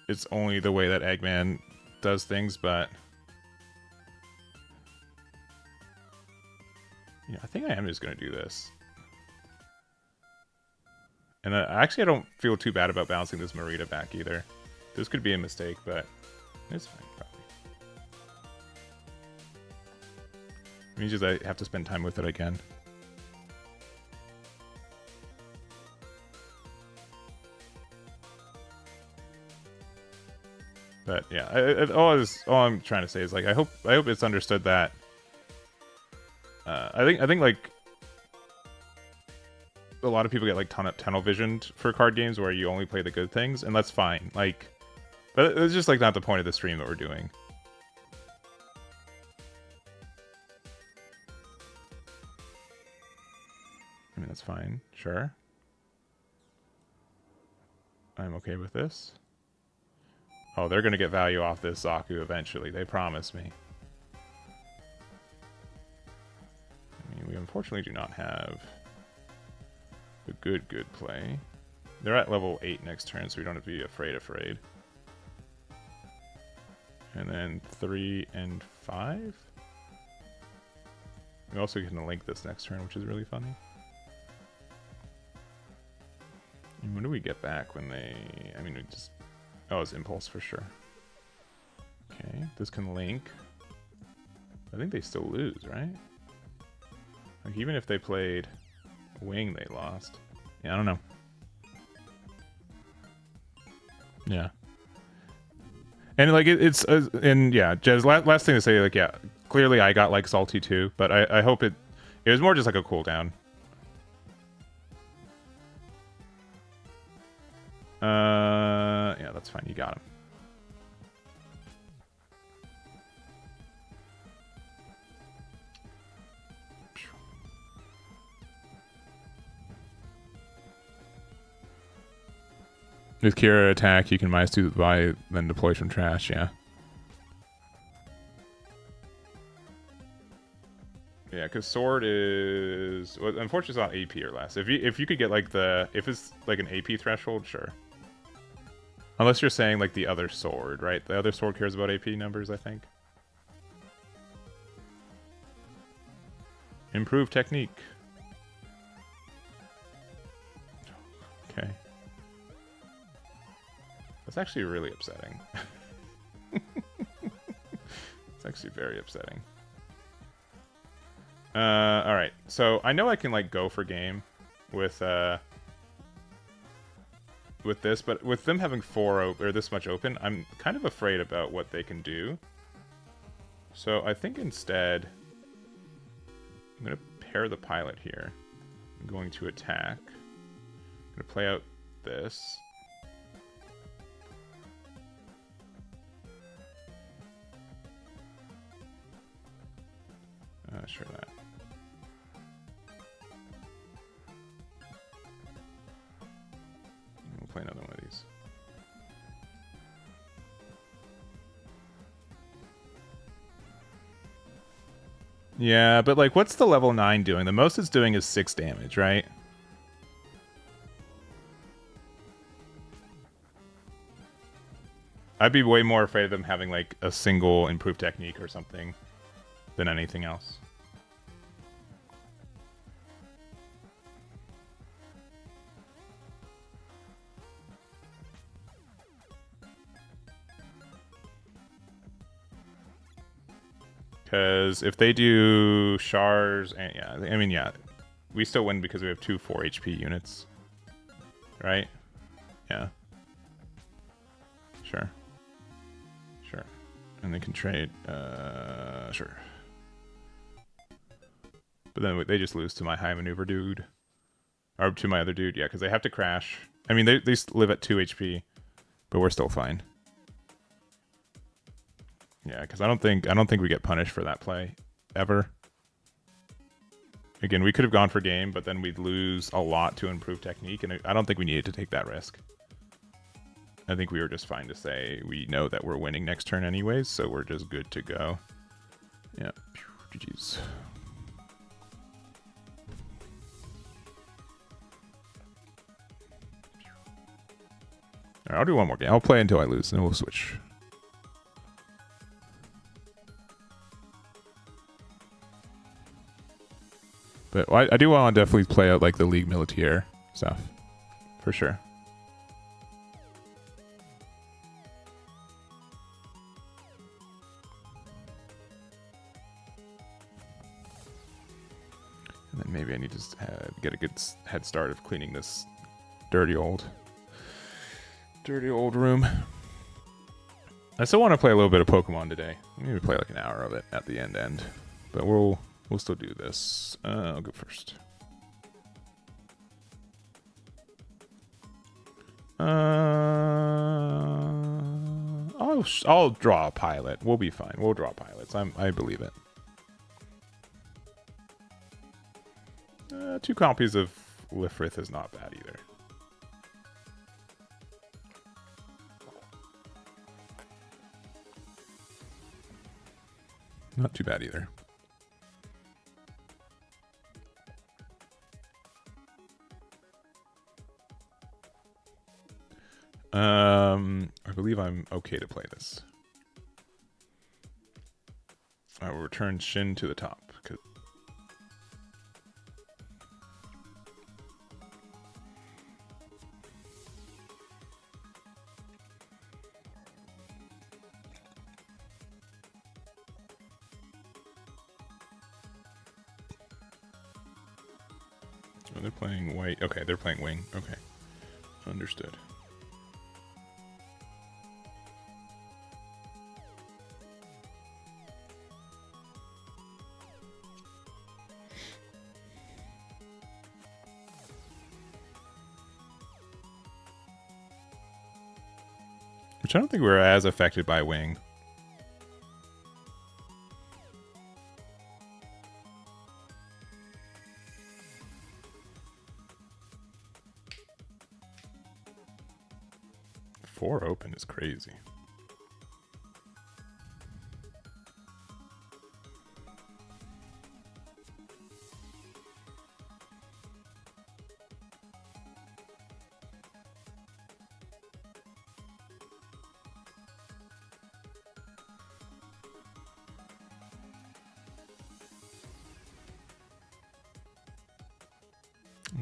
It's only the way that Eggman does things, but... Yeah, I think I am just going to do this. And actually, I don't feel too bad about bouncing this Marita back either. This could be a mistake, but it's fine, probably. It means just I have to spend time with it again. But yeah, all I'm trying to say is like I hope it's understood that. I think like a lot of people get like tunnel visioned for card games where you only play the good things, and that's fine. Like, but it's just like not the point of the stream that we're doing. I mean, that's fine. Sure. I'm okay with this. Oh, they're going to get value off this Zaku eventually. They promised me. I mean, we unfortunately do not have a good play. They're at level 8 next turn, so we don't have to be afraid. And then 3 and 5. We also can link this next turn, which is really funny. And when do we get back when they... I mean, we just... Oh, it's Impulse for sure. Okay, this can link. I think they still lose, right? Like, even if they played Wing, they lost. Yeah, I don't know. Yeah. And, like, it's... and, yeah, Jez, last thing to say, like, yeah, clearly I got, like, salty too, but I hope it... It was more just, like, a cooldown. Yeah, that's fine. You got him. With Kira attack, you can minus 2 by then deploy from trash. Yeah. Yeah, because sword is... Well, unfortunately, it's not AP or less. If you could get like if it's like an AP threshold, sure. Unless you're saying like the other sword, right? The other sword cares about AP numbers, I think. Improve technique. Okay. That's actually really upsetting. It's actually very upsetting. Alright. So I know I can like go for game with this, but with them having 4 or this much open, I'm kind of afraid about what they can do. So I think instead I'm going to pair the pilot here. I'm going to attack. I'm going to play out this. Sure that. We'll play another one of these. Yeah, but like, what's the level 9 doing? The most it's doing is 6 damage, right? I'd be way more afraid of them having like a single improved technique or something than anything else. Because if they do Shars, and yeah, I mean, yeah, we still win because we have 2 4 HP units, right? Yeah. Sure. Sure. And they can trade, sure. But then they just lose to my high maneuver dude. Or to my other dude, yeah, because they have to crash. I mean, they live at 2 HP, but we're still fine. Yeah, because I don't think we get punished for that play ever. Again, we could have gone for game, but then we'd lose a lot to improve technique, and I don't think we needed to take that risk. I think we were just fine to say we know that we're winning next turn anyways, so we're just good to go. Yeah. GG's. All right, I'll do one more game. I'll play until I lose, and then we'll switch. But I do want to definitely play out like the League Militaire stuff, for sure. And then maybe I need to get a good head start of cleaning this dirty old room. I still want to play a little bit of Pokemon today. Maybe play like an hour of it at the end. But we'll still do this. I'll go first. I'll draw a pilot. We'll be fine. We'll draw pilots. I believe it. 2 copies of Lifrith is not bad either. Not too bad either. I believe I'm okay to play this. I will return Shin to the top. Oh, they're playing white. Okay, they're playing wing. Okay. Understood. Which I don't think we're as affected by wing. Four open is crazy.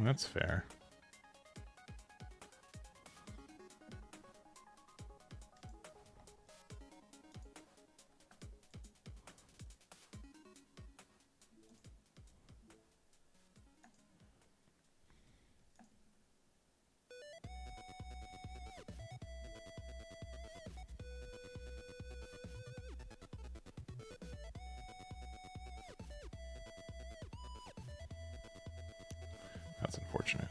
That's fair. That's unfortunate.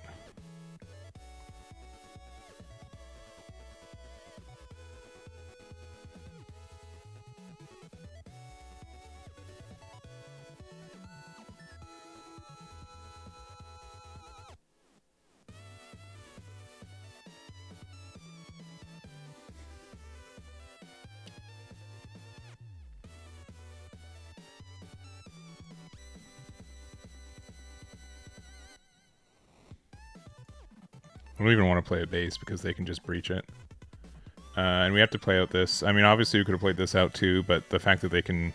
I don't even want to play a base because they can just breach it. And we have to play out this. I mean, obviously we could have played this out too, but the fact that they can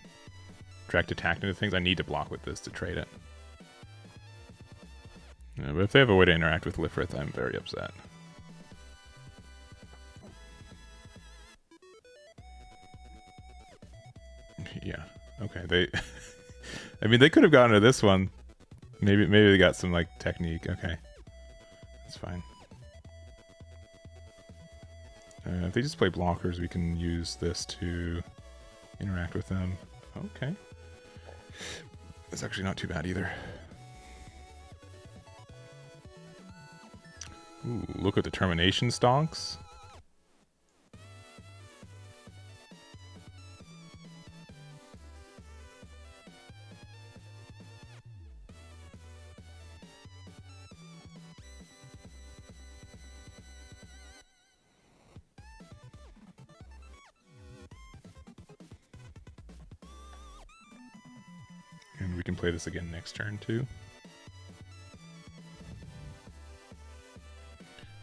direct attack into things, I need to block with this to trade it. Yeah, but if they have a way to interact with Lifrith, I'm very upset. Yeah. Okay. They. I mean, they could have gotten to this one. Maybe they got some like technique. Okay. That's fine. If they just play blockers, we can use this to interact with them. Okay. That's actually not too bad either. Ooh, look at determination stonks. And we can play this again next turn, too.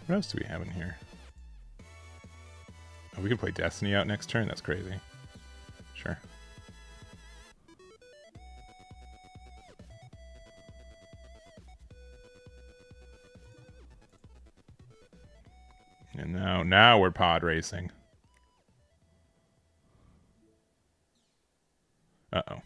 What else do we have in here? Oh, we can play Destiny out next turn? That's crazy. Sure. And now we're pod racing. Uh-oh.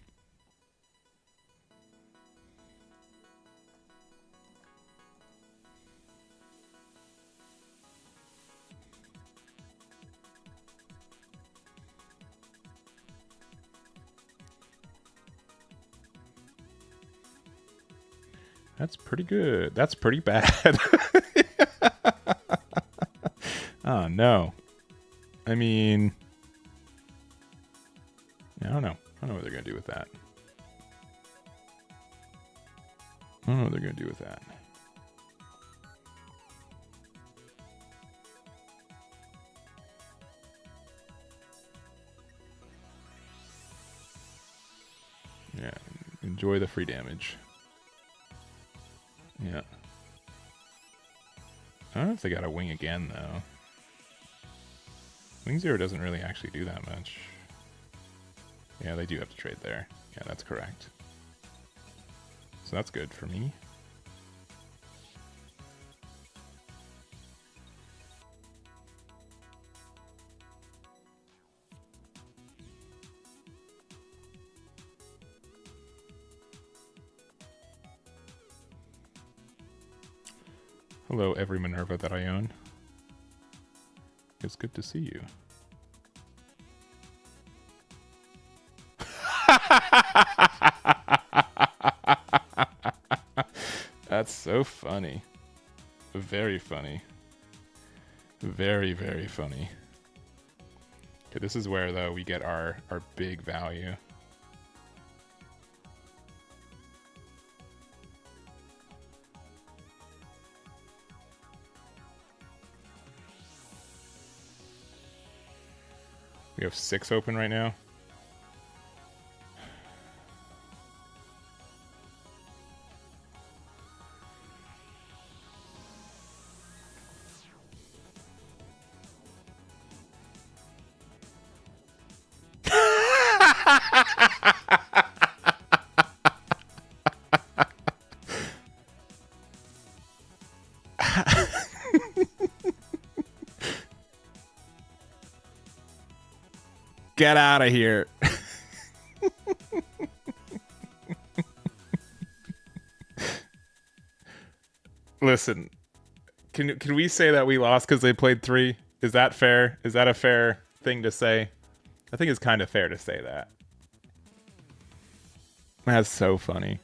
That's pretty good. That's pretty bad. Oh, no. I mean... I don't know. I don't know what they're going to do with that. I don't know what they're going to do with that. Yeah, enjoy the free damage. Yeah. I don't know if they got a wing again, though. Wing 0 doesn't really actually do that much. Yeah, they do have to trade there. Yeah, that's correct. So that's good for me. Hello, every Minerva that I own. It's good to see you. That's so funny. Very funny. Very, very funny. Okay, this is where, though, we get our big value. We have 6 open right now. Get out of here. Listen, can we say that we lost because they played 3? Is that fair? Is that a fair thing to say? I think it's kind of fair to say that. That's so funny.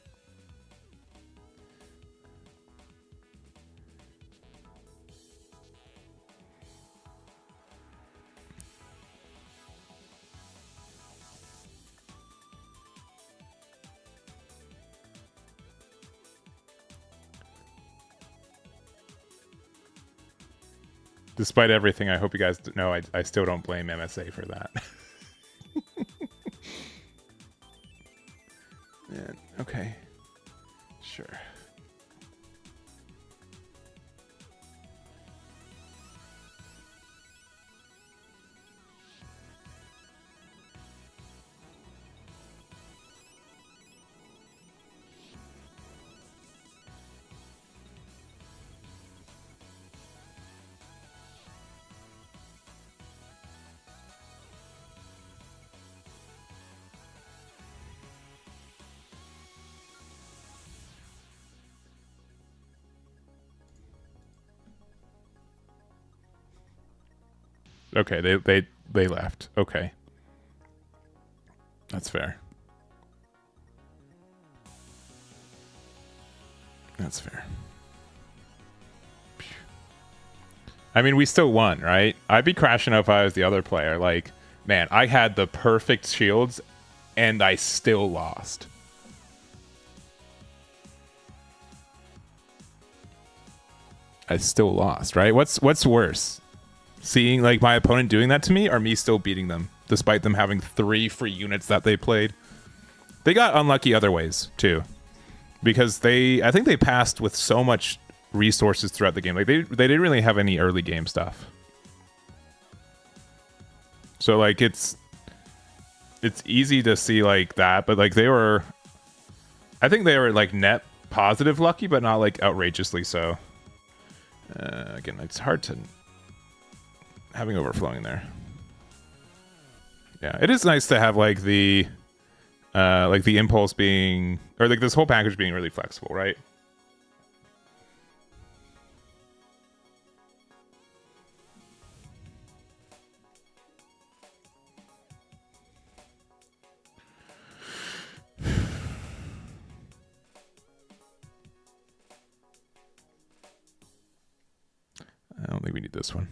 Despite everything, I hope you guys know I still don't blame MSA for that. Man, okay. Sure. Okay, they left. Okay. That's fair. That's fair. I mean, we still won, right? I'd be crashing out if I was the other player. Like, man, I had the perfect shields, and I still lost. I still lost, right? What's worse? Seeing like my opponent doing that to me, or me still beating them, despite them having 3 free units that they played? they got unlucky other ways too, because I think they passed with so much resources throughout the game. Like they didn't really have any early game stuff. So like it's easy to see like that, but like I think they were like net positive lucky, but not like outrageously so. Again, it's hard to having overflowing there. Yeah, it is nice to have like the impulse being, or like this whole package being really flexible, right? I don't think we need this one.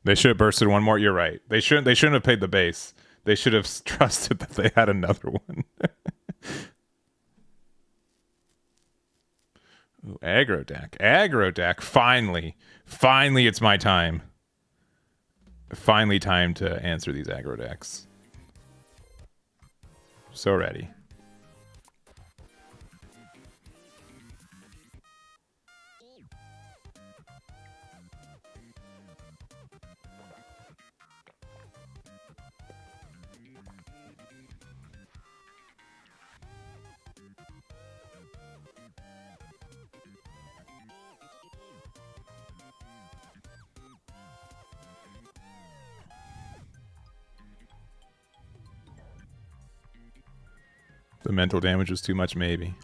They should have bursted one more. You're right. They shouldn't have paid the base. They should have trusted that they had another one. Ooh, aggro deck. Aggro deck. Finally. Finally, it's my time. Finally time to answer these aggro decks. So ready. The mental damage was too much, maybe.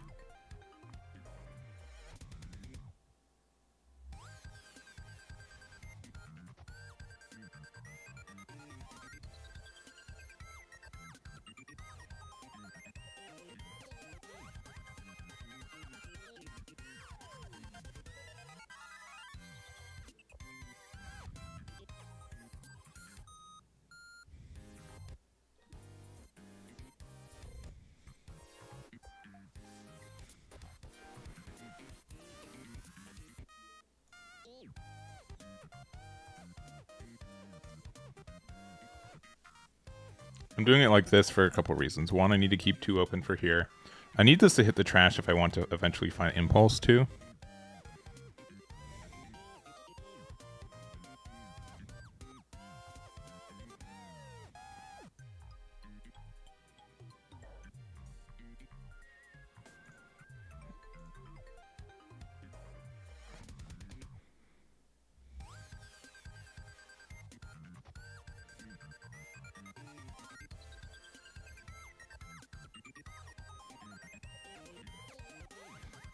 I'm doing it like this for a couple reasons. One, I need to keep 2 open for here. I need this to hit the trash if I want to eventually find impulse too.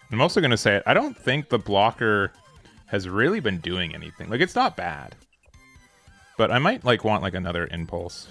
I'm also going to say, I don't think the blocker has really been doing anything. Like, it's not bad. But I might, like, want, like, another impulse.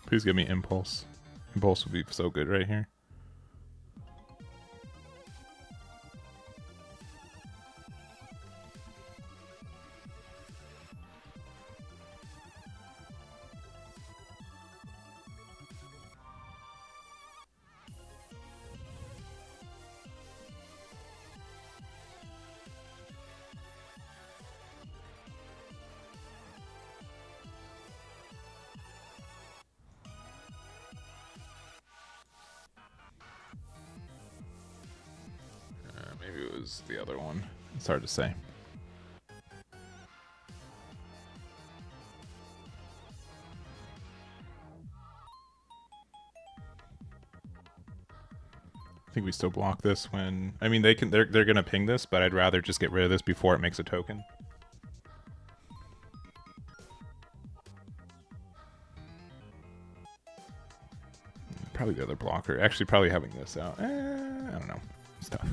Please give me impulse. Impulse would be so good right here. Maybe it was the other one. It's hard to say. I think we still block this when... I mean, they're going to ping this, but I'd rather just get rid of this before it makes a token. Probably the other blocker. Actually, probably having this out. I don't know. It's tough.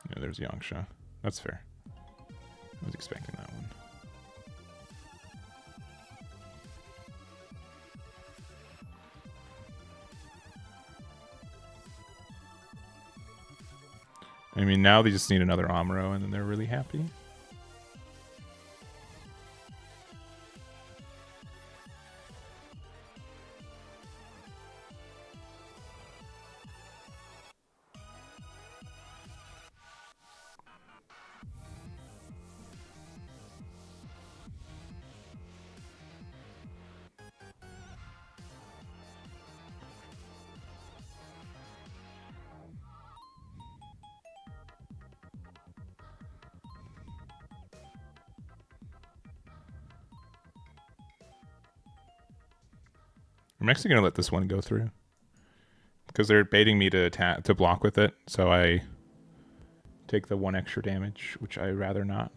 Yeah, there's Yangsha. That's fair. I was expecting that one. I mean, now they just need another Amuro, and then they're really happy. I'm actually gonna let this one go through because they're baiting me to block with it, so I take the 1 extra damage, which I'd rather not.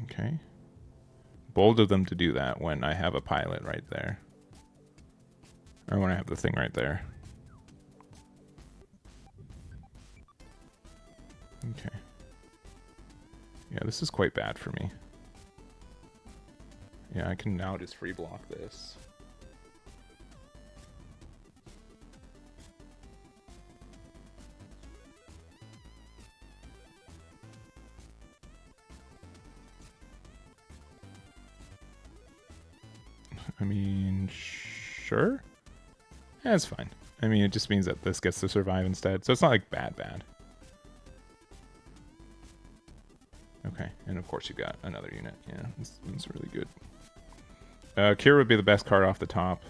Okay. Bold of them to do that when I have a pilot right there, or when I have the thing right there. Okay. Yeah, this is quite bad for me. Yeah, I can now just free block this. I mean, sure. Yeah, it's fine. I mean, it just means that this gets to survive instead. So it's not like bad. Okay, and of course you got another unit. Yeah, it's really good. Kira would be the best card off the top.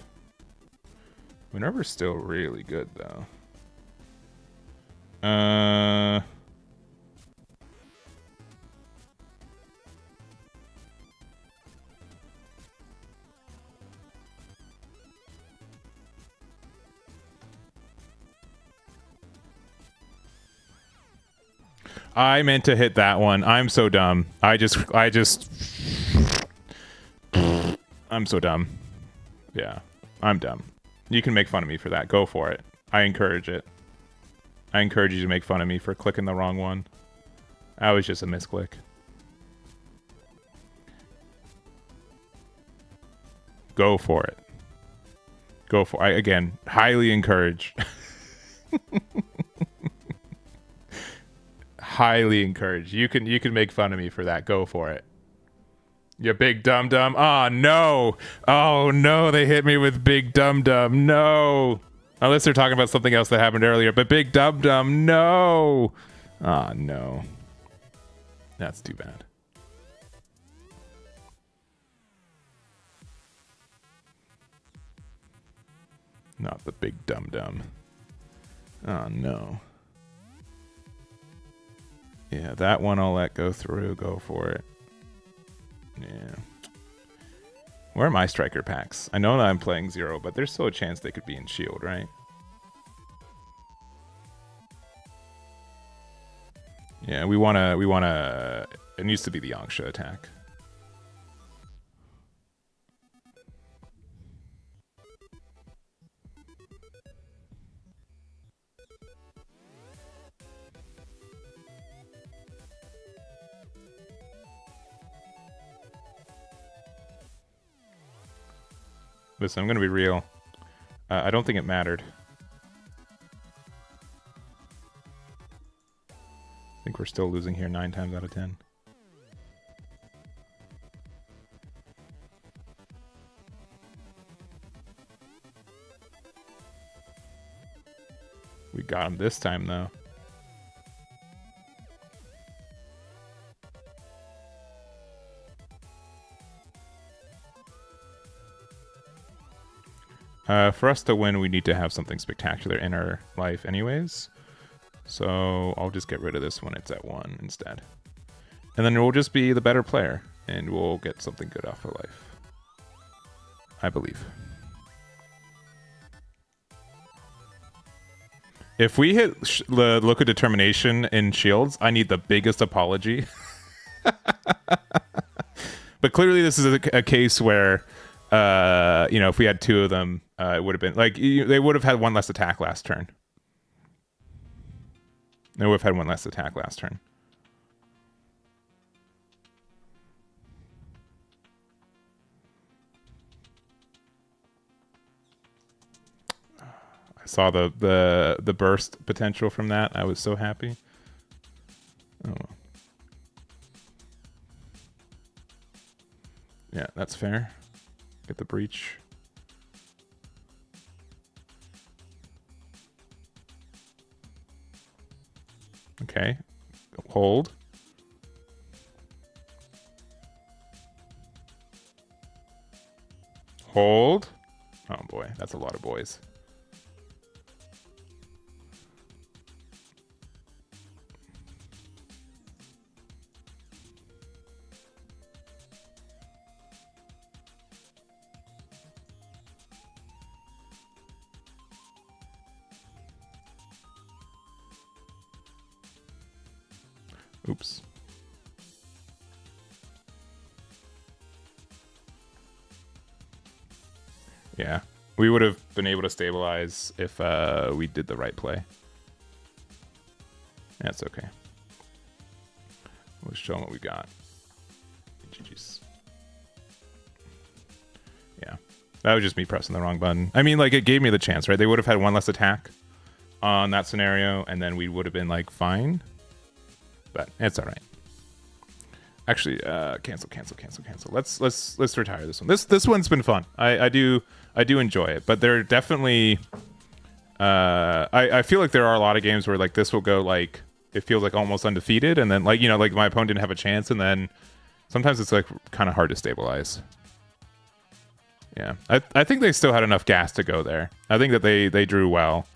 Minerva's still really good, though. I meant to hit that one. I'm so dumb. I'm so dumb. Yeah, I'm dumb. You can make fun of me for that. Go for it. I encourage it. I encourage you to make fun of me for clicking the wrong one. That was just a misclick. Go for it. Go for it. Again, highly encourage. Highly encouraged. You can make fun of me for that. Go for it. You big dum dum. Oh no. Oh no, they hit me with big dum dum. No. Unless they're talking about something else that happened earlier, but big dum dum. No. Oh no. That's too bad. Not the big dum dum. Oh no. Yeah, that one I'll let go through. Go for it. Yeah. Where are my striker packs? I know that I'm playing 0, but there's still a chance they could be in shield, right? Yeah, we wanna it needs to be the Yangsha attack. Listen, I'm going to be real. I don't think it mattered. I think we're still losing here 9 times out of 10. We got him this time, though. For us to win, we need to have something spectacular in our life anyways. So I'll just get rid of this when it's at 1 instead. And then we'll just be the better player, and we'll get something good off of life. I believe. If we hit the Look of Determination in Shields, I need the biggest apology. But clearly this is a case where, you know, if we had 2 of them, it would have been, like, they would have had 1 less attack last turn. They would have had 1 less attack last turn. I saw the burst potential from that. I was so happy. Oh well. Yeah, that's fair. Get the breach. Okay. Hold. Hold. Oh boy, that's a lot of boys. Oops. Yeah, we would have been able to stabilize if we did the right play. That's okay. We'll show them what we got. GG's. Yeah, that was just me pressing the wrong button. I mean, like, it gave me the chance, right? They would have had 1 less attack on that scenario, and then we would have been like fine. But it's all right. Actually, cancel. Let's retire this one. This one's been fun. I do enjoy it, but there are definitely I feel like there are a lot of games where, like, this will go, like, it feels like almost undefeated, and then, like, you know, like, my opponent didn't have a chance, and then sometimes it's, like, kind of hard to stabilize. Yeah, I think they still had enough gas to go there. I think that they drew well.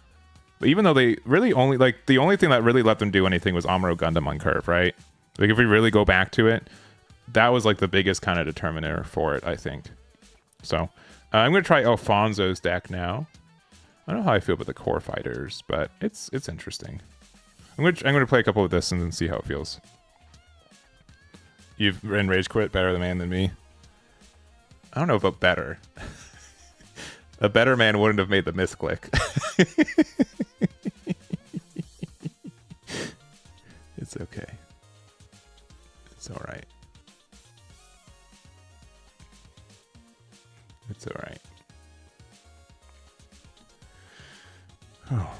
But even though they really only, like, the only thing that really let them do anything was Amuro Gundam on curve, right? Like, if we really go back to it, that was, like, the biggest kind of determiner for it, I think. So, I'm going to try Alfonso's deck now. I don't know how I feel about the core fighters, but it's interesting. I'm going to play a couple of this and then see how it feels. You've ran Rage Quit better the man than me. I don't know about better. A better man wouldn't have made the misclick. It's okay. It's all right. It's all right. Oh.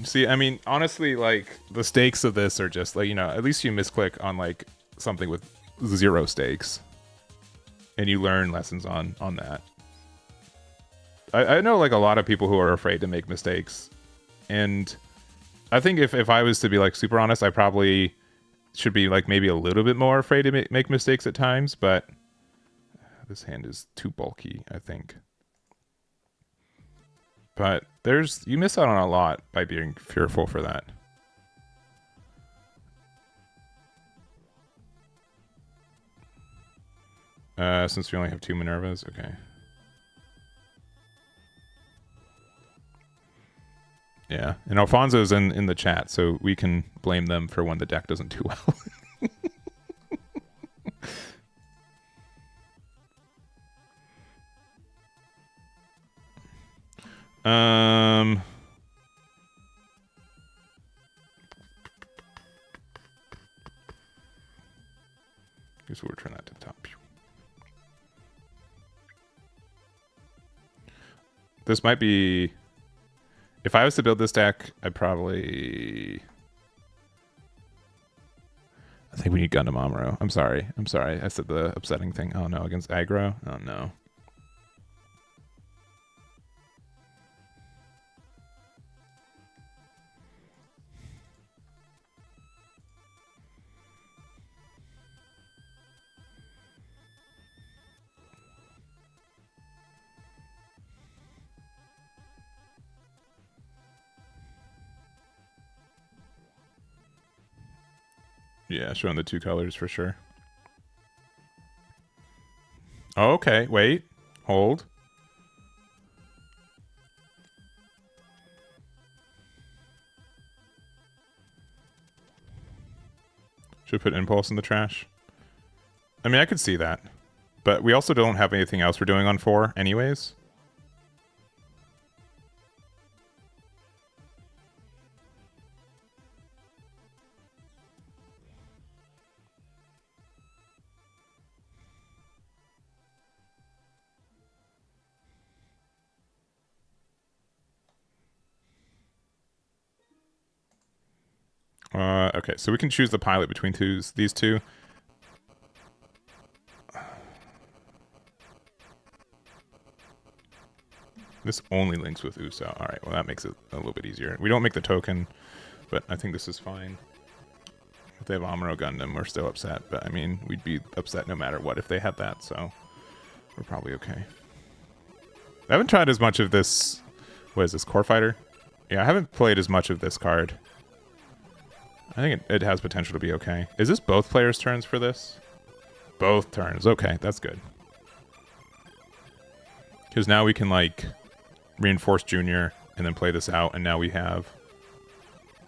See, I mean, honestly, like, the stakes of this are just, like, you know, at least you misclick on, like, something with 0 stakes. And you learn lessons on that. I know, like, a lot of people who are afraid to make mistakes. And I think if I was to be, like, super honest, I probably should be, like, maybe a little bit more afraid to make mistakes at times. But this hand is too bulky, I think. But you miss out on a lot by being fearful for that. Since we only have 2 Minervas, okay. Yeah, and Alfonso's in the chat, so we can blame them for when the deck doesn't do well. Guess we'll return that to the top. This might be... If I was to build this deck, I'd probably... I think we need Gundam Amuro. I'm sorry. I said the upsetting thing. Oh no, against aggro? Oh no. Yeah, showing the two colors for sure. Oh, okay, wait. Hold. Should put impulse in the trash. I mean, I could see that. But we also don't have anything else we're doing on 4 anyways. Okay, so we can choose the pilot between these two. This only links with Uso. All right, well, that makes it a little bit easier. We don't make the token, but I think this is fine. If they have Amuro Gundam, we're still upset. But, I mean, we'd be upset no matter what if they had that, so we're probably okay. I haven't tried as much of this... What is this, Core Fighter? Yeah, I haven't played as much of this card. I think it has potential to be okay. Is this both players' turns for this? Both turns. Okay, that's good. Because now we can, like, reinforce Junior and then play this out, and now we have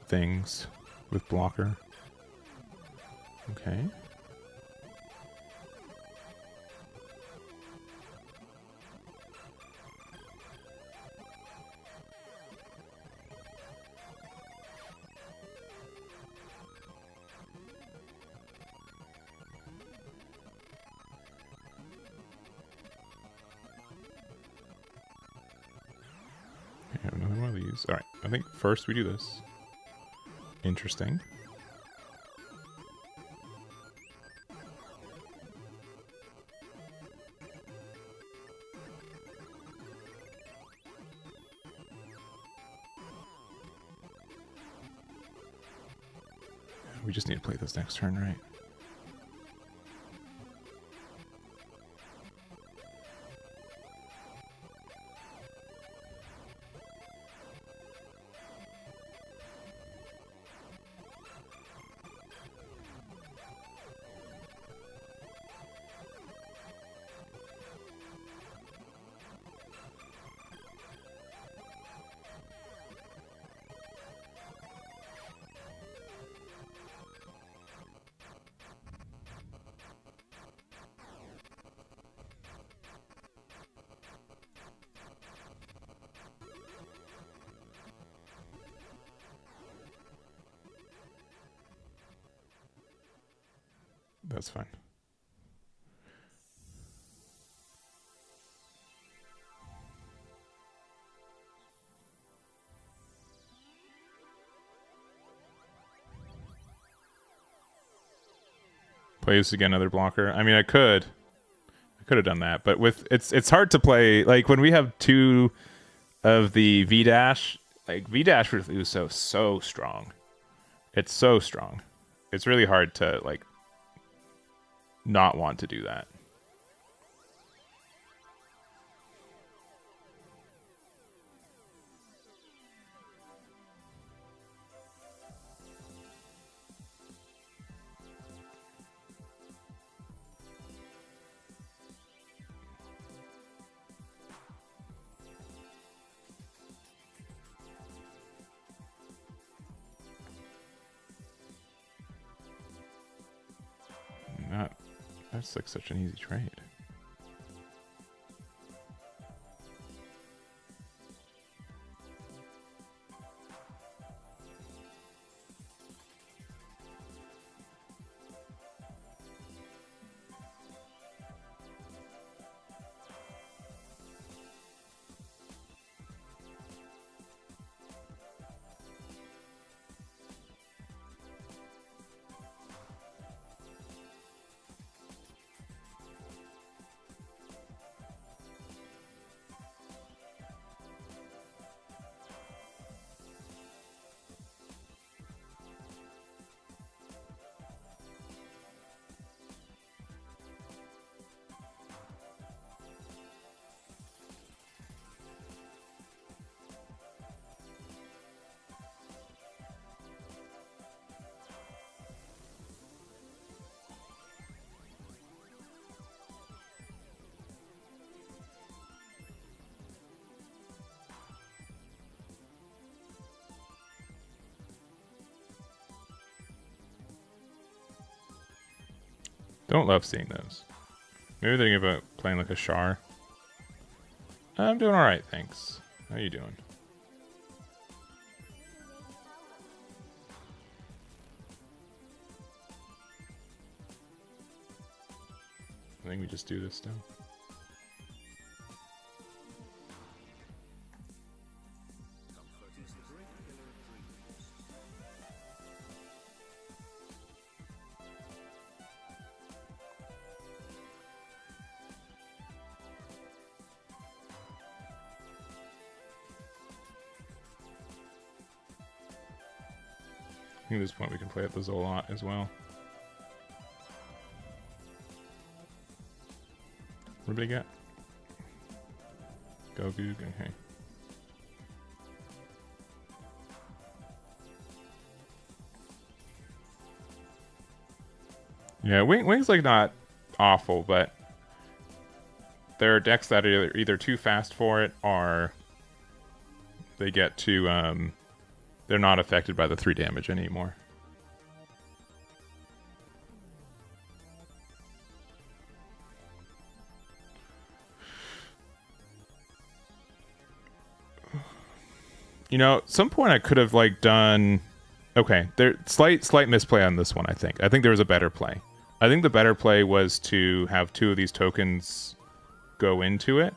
things with blocker. Okay. I have another one of these. Alright, I think first we do this. Interesting. We just need to play this next turn, right? That's fine. Play this again, another blocker. I mean, I could have done that, but with it's hard to play. Like when we have two of the V dash, like V dash with Uso, so strong. It's so strong. It's really hard to like not want to do that. That's like such an easy trade. Don't love seeing those. Maybe they're thinking about playing like a Char. I'm doing alright, thanks. How you doing? I think we just do this still. I think at this point we can play at the Zolot as well. What do they get? Go Goog, okay. Yeah, Wing's like not awful, but there are decks that are either too fast for it or they get to they're not affected by the 3 damage anymore. You know, at some point I could have like done. Okay, there slight misplay on this one. I think there was a better play. I think the better play was to have 2 of these tokens go into it.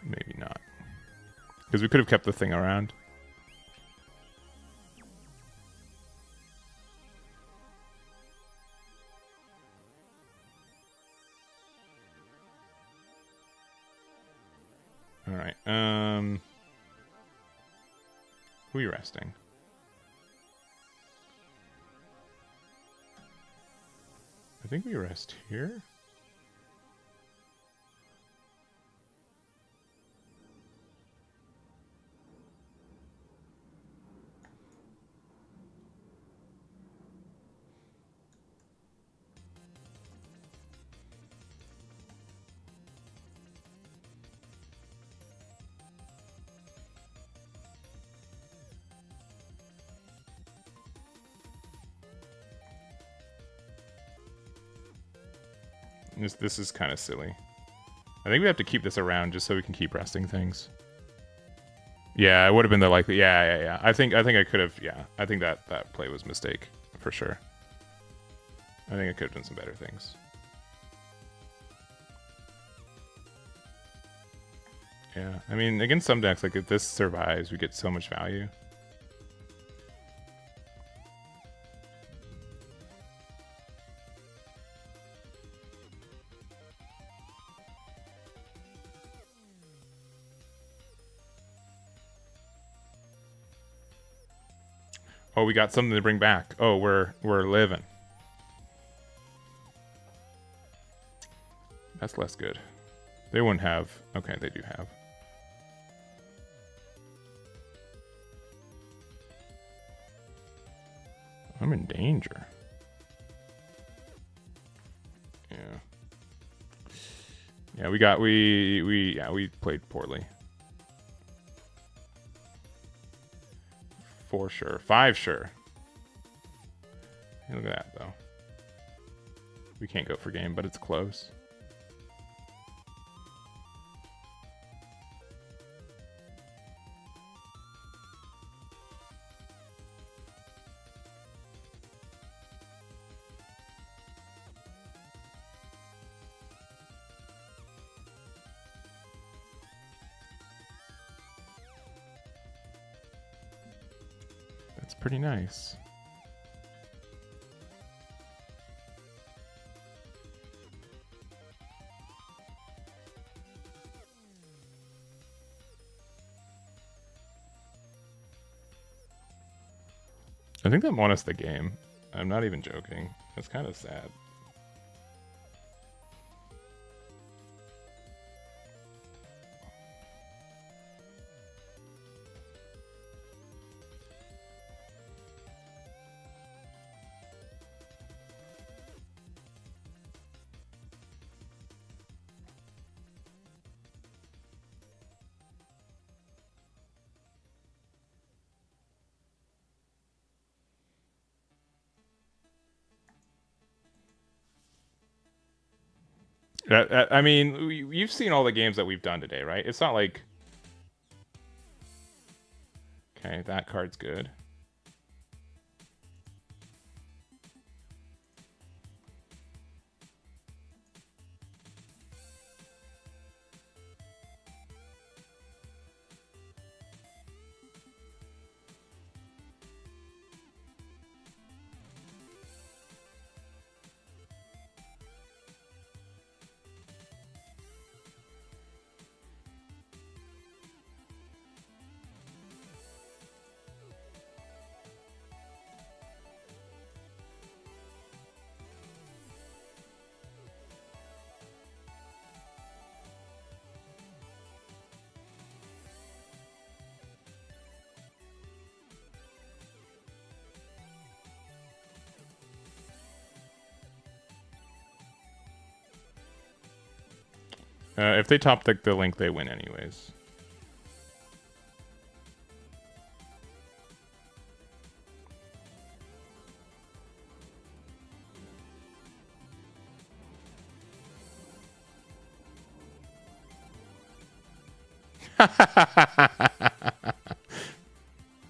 Maybe not, because we could have kept the thing around. All right. Who are you resting? I think we rest here. This is kind of silly. I think we have to keep this around just so we can keep resting things. Yeah, it would have been the likely. Yeah. I think I could have. Yeah, I think that play was a mistake for sure. I think I could have done some better things. Yeah, I mean, against some decks, like if this survives, we get so much value. Oh, we got something to bring back. Oh, we're living. That's less good. They wouldn't have. Okay, they do have. I'm in danger. Yeah. Yeah, we played poorly. 4 sure. 5 sure. Hey, look at that, though. We can't go for game, but it's close. That's pretty nice. I think that won us the game. I'm not even joking. It's kind of sad. I mean, you've seen all the games that we've done today, right? It's not like... Okay, that card's good. If they top deck the link, they win anyways.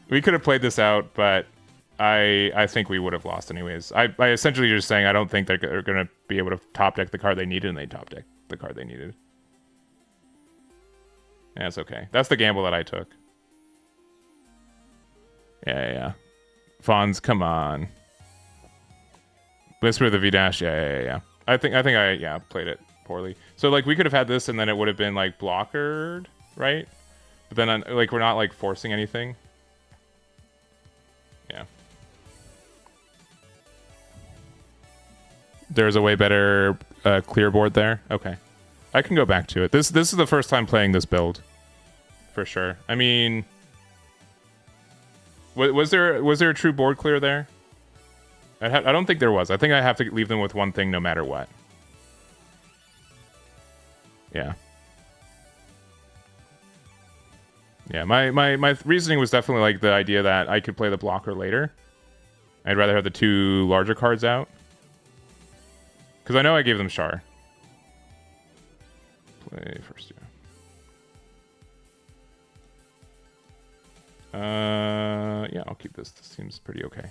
We could have played this out, but I think we would have lost anyways. I essentially just saying I don't think they're going to be able to top deck the card they needed, and they top deck the card they needed. Yeah, it's okay. That's the gamble that I took. Yeah. Fonz, come on. Whisper the V-Dash, yeah. I think I played it poorly. So, like, we could have had this, and then it would have been, like, blockered, right? But then, like, we're not, like, forcing anything. Yeah. There's a way better clear board there? Okay. I can go back to it. This is the first time playing this build. For sure. I mean... Was there a true board clear there? I don't think there was. I think I have to leave them with one thing no matter what. Yeah. Yeah, my reasoning was definitely like the idea that I could play the blocker later. I'd rather have the two larger cards out. Because I know I gave them Shar. Play first, yeah. Yeah, I'll keep this. This seems pretty okay.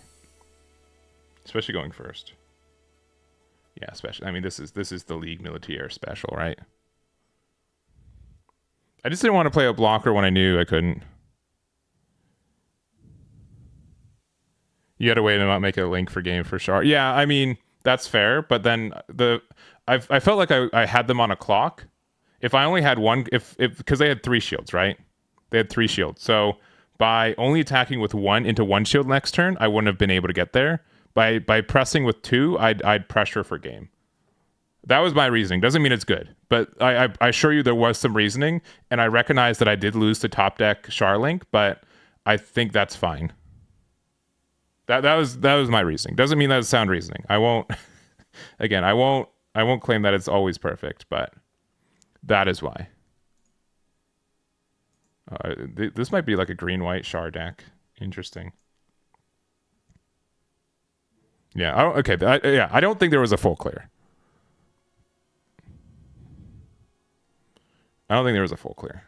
Especially going first. Yeah, especially. I mean, this is the League Militaire special, right? I just didn't want to play a blocker when I knew I couldn't. You had to wait and not make a link for game for Shar. Yeah, I mean, that's fair, but then I felt like I had them on a clock. If I only had one, because they had 3 shields, right? They had 3 shields. So by only attacking with 1 into 1 shield next turn, I wouldn't have been able to get there. By pressing with 2, I'd pressure for game. That was my reasoning. Doesn't mean it's good, but I assure you there was some reasoning, and I recognize that I did lose to top deck Charlink, but I think that's fine. That was my reasoning. Doesn't mean that's sound reasoning. I won't. Again, I won't claim that it's always perfect, but that is why. This might be like a green-white Char deck. Interesting. Yeah. I don't think there was a full clear. I don't think there was a full clear.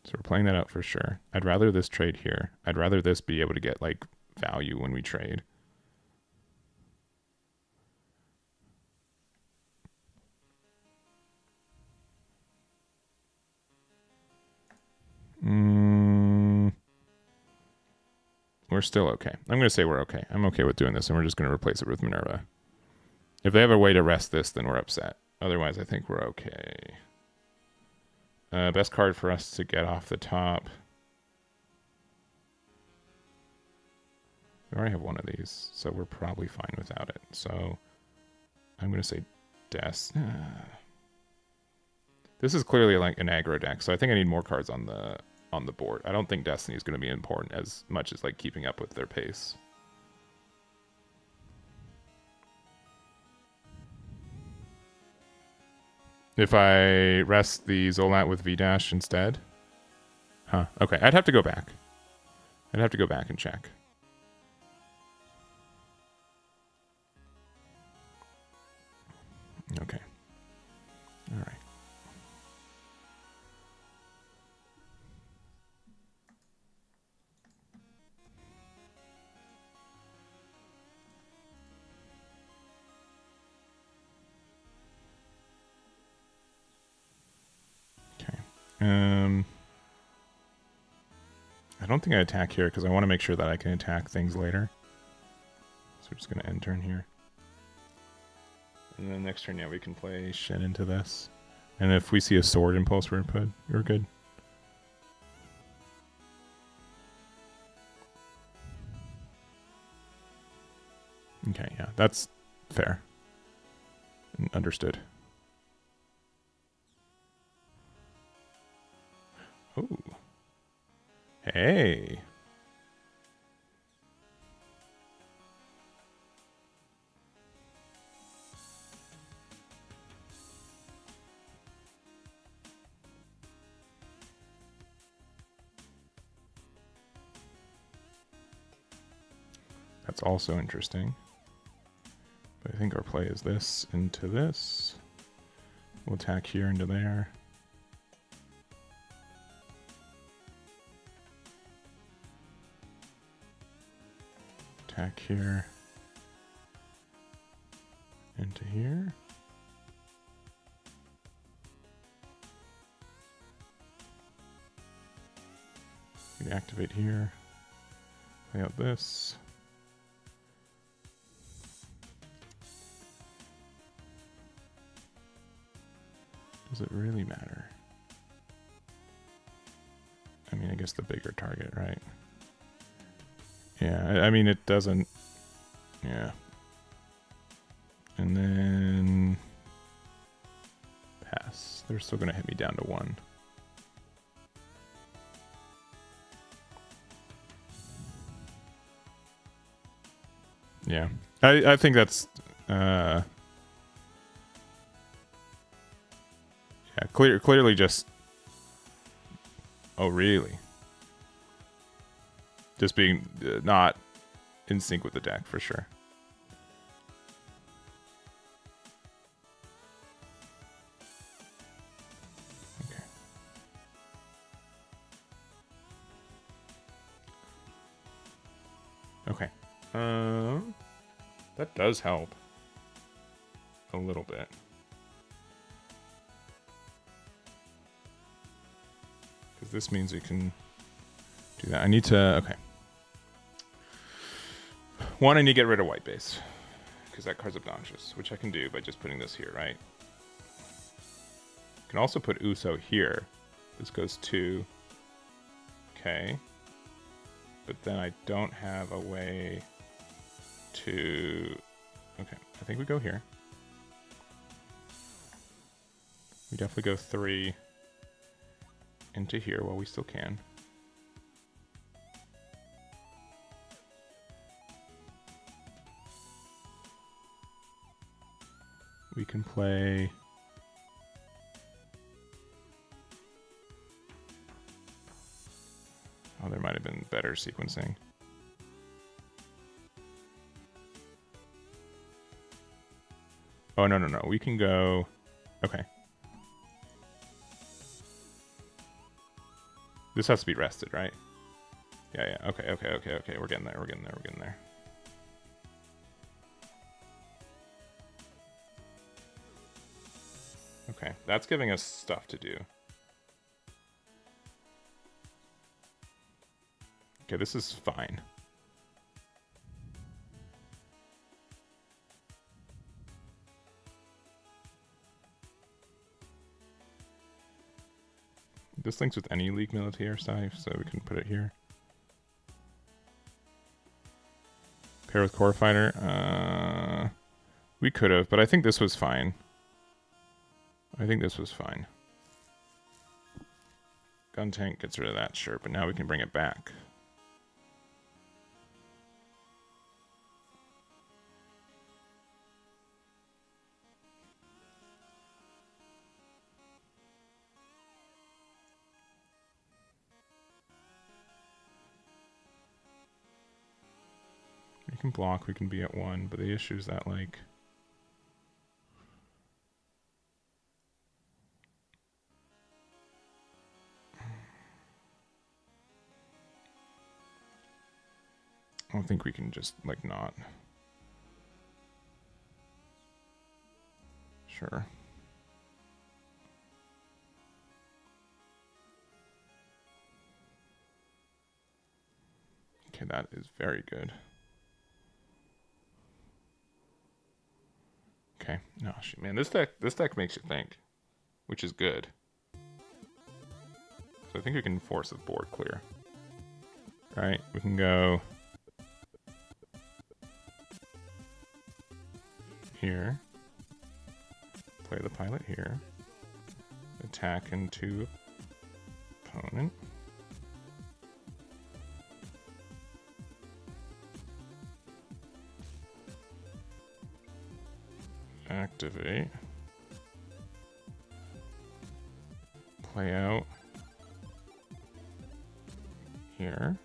So we're playing that out for sure. I'd rather this trade here. I'd rather this be able to get, like, value when we trade. We're still okay. I'm going to say we're okay. I'm okay with doing this, and we're just going to replace it with Minerva. If they have a way to rest this, then we're upset. Otherwise, I think we're okay. Best card for us to get off the top. We already have one of these, so we're probably fine without it. So I'm going to say Des. This is clearly like an aggro deck, so I think I need more cards on the board. I don't think Destiny is going to be important as much as like keeping up with their pace. If I rest the Zolat with V-Dash instead, Huh. Okay, I'd have to go back. I'd have to go back and check. Okay. All right. Okay. I don't think I attack here because I want to make sure that I can attack things later. So we're just going to end turn here. And then next turn, yeah, we can play Shen into this. And if we see a sword impulse, we're good. Okay, yeah, that's fair. Understood. Oh. Hey. That's also interesting. But I think our play is this into this. We'll attack here into there. Attack here. Into here. We activate here. Play out this. Does it really matter? I mean, I guess the bigger target, right? Yeah, I mean, it doesn't... Yeah. And then... Pass. They're still going to hit me down to 1. Yeah. I think that's... yeah, clearly just... Oh, really? Just being not in sync with the deck, for sure. Okay. Okay. That does help. A little bit. Because this means we can do that. I need to... Okay. One, I need to get rid of white base. Because that card's obnoxious. Which I can do by just putting this here, right? I can also put Uso here. This goes 2. Okay. But then I don't have a way to... Okay, I think we go here. We definitely go 3 into here while we still can. We can play... Oh, there might have been better sequencing. Oh, no. We can go... Okay. This has to be rested, right? Yeah. Okay. We're getting there. Okay, that's giving us stuff to do. Okay, this is fine. This links with any League Militaire stuff, so we can put it here. Pair with Core Fighter. We could have, but I think this was fine. Gun Tank gets rid of that, sure, but now we can bring it back. We can block, we can be at 1, but the issue is that, like... I don't think we can just, like, not. Sure. Okay, that is very good. Okay. No, shit, man, this deck makes you think, which is good. So I think we can force the board clear. Right, we can go here. Play the pilot here. Attack into opponent. Activate. Play out here.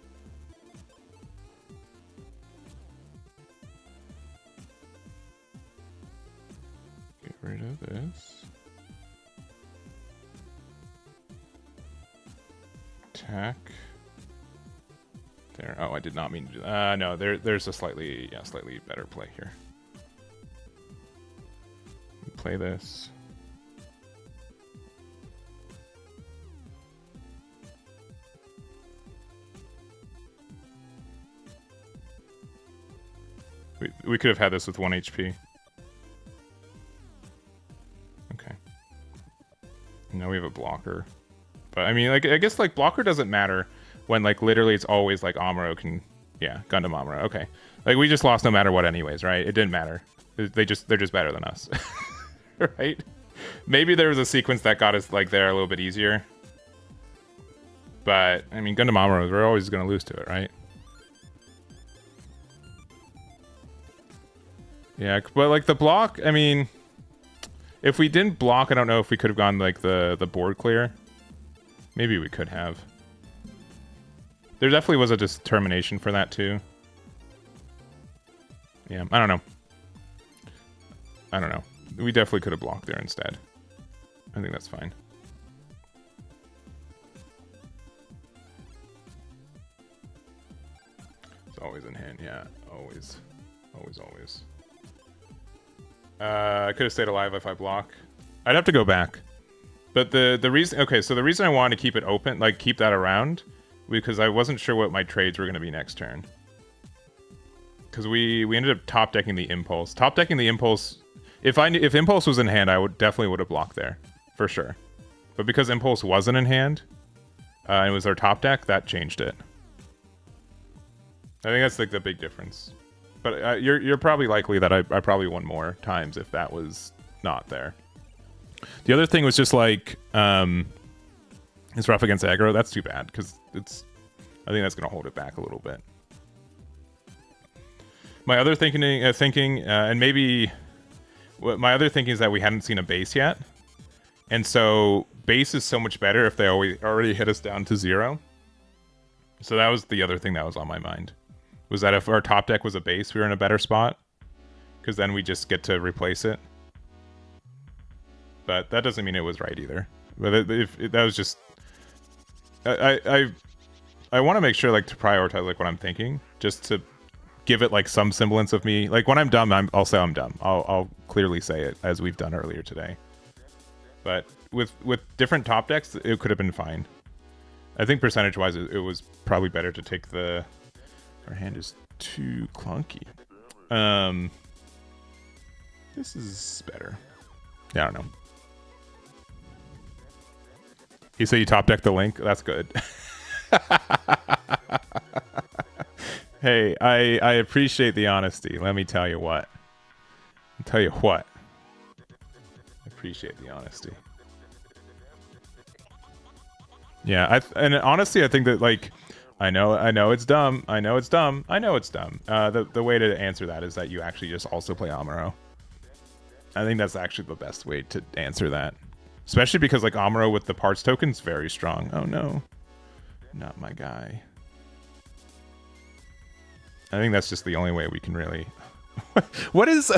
Get rid of this. Attack. There. Oh, I did not mean to do that. No, there's a slightly better play here. Play this. We could have had this with 1 HP. Okay. Now we have a blocker. But I mean, like, I guess like blocker doesn't matter when like literally it's always like Amuro can, yeah, Gundam Amuro. Okay. Like we just lost no matter what anyways, right? It didn't matter. They're just better than us. Right? Maybe there was a sequence that got us like there a little bit easier. But I mean, Gundam Amuro, we're always going to lose to it, right? Yeah, but like the block, I mean, if we didn't block, I don't know if we could have gone like the board clear. Maybe we could have. There definitely was a determination for that too. Yeah, I don't know. We definitely could have blocked there instead. I think that's fine. It's always in hand, yeah. Always. Always. I could have stayed alive if I block. I'd have to go back. But the reason... Okay, so the reason I wanted to keep it open, like keep that around, because I wasn't sure what my trades were going to be next turn. Because we ended up top decking the Impulse. Top decking the Impulse... If Impulse was in hand, I definitely would have blocked there. For sure. But because Impulse wasn't in hand, and it was our top deck, that changed it. I think that's like the big difference. But you're probably likely that I probably won more times if that was not there. The other thing was just like, it's rough against aggro. That's too bad, because I think that's going to hold it back a little bit. My other thinking, and maybe... My other thinking is that we hadn't seen a base yet. And so base is so much better if they already hit us down to 0. So that was the other thing that was on my mind. Was that if our top deck was a base, we were in a better spot. Because then we just get to replace it. But that doesn't mean it was right either. But that was just... I want to make sure like to prioritize like what I'm thinking. Just to give it like some semblance of me. Like when I'm dumb, I'll say I'm dumb. I'll clearly say it, as we've done earlier today. But with different top decks, it could have been fine. I think percentage-wise, it was probably better to take the... Our hand is too clunky. This is better. Yeah, I don't know. You say you top deck the Link? That's good. Hey, I appreciate the honesty. Let me tell you what. I appreciate the honesty. Yeah, and honestly, I think that like, I know it's dumb. The way to answer that is that you actually just also play Amuro. I think that's actually the best way to answer that, especially because like Amuro with the parts token's very strong. Oh no, not my guy. I think that's just the only way we can really... What is...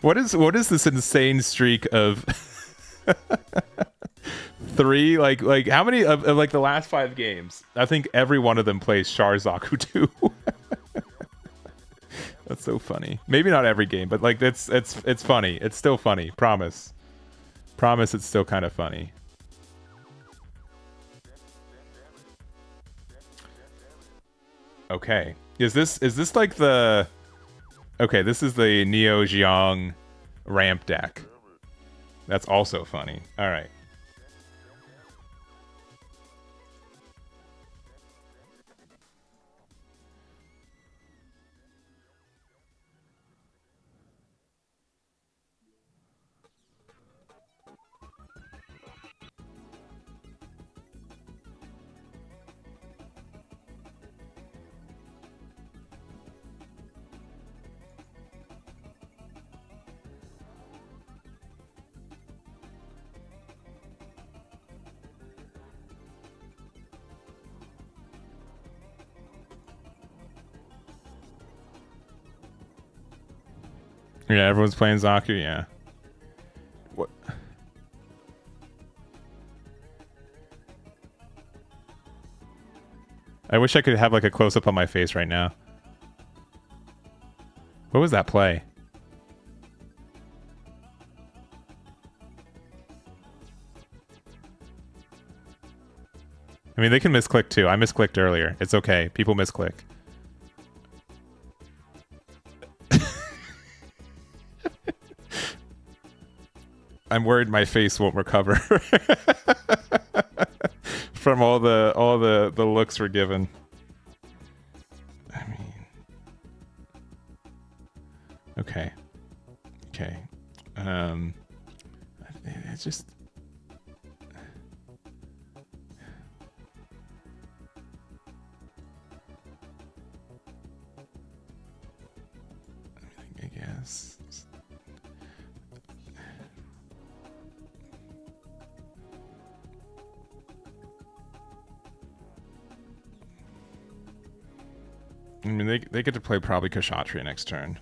what is this insane streak of... 3? Like how many of like the last 5 games? I think every one of them plays Char Zaku 2. That's so funny. Maybe not every game, but like it's funny. It's still funny. Promise it's still kind of funny. Okay. Is this like the... Okay, this is the Neo Xiong ramp deck. That's also funny. All right. Yeah, everyone's playing Zaku, yeah. What? I wish I could have like a close-up on my face right now. What was that play? I mean, they can misclick too. I misclicked earlier. It's okay. People misclick. I'm worried my face won't recover from all the looks we're given. I mean, okay. It's just... I guess... I mean, they get to play probably Kshatriya next turn.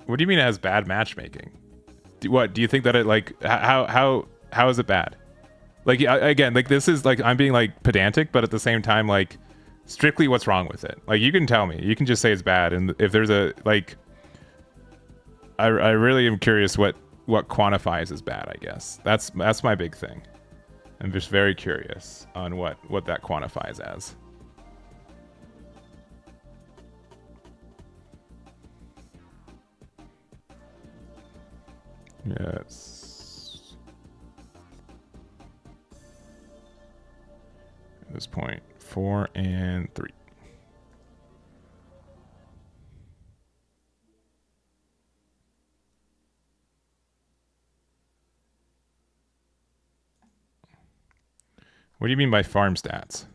What do you mean it has bad matchmaking? What do you think that it like? How is it bad? Like again, like this is like I'm being like pedantic, but at the same time, like strictly what's wrong with it? Like you can tell me, you can just say it's bad, and if there's a like, I really am curious what quantifies as bad. I guess that's my big thing. I'm just very curious on what that quantifies as. Yes. At this point, 4 and 3. What do you mean by farm stats?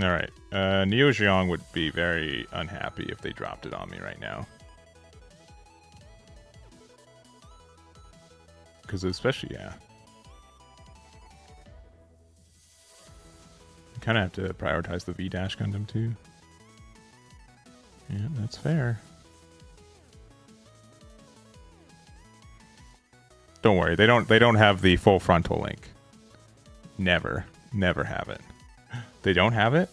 All right. Neo Xiong would be very unhappy if they dropped it on me right now. Because especially, yeah. You kind of have to prioritize the V-Dash Gundam too. Yeah, that's fair. Don't worry, they don't have the full frontal link. Never have it. They don't have it?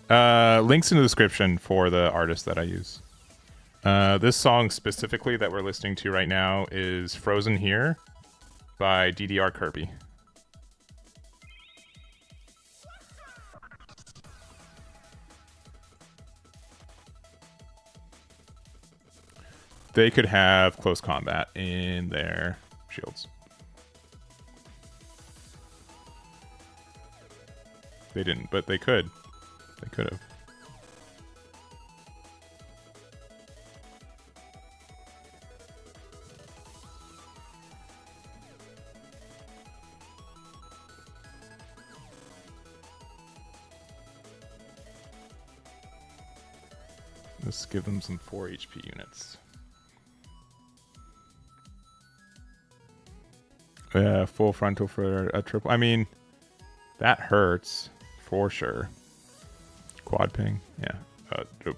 Links in the description for the artist that I use. This song specifically that we're listening to right now is Frozen Here by DDR Kirby. They could have close combat in their shields. They didn't, but they could. They could have. Let's give them some 4 HP units. Yeah, full frontal for a triple. I mean, that hurts for sure. Quad ping, yeah.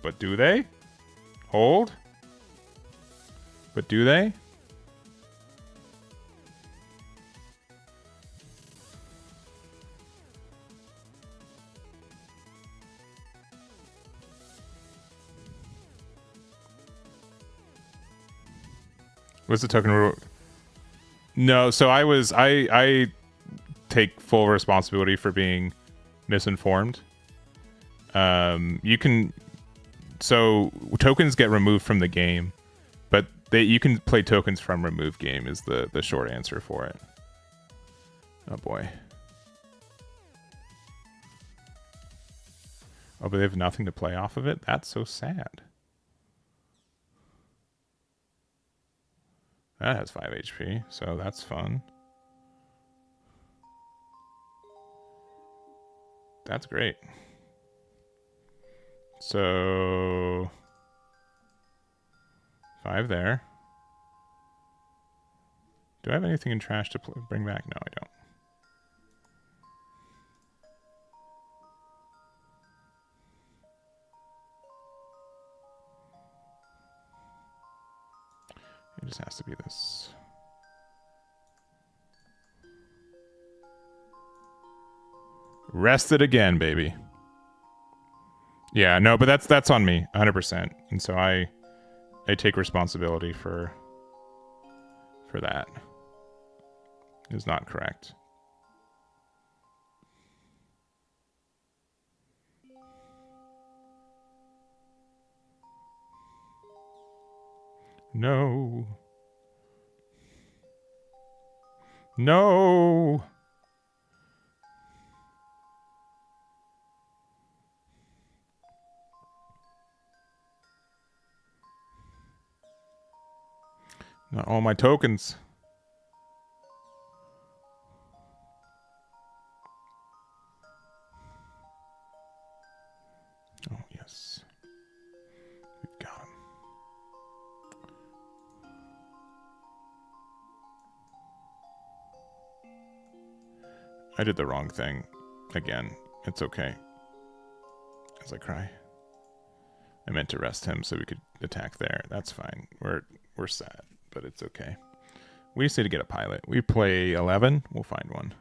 But do they? Hold? But do they? What's the token rule? No, so I take full responsibility for being misinformed. You can, so tokens get removed from the game, but you can play tokens from remove game is the short answer for it. Oh boy. Oh, but they have nothing to play off of it? That's so sad. That has 5 HP, so that's fun. That's great. So 5 there. Do I have anything in trash to bring back? No, I don't. It just has to be this. Rested again, baby. Yeah, no, but that's on me, 100%. And so I take responsibility for that. It is not correct. No. No. Not all my tokens. Oh, yes. We've got him. I did the wrong thing. Again, it's okay. As I cry. I meant to rest him so we could attack there. That's fine. We're sad, but it's okay. We just need to get a pilot. We play 11. We'll find one.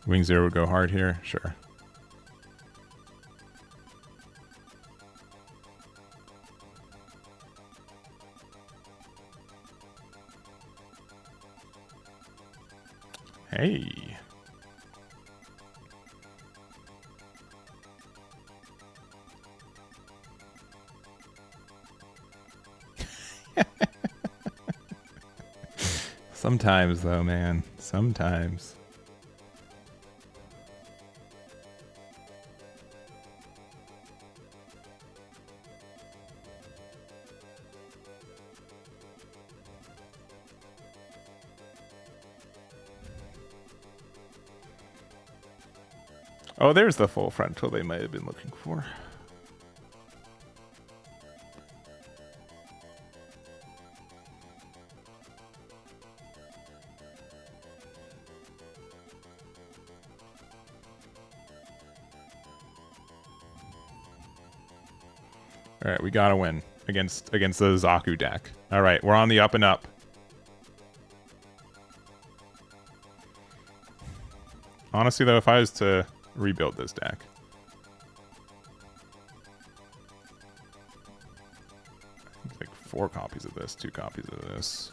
Wing Zero would go hard here, sure. Hey. Sometimes though, man. Sometimes. Oh, there's the full frontal they might have been looking for. All right, we gotta win against the Zaku deck. All right, we're on the up and up. Honestly, though, if I was to rebuild this deck, it's like 4 copies of this, 2 copies of this.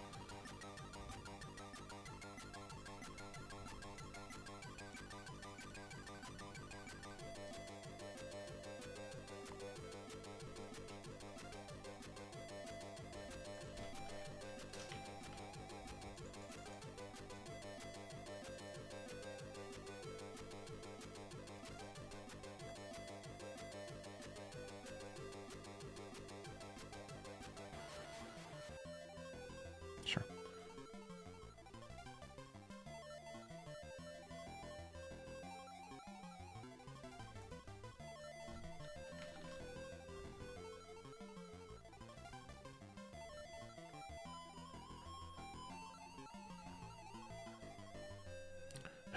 Sure.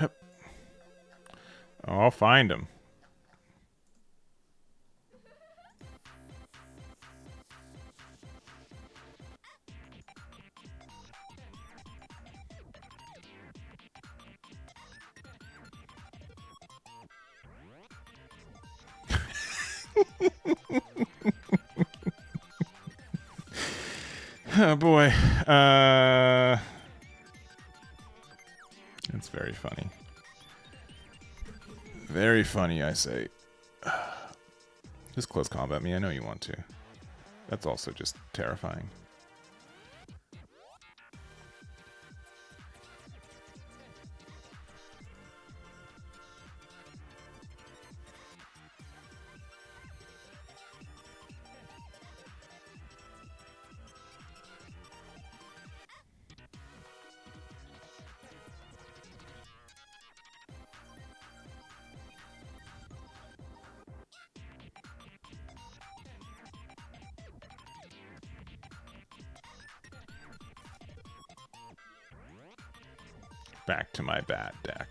Yep. I'll find him. Oh boy. It's very funny. Very funny, I say. Just close combat me. I know you want to. That's also just terrifying. Back to my bad deck.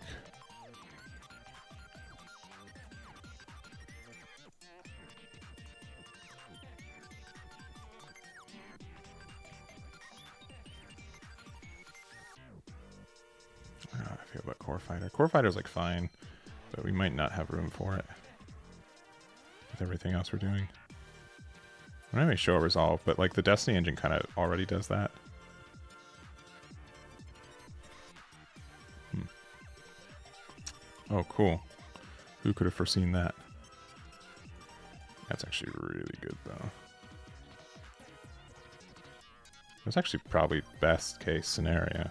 I feel about Core Fighter. Core Fighter's like fine, but we might not have room for it with everything else we're doing. I don't even show a resolve, but like the Destiny engine kind of already does that. Oh, cool. Who could have foreseen that? That's actually really good, though. That's actually probably best case scenario.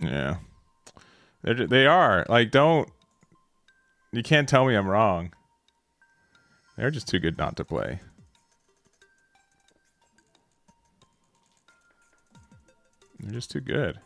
Yeah. They are. Like, don't... You can't tell me I'm wrong. They're just too good not to play. They're just too good.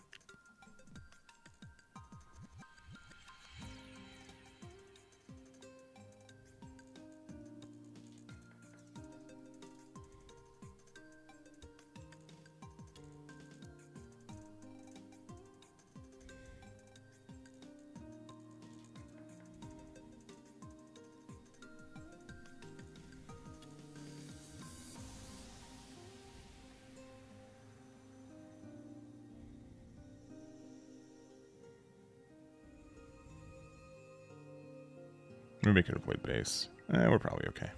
Maybe we could avoid base. We're probably okay.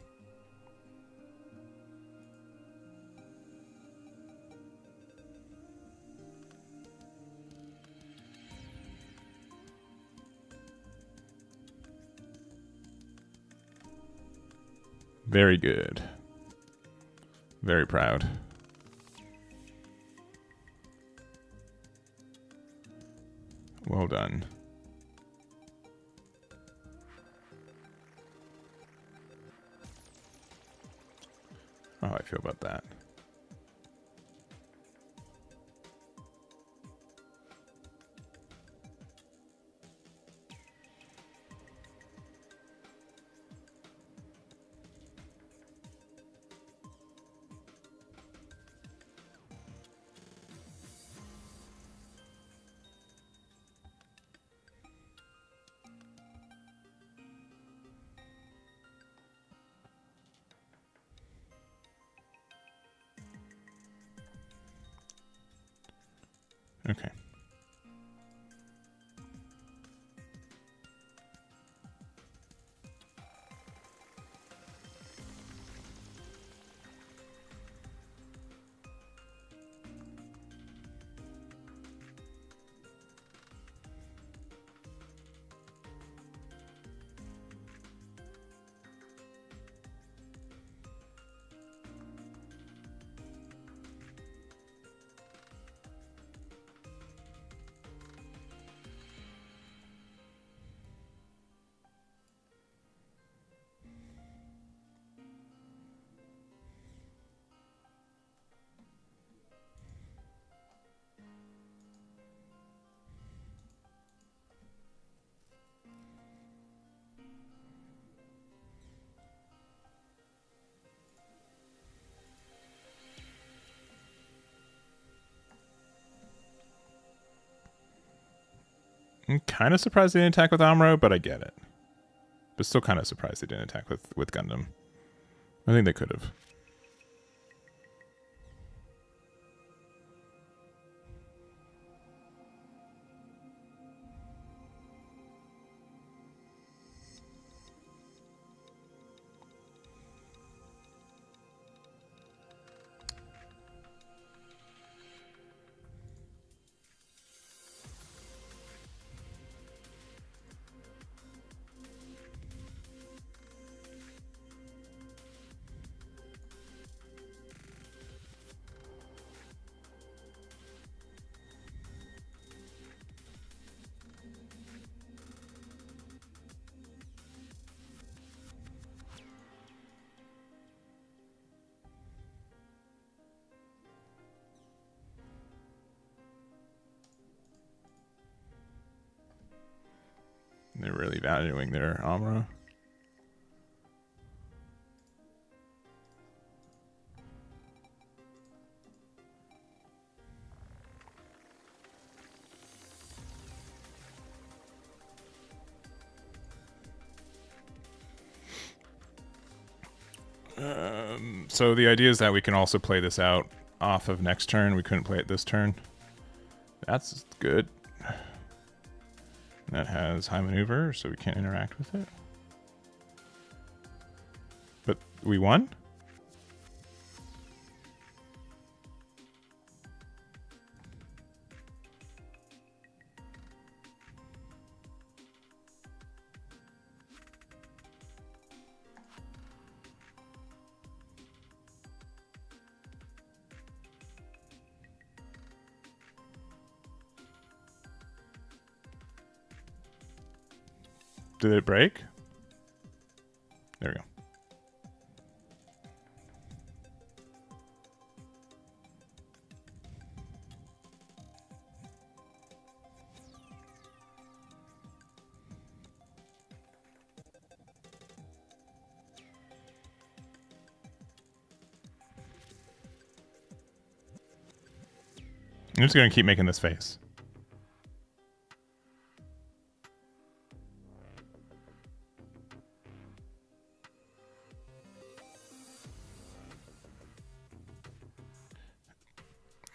Very good. Very proud. Well done. How I feel about that. Okay. I'm kind of surprised they didn't attack with Amuro, but I get it. But still kind of surprised they didn't attack with Gundam. I think they could have. They're really valuing their Amuro. So the idea is that we can also play this out off of next turn. We couldn't play it this turn. That's good. That has high maneuver, so we can't interact with it. But we won? Did it break? There we go. I'm just going to keep making this face.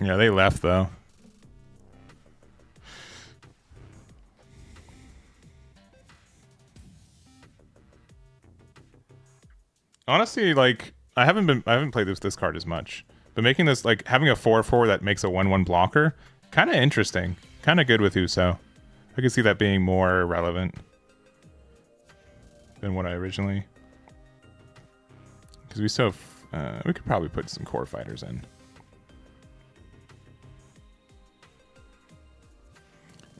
Yeah, they left though. Honestly, like I haven't played this card as much, but making this like having a 4/4 that makes a 1/1 blocker, kind of interesting, kind of good with Uso. I can see that being more relevant than what I originally. Because we still have, we could probably put some core fighters in.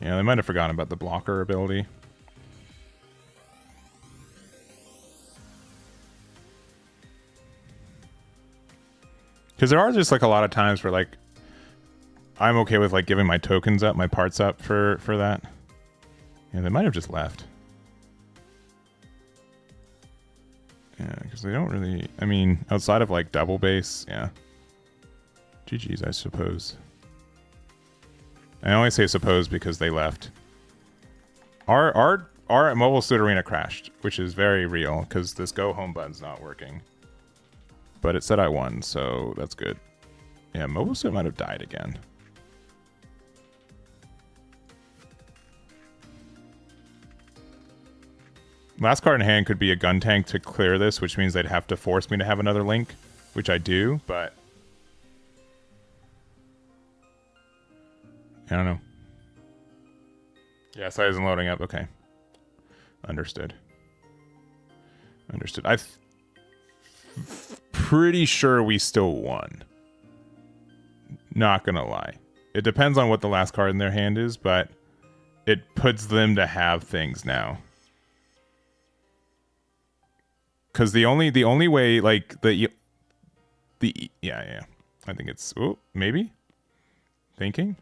Yeah, they might have forgotten about the blocker ability. Because there are just like a lot of times where like I'm okay with like giving my tokens up, my parts up for that. Yeah, they might have just left. Yeah, because they don't really. I mean, outside of like double base, yeah. GG's, I suppose. I only say suppose because they left. Our Mobile Suit Arena crashed, which is very real because this go home button's not working. But it said I won, so that's good. Yeah, Mobile Suit might have died again. Last card in hand could be a gun tank to clear this, which means they'd have to force me to have another link, which I do, but I don't know. Yeah, size isn't loading up. Okay. Understood. Understood. I'm pretty sure we still won. Not gonna lie. It depends on what the last card in their hand is, but it puts them to have things now. Because the only way, like, yeah. I think it's, oh, maybe? Thinking?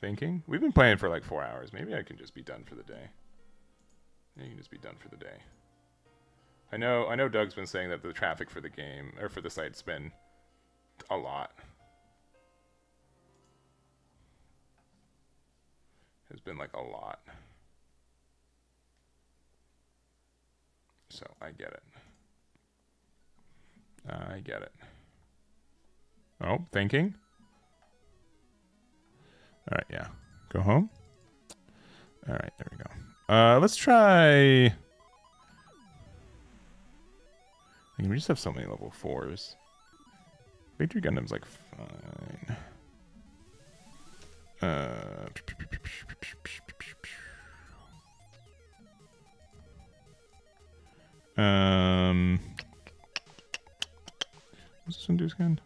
We've been playing for like 4 hours. Maybe I can just be done for the day. You can just be done for the day. I know Doug's been saying that the traffic for the game, or for the site's been a lot. Has been like a lot. So I get it. I get it. Oh, thinking? Alright, yeah. Go home. Alright, there we go. Let's try... I mean, we just have so many level 4s. Victory Gundam's like fine. What's this one do again?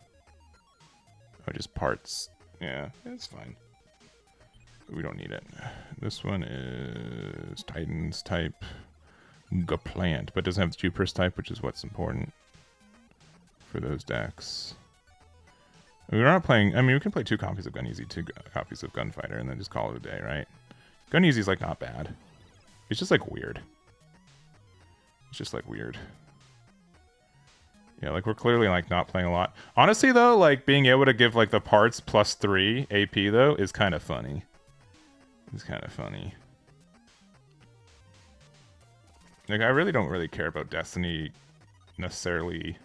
Oh, just parts. Yeah, it's fine. We don't need it. This one is Titans type Gaplant, but doesn't have the Jupiter's type, which is what's important for those decks. We're not playing. I mean, we can play 2 copies of Guneasy, 2 copies of Gunfighter, and then just call it a day, right? Guneasy's like not bad. It's just like weird. It's just like weird. Yeah, like we're clearly like not playing a lot. Honestly, though, like being able to give like the parts +3 AP though is kind of funny. It's kind of funny. Like I really don't really care about Destiny necessarily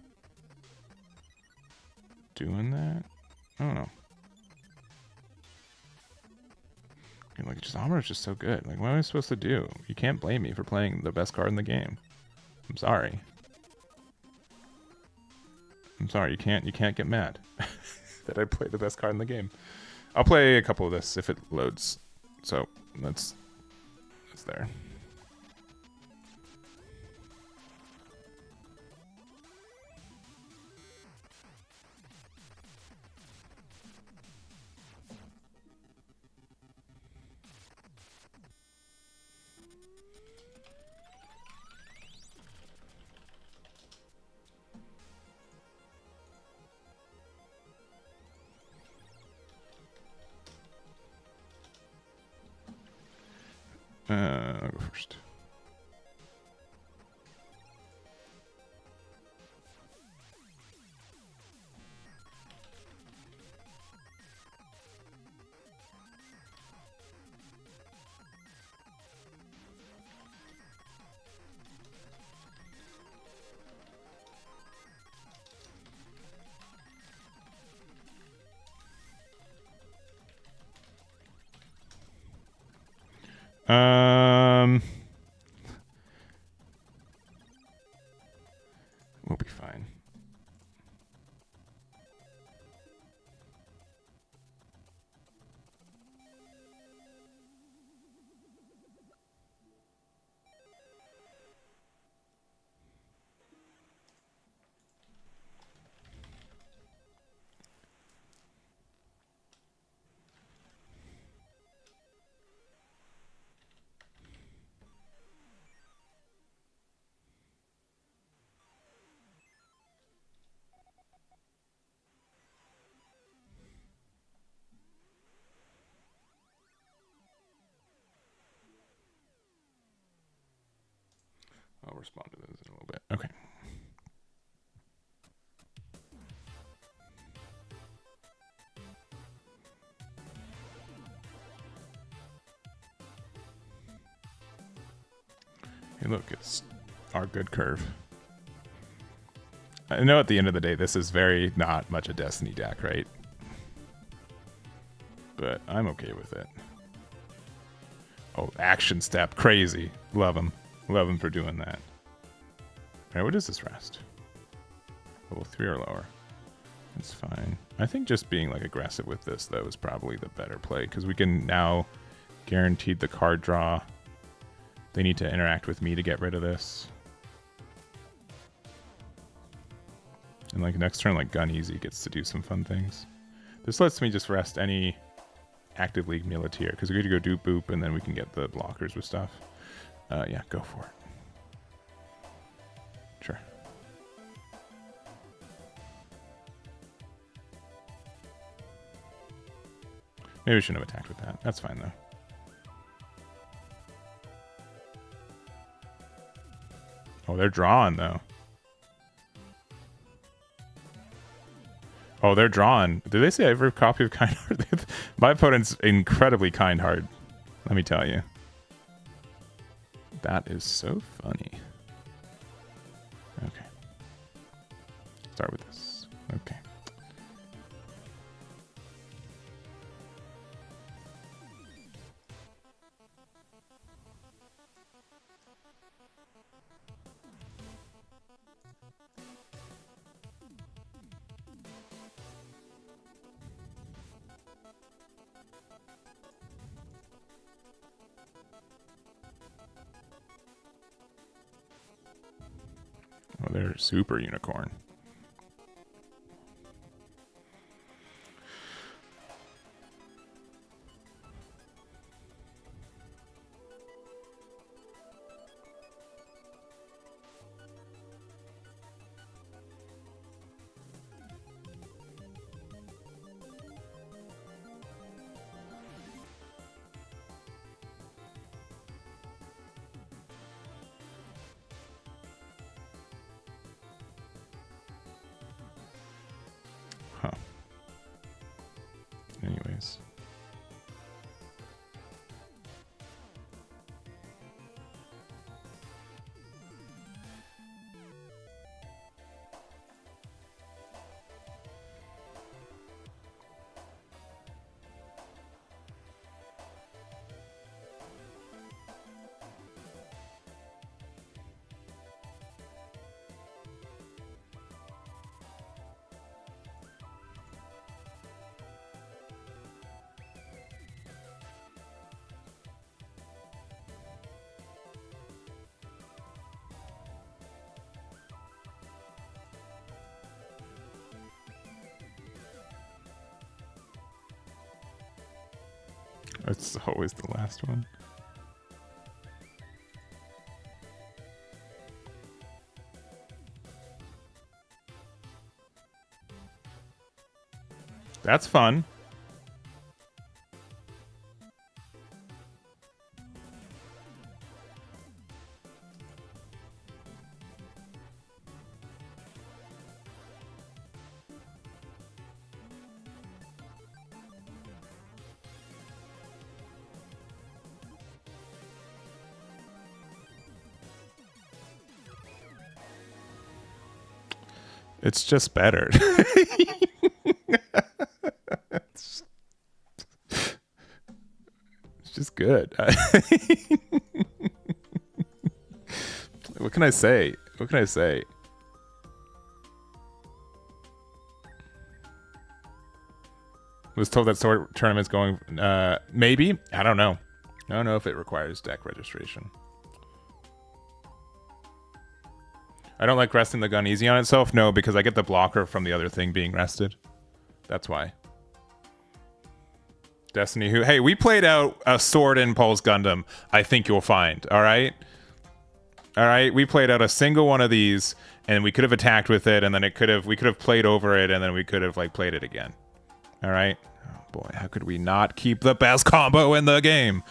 doing that. I don't know. And like just Armor is just so good. Like what am I supposed to do? You can't blame me for playing the best card in the game. I'm sorry. I'm sorry, you can't get mad that I play the best card in the game. I'll play a couple of this if it loads. So that's there. I'll go first. We'll be fine. I'll respond to those in a little bit. Okay. Hey, look, it's our good curve. I know at the end of the day, this is very not much a Destiny deck, right? But I'm okay with it. Oh, action step. Crazy. Love him. Love him for doing that. Alright, what is this rest? Level 3 or lower. That's fine. I think just being like aggressive with this though is probably the better play because we can now guarantee the card draw. They need to interact with me to get rid of this. And like next turn, like Gun Easy gets to do some fun things. This lets me just rest any active league Militaire because we're going to go doop boop and then we can get the blockers with stuff. Yeah, go for it. Sure. Maybe we shouldn't have attacked with that. That's fine though. Oh, they're drawing though. Oh, they're drawn. Did they say every copy of Kind Heart? My opponent's incredibly kind heart. Let me tell you. That is so funny. Okay. Start with this. Okay. Oh, they're super unicorn. Huh. Anyways. It's always the last one. That's fun. It's just better. It's just good. What can I say? What can I say? Was told that sword tournament's going. Maybe. I don't know. I don't know if it requires deck registration. I don't like resting the gun easy on itself. No, because I get the blocker from the other thing being rested. That's why. Destiny who? Hey, we played out a sword impulse Gundam. I think you'll find. All right. All right. We played out a single one of these, and we could have attacked with it, and then we could have played over it, and then we could have like played it again. All right. Oh boy, how could we not keep the best combo in the game?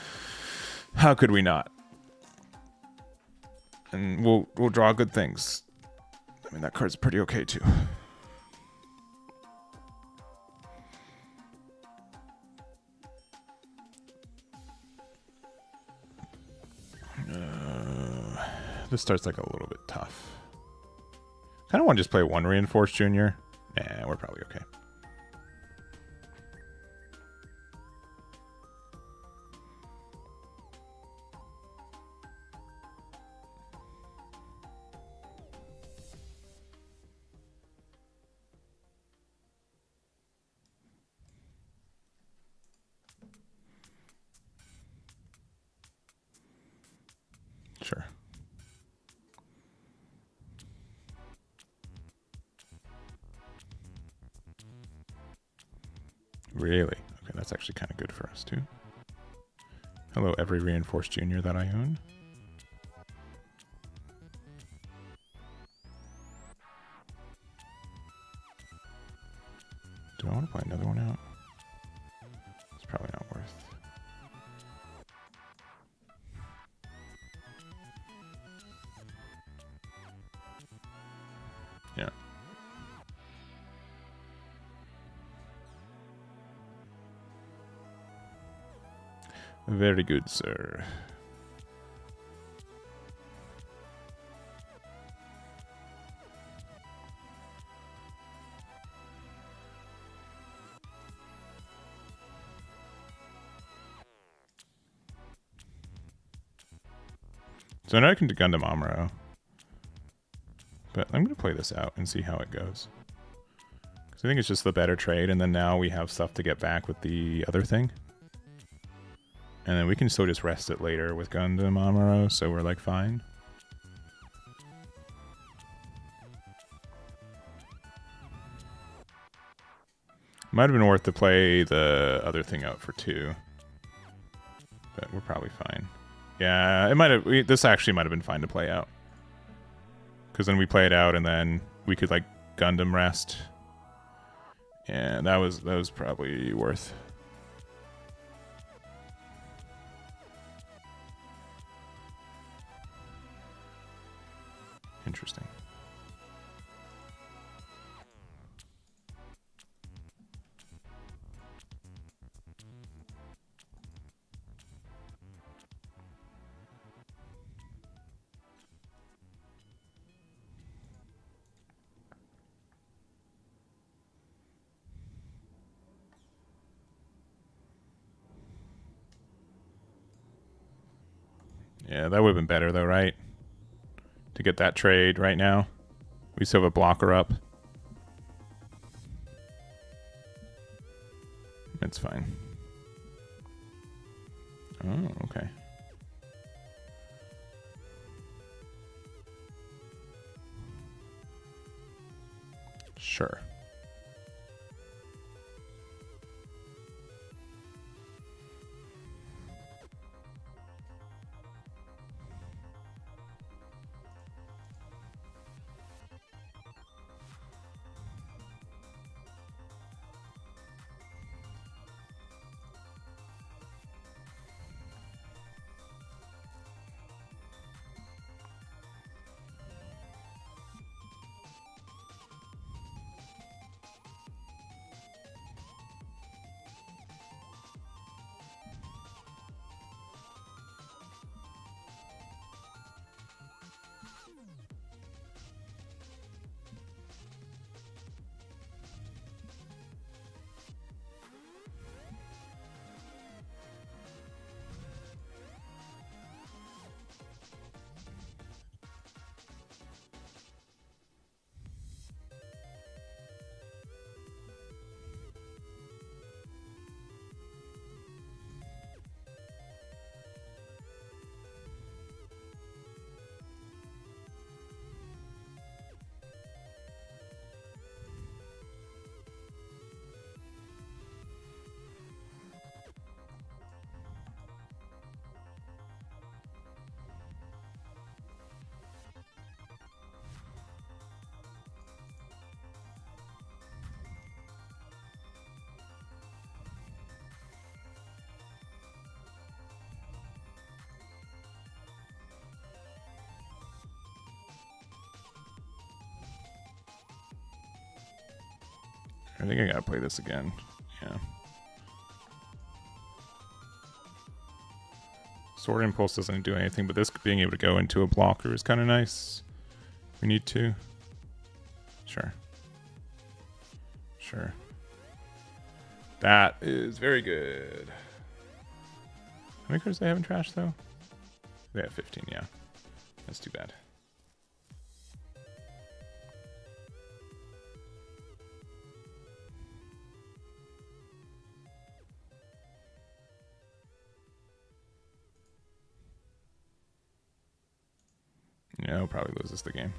How could we not? And we'll draw good things. I mean, that card's pretty okay too. This starts like a little bit tough. Kind of want to just play one Reinforced Junior. Nah, we're probably okay. Really? Okay, that's actually kind of good for us too. Hello, every reinforced junior that I own. Do I want to play another one out? It's probably not worth. Yeah. Very good, sir. So now I can do Gundam Amuro. But I'm going to play this out and see how it goes. Because I think it's just the better trade, and then now we have stuff to get back with the other thing. And then we can still just rest it later with Gundam Amuro, so we're like fine. Might have been worth to play the other thing out for 2. But we're probably fine. Yeah, it might have. This actually might have been fine to play out. Because then we play it out and then we could like Gundam rest. And that was probably worth. Interesting. Yeah, that would have been better though, right? To get that trade right now. We still have a blocker up. It's fine. Oh, okay. Sure. I think I gotta play this again. Yeah. Sword Impulse doesn't do anything, but this being able to go into a blocker is kind of nice. We need to. Sure. Sure. That is very good. How many cards do they have in trash, though? They have 15, yeah. That's too bad. Yeah, he'll probably loses the game.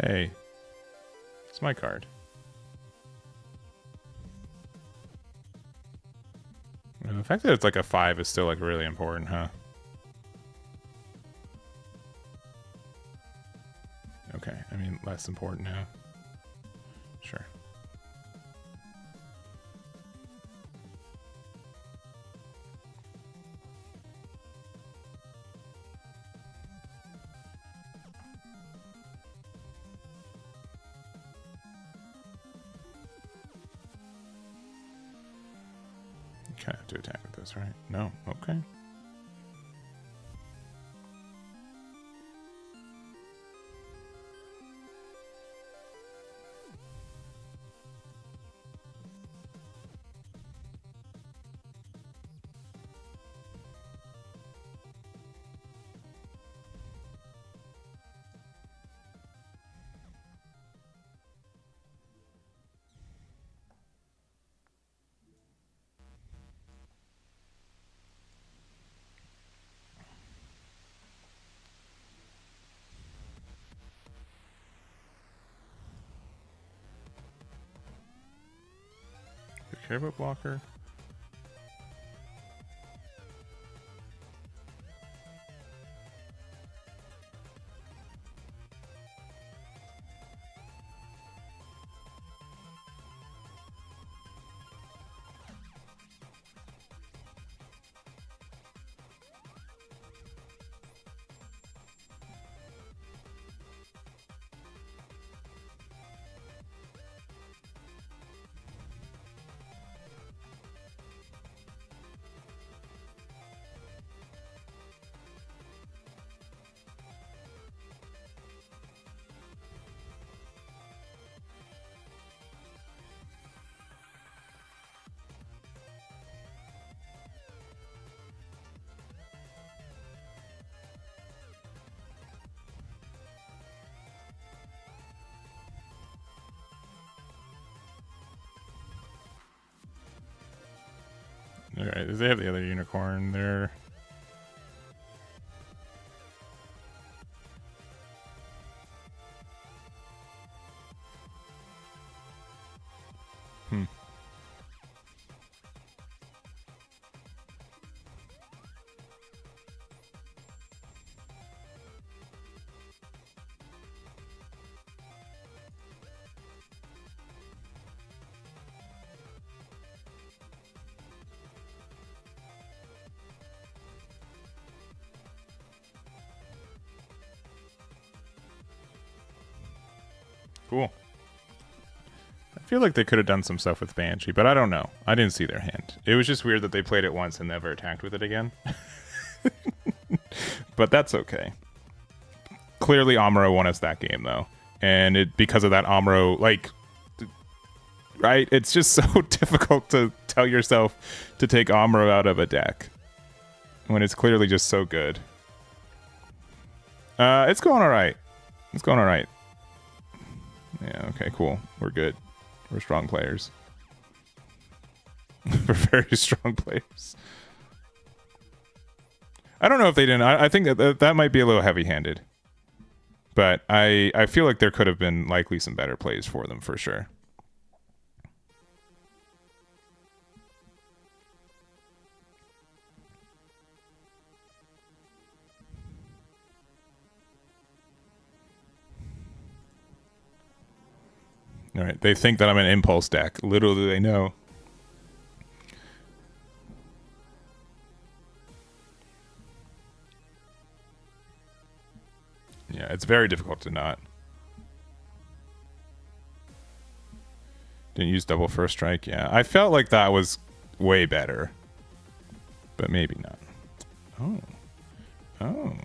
Hey. It's my card. And the fact that it's like a 5 is still like really important, huh? Okay, I mean, less important now. Sure. Okay, I have to attack with this, right? No, okay. Care about blocker? Alright, they have the other unicorn there. Cool. I feel like they could have done some stuff with Banshee, but I don't know. I didn't see their hand. It was just weird that they played it once and never attacked with it again. But that's okay. Clearly Amuro won us that game, though. And it because of that Amuro, like... Right? It's just so difficult to tell yourself to take Amuro out of a deck. When it's clearly just so good. It's going alright. It's going alright. Yeah, okay, cool. We're good. We're strong players. We're very strong players. I don't know if they didn't. I think that might be a little heavy-handed. But I feel like there could have been likely some better plays for them, for sure. All right, they think that I'm an impulse deck. Little do they know. Yeah, it's very difficult to not. Didn't use double first strike. Yeah, I felt like that was way better. But maybe not. Oh. Oh.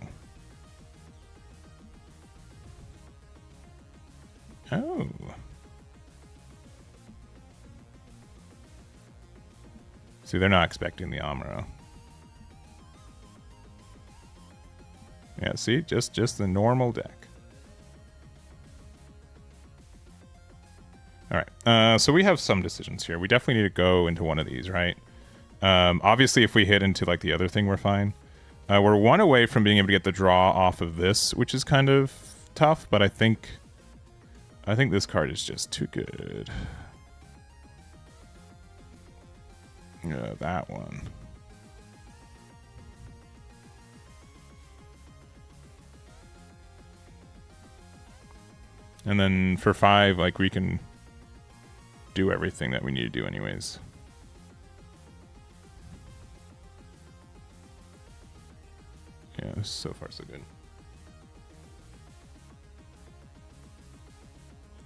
Oh. See, they're not expecting the Amuro. Yeah, see? Just the normal deck. Alright, so we have some decisions here. We definitely need to go into one of these, right? Obviously, if we hit into like the other thing, we're fine. We're one away from being able to get the draw off of this, which is kind of tough, but I think I think this card is just too good. Yeah, that one. And then for 5, like, we can do everything that we need to do anyways. Yeah, so far so good.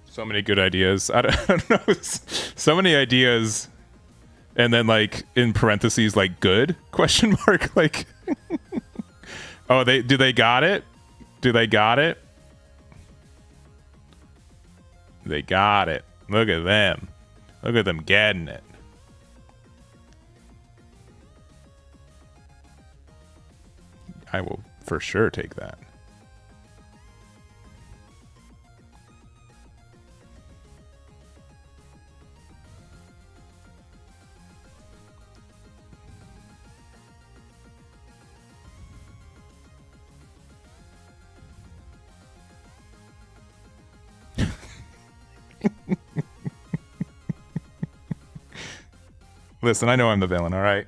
So many good ideas. I don't know. So many ideas. And then, like, in parentheses, like, good? Question mark. Like, oh, do they got it? Do they got it? They got it. Look at them. Look at them getting it. I will for sure take that. Listen, I know I'm the villain, all right?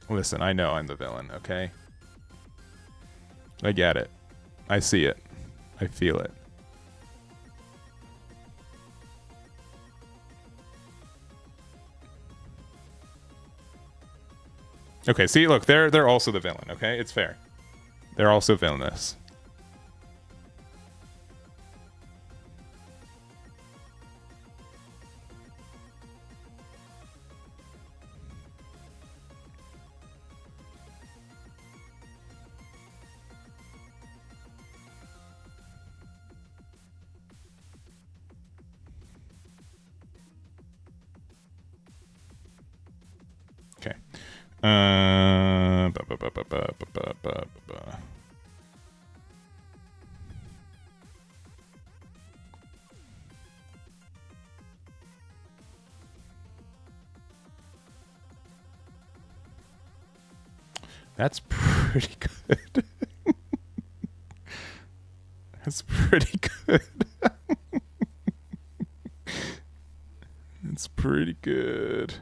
Listen, I know I'm the villain, okay? I get it. I see it. I feel it. Okay, see, look, they're also the villain, okay? It's fair. They're also villainous. Okay. That's pretty good. That's pretty good. It's pretty good.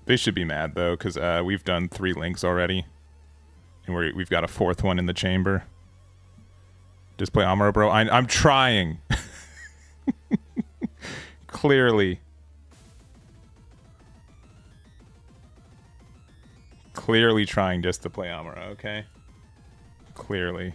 They should be mad though, because we've done 3 links already, and we've got a 4th one in the chamber. Just play Amuro, bro. I'm trying. Clearly trying just to play Amuro, okay? Clearly.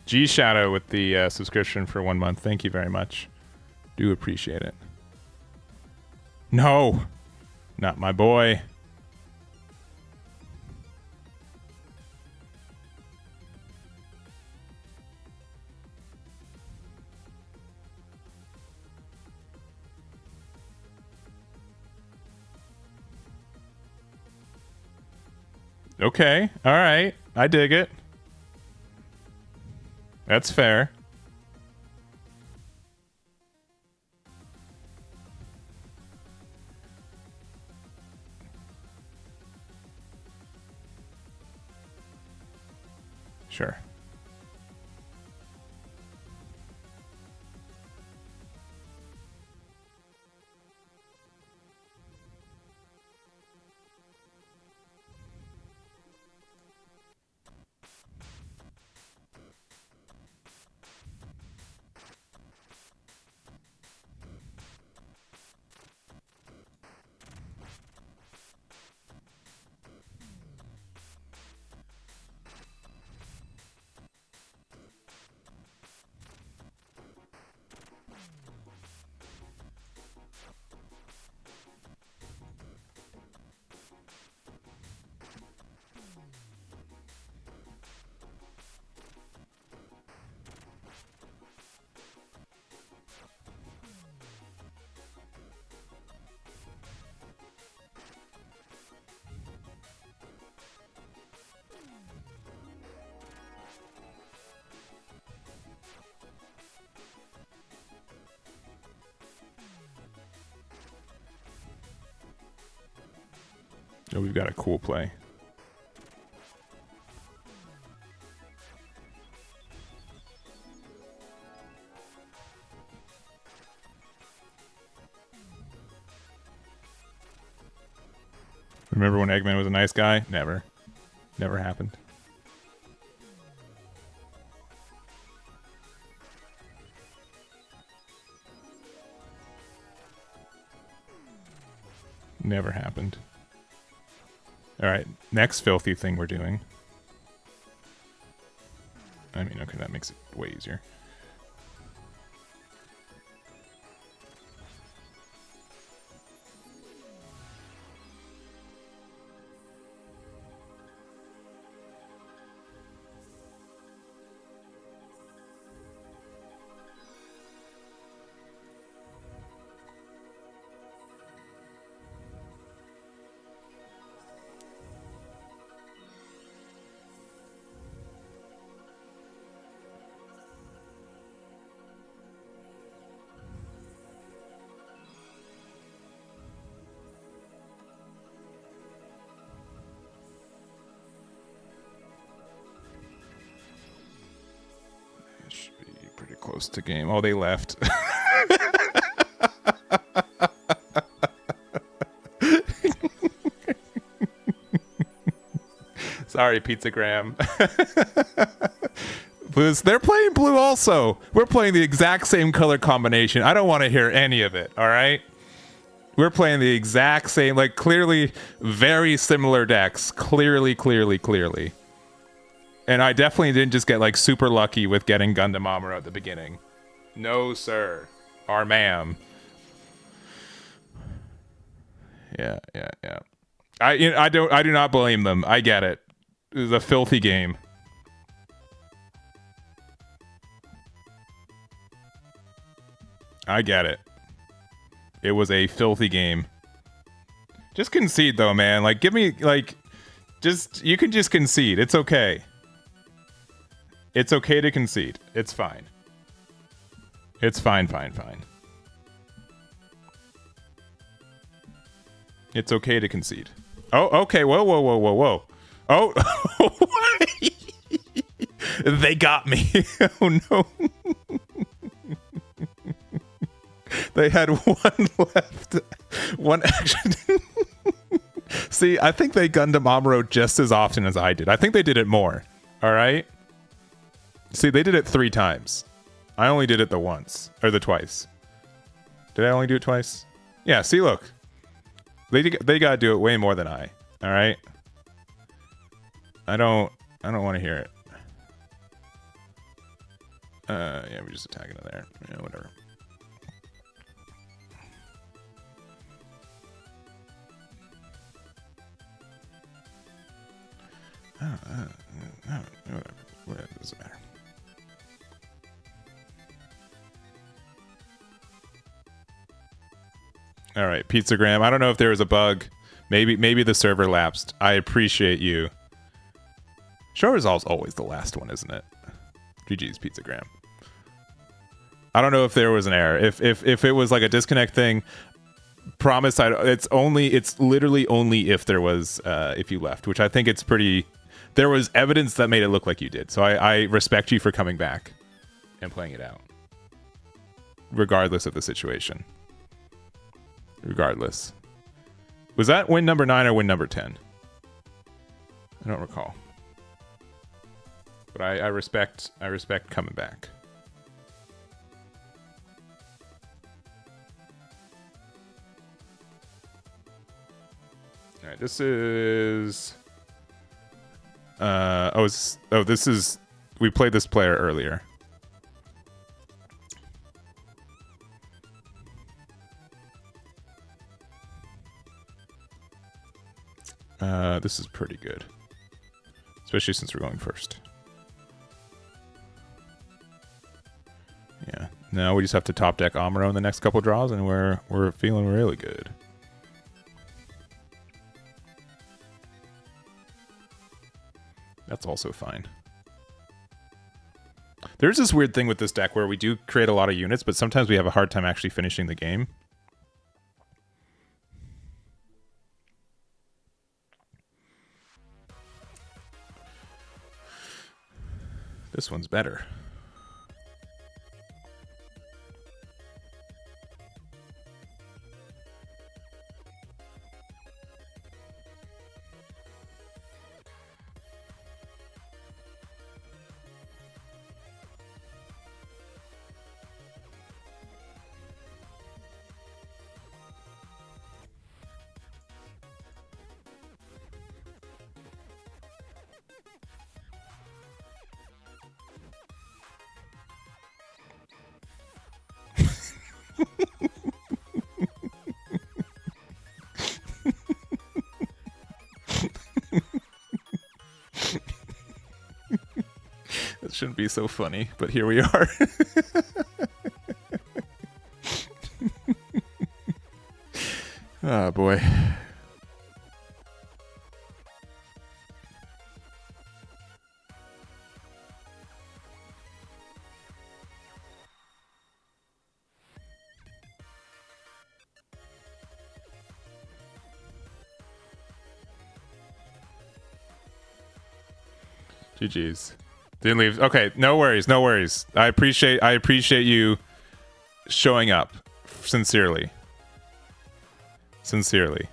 G Shadow with the subscription for 1 month. Thank you very much. Do appreciate it. No, not my boy. Okay, all right. I dig it. That's fair. Sure. So we've got a cool play. Remember when Eggman was a nice guy? Never. Never happened. Never happened. Alright, next filthy thing we're doing. I mean, okay, that makes it way easier. Close to game. Oh, they left. Sorry, Pizzagram. Blues, they're playing blue also. We're playing the exact same color combination. I don't want to hear any of it, all right? We're playing the exact same, like, clearly very similar decks. Clearly. And I definitely didn't just get, like, super lucky with getting Gundam Amuro at the beginning. No, sir. Or ma'am. Yeah. I do not blame them. I get it. It was a filthy game. I get it. It was a filthy game. Just concede, though, man. Like, give me, like, you can just concede. It's okay. It's okay to concede. It's fine. It's fine. It's okay to concede. Oh, okay. Whoa. Oh, they got me. Oh, no. They had one left. One action. See, I think they Gundam Amuro just as often as I did. I think they did it more. All right? See, they did it 3 times. I only did it the once. Or the twice. Did I only do it twice? Yeah, see, look. They gotta do it way more than I. Alright? I don't want to hear it. Yeah, we're just attacking it there. Yeah, whatever. Whatever. It doesn't matter. All right, Pizzagram. I don't know if there was a bug. Maybe the server lapsed. I appreciate you. Show resolve's always the last one, isn't it? GG's Pizzagram. I don't know if there was an error. If it was like a disconnect thing, promise it's literally only if there was if you left, which I think it's pretty. There was evidence that made it look like you did. So I respect you for coming back and playing it out. Regardless of the situation. Regardless. Was that win number 9 or win number 10? I don't recall. But I respect coming back. All right, this is this is we played this player earlier. This is pretty good. Especially since we're going first. Yeah. Now we just have to top deck Amuro in the next couple draws and we're feeling really good. That's also fine. There's this weird thing with this deck where we do create a lot of units, but sometimes we have a hard time actually finishing the game. This one's better. That shouldn't be so funny, but here we are. Oh boy. GG's. Didn't leave. Okay, no worries, no worries. I appreciate you showing up. Sincerely. Sincerely.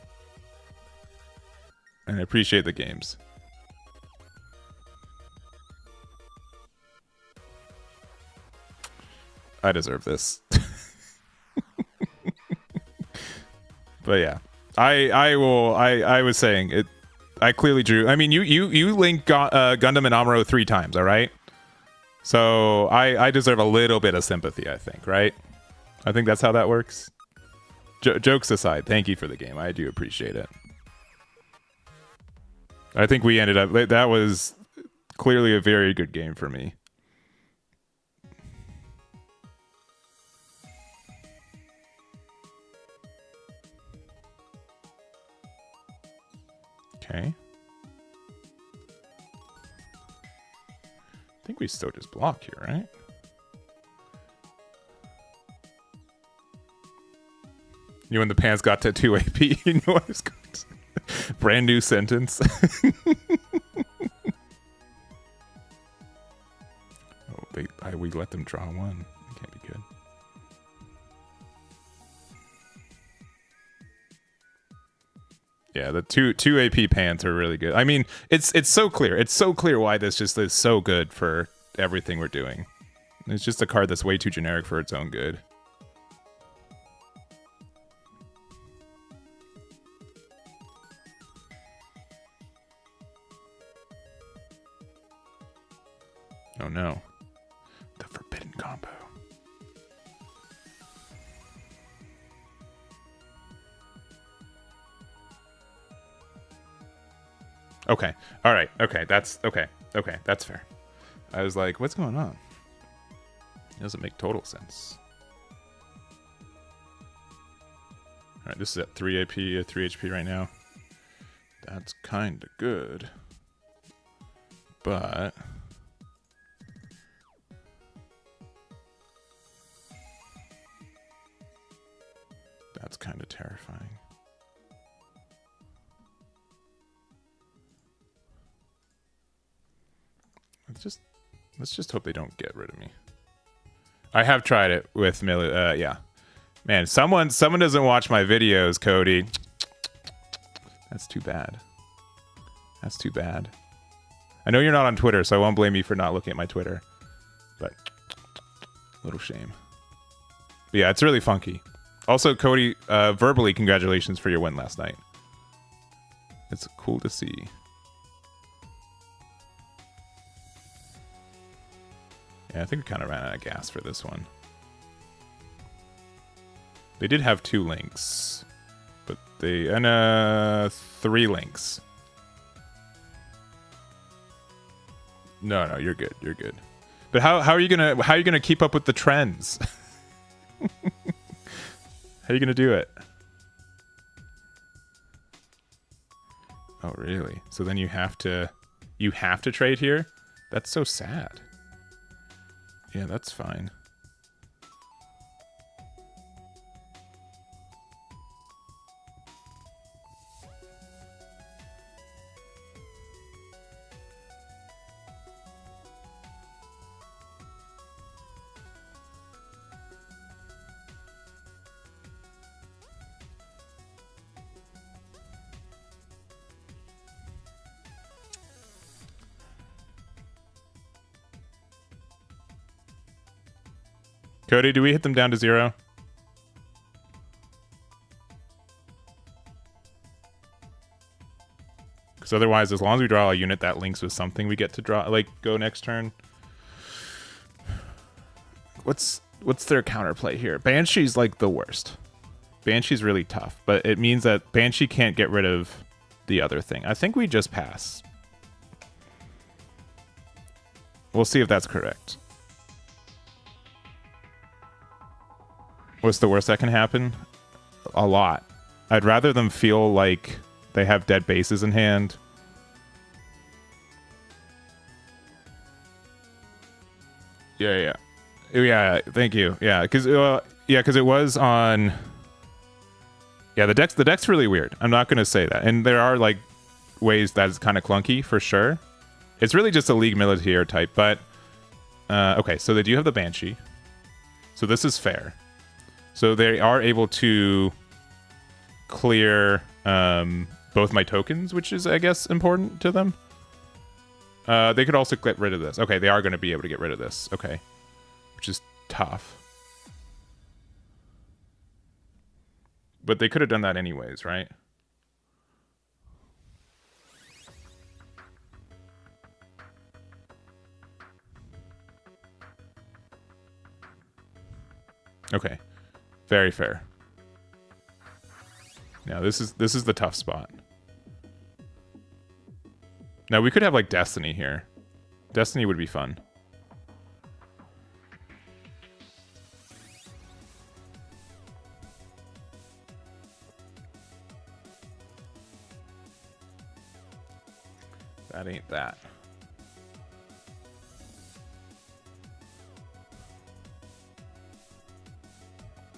And I appreciate the games. I deserve this. But yeah. I was saying it. I clearly drew. I mean, you linked Gundam and Amuro 3 times, all right? So I deserve a little bit of sympathy, I think, right? I think that's how that works. Jokes aside, thank you for the game. I do appreciate it. I think we ended up... That was clearly a very good game for me. Okay. I think we still just block here, right? You and the pants got to 2 AP. You know what I was going to say? Brand new sentence. Oh, we let them draw one. It can't be good. Yeah, the two AP pants are really good. I mean, it's so clear. It's so clear why this just is so good for everything we're doing. It's just a card that's way too generic for its own good. Oh no. The forbidden combo. Okay. All right. Okay. That's okay. Okay. That's fair. I was like, what's going on? It doesn't make total sense. All right. This is at 3 AP, 3 HP right now. That's kind of good. But... that's kind of terrifying. Let's just hope they don't get rid of me. I have tried it with yeah. Man, someone doesn't watch my videos, Cody. That's too bad. That's too bad. I know you're not on Twitter, so I won't blame you for not looking at my Twitter. But little shame. But yeah, it's really funky. Also, Cody, verbally, congratulations for your win last night. It's cool to see. Yeah, I think we kind of ran out of gas for this one. They did have 2 links, but they... and 3 links. No, you're good. You're good. But how are you gonna keep up with the trends? How are you gonna do it? Oh, really? So then you have to trade here? That's so sad. Yeah, that's fine. Cody, do we hit them down to 0? Because otherwise, as long as we draw a unit that links with something, we get to draw, like, go next turn. What's their counterplay here? Banshee's like the worst. Banshee's really tough, but it means that Banshee can't get rid of the other thing. I think we just pass. We'll see if that's correct. What's the worst that can happen? A lot. I'd rather them feel like they have dead bases in hand. Yeah. Yeah, thank you. Yeah, because it was on. Yeah, the deck's really weird. I'm not gonna say that, and there are like ways that it's kind of clunky for sure. It's really just a League Militaire type, but okay. So they do have the Banshee, so this is fair. So they are able to clear both my tokens, which is, I guess, important to them. They could also get rid of this. Okay, they are going to be able to get rid of this. Okay, which is tough. But they could have done that anyways, right? Okay, very fair. Now this is the tough spot. Now we could have like Destiny here. Destiny would be fun. That ain't that.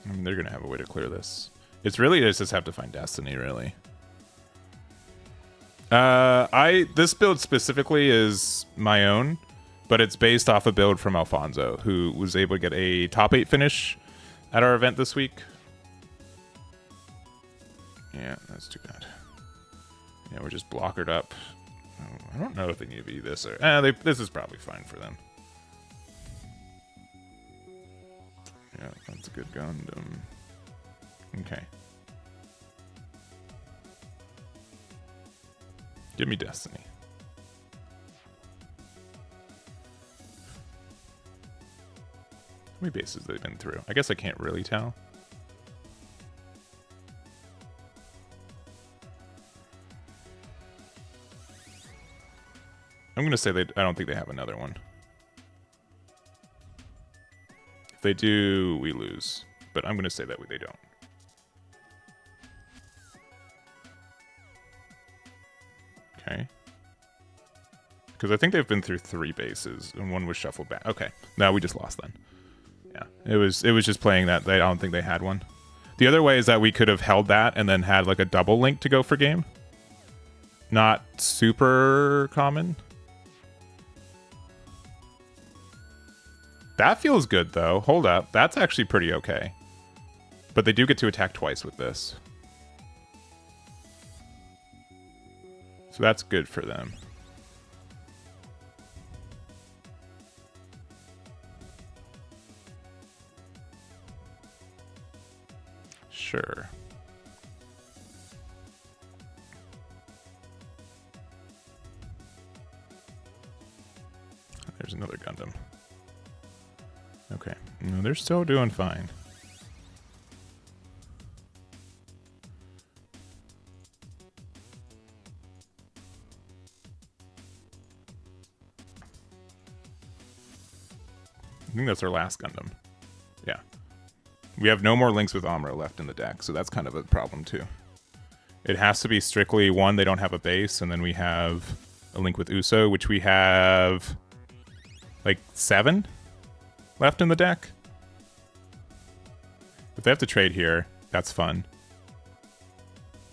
I mean, they're gonna have a way to clear this. It's really just have to find Destiny, really. This build specifically is my own, but it's based off a build from Alfonso, who was able to get a top 8 finish at our event this week. Yeah, that's too bad. Yeah, we're just blockered up. I don't know if they need to be this or... this is probably fine for them. Yeah, that's a good Gundam. Okay. Give me Destiny. How many bases they've been through? I guess I can't really tell. I'm going to say I don't think they have another one. If they do, we lose. But I'm going to say that they don't. Okay. Because I think they've been through 3 bases, and one was shuffled back. Okay. No, we just lost then. Yeah. It was just playing that. I don't think they had one. The other way is that we could have held that and then had like a double link to go for game. Not super common. That feels good, though. Hold up. That's actually pretty okay. But they do get to attack twice with this. So that's good for them. Sure. There's another Gundam. Okay. No, they're still doing fine. I think that's our last Gundam. Yeah. We have no more links with Amuro left in the deck, so that's kind of a problem too. It has to be strictly one, they don't have a base, and then we have a link with Uso, which we have like 7 left in the deck. If they have to trade here, that's fun.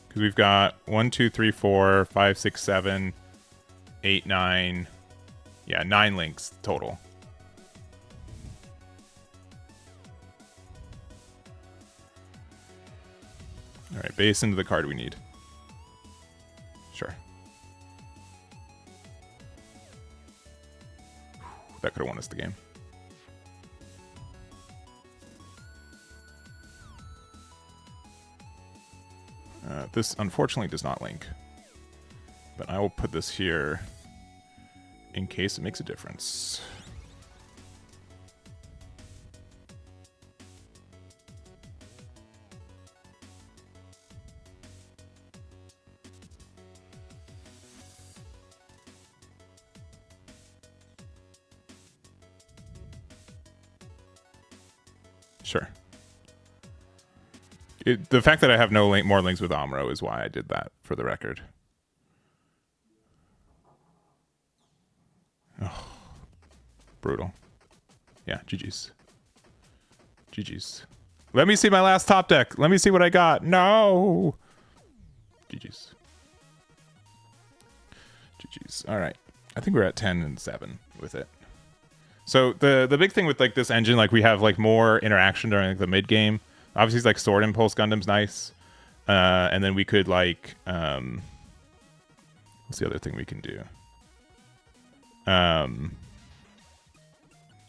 Because we've got 1, 2, 3, 4, 5, 6, 7, 8, 9. Yeah, 9 links total. All right, base into the card we need. Sure. That could have won us the game. This unfortunately does not link, but I will put this here in case it makes a difference. Sure. The fact that I have no more links with Amro is why I did that, for the record. Oh, brutal. Yeah, GG's. GG's. Let me see my last top deck. Let me see what I got. No! GG's. GG's. All right. I think we're at 10 and 7 with it. So the big thing with like this engine, like we have like more interaction during like, the mid game. Obviously, it's like Sword Impulse Gundam's nice, and then we could like what's the other thing we can do?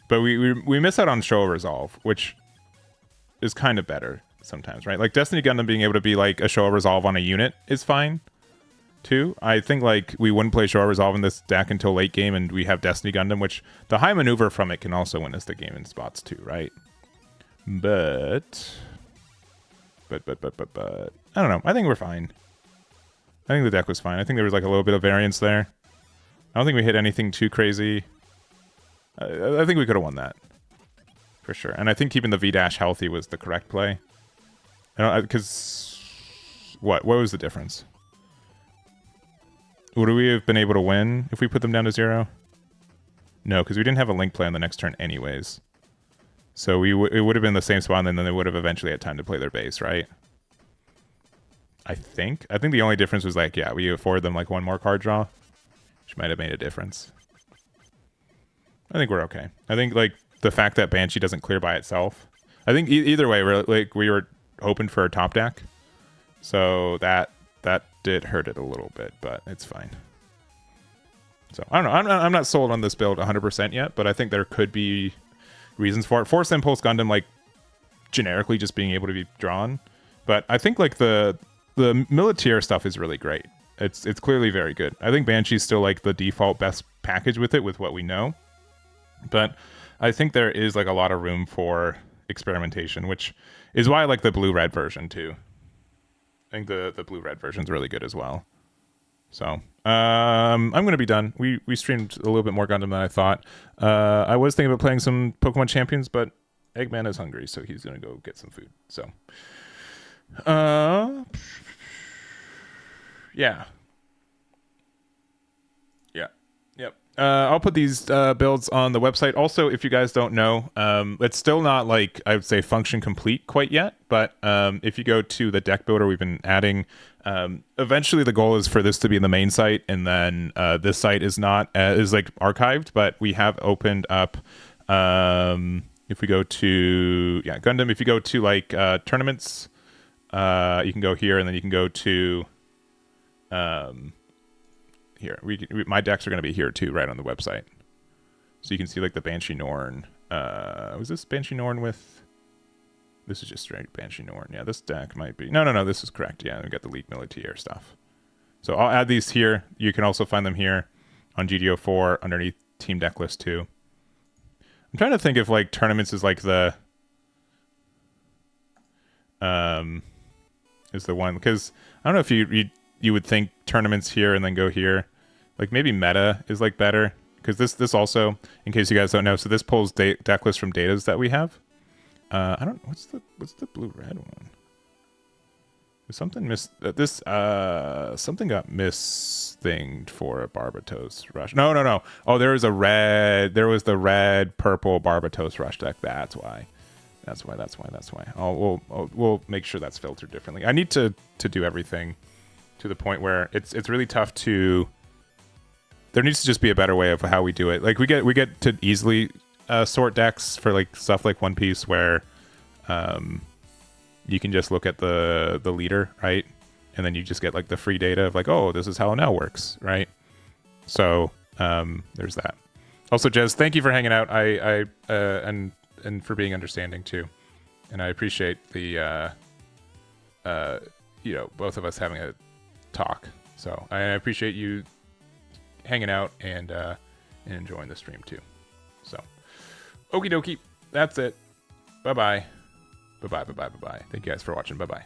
But we miss out on Show Resolve, which is kind of better sometimes, right? Like Destiny Gundam being able to be like a Show Resolve on a unit is fine. Too. I think like we wouldn't play Show Resolve in this deck until late game, and we have Destiny Gundam, which the high maneuver from it can also win us the game in spots too, right? But I don't know. I think we're fine. I think the deck was fine. I think there was like a little bit of variance there. I don't think we hit anything too crazy. I think we could have won that for sure. And I think keeping the V-dash healthy was the correct play. I don't, because what was the difference? Would we have been able to win if we put them down to 0? No, because we didn't have a link play on the next turn anyways. So it would have been the same spot, and then they would have eventually had time to play their base, right? I think the only difference was like, yeah, we afforded them like one more card draw, which might have made a difference. I think we're okay. I think like the fact that Banshee doesn't clear by itself. I think either way, we were hoping for a top deck, so that did hurt it a little bit, but it's fine. So I don't know. I'm not sold on this build 100% yet, but I think there could be reasons for it. Force Impulse Gundam, like generically just being able to be drawn, but I think like the Militaire stuff is really great. It's clearly very good. I think Banshee's still like the default best package with it, with what we know, but I think there is like a lot of room for experimentation, which is why I like the blue-red version too. I think the blue-red version is really good as well. So I'm going to be done. We streamed a little bit more Gundam than I thought. I was thinking about playing some Pokemon Champions, but Eggman is hungry, so he's going to go get some food. So yeah. Yep. I'll put these builds on the website. Also, if you guys don't know, it's still not like I would say function complete quite yet. But if you go to the deck builder, we've been adding. Eventually, the goal is for this to be in the main site, and then this site is not is like archived. But we have opened up. If we go to Gundam, if you go to like tournaments, you can go here, and then you can go to. Here, my decks are going to be here too, right on the website. So you can see like the Banshee Norn. Was this Banshee Norn with? This is just straight Banshee Norn. Yeah, this deck might be. No, this is correct. Yeah, we got the League Militaire stuff. So I'll add these here. You can also find them here on GD04 underneath Team Deck List too. I'm trying to think if like tournaments is like the is the one, because I don't know if you would think tournaments here and then go here. Like maybe meta is like better, because this also, in case you guys don't know, so this pulls deck lists from datas that we have. I don't what's the blue-red one? Something something got misthinged for a Barbatos Rush. No. Oh, there was the red purple Barbatos Rush deck. That's why. We'll make sure that's filtered differently. I need to do everything to the point where it's really tough to. There needs to just be a better way of how we do it. Like we get to easily sort decks for like stuff like One Piece, where you can just look at the leader, right? And then you just get like the free data of like, oh, this is how it now works, right? So there's that. Also, Jez, thank you for hanging out. And for being understanding too. And I appreciate the you know, both of us having a talk. So I appreciate you hanging out and enjoying the stream too. So, okie dokie, that's it. Bye bye. Bye bye. Bye bye. Bye bye. Thank you guys for watching. Bye bye.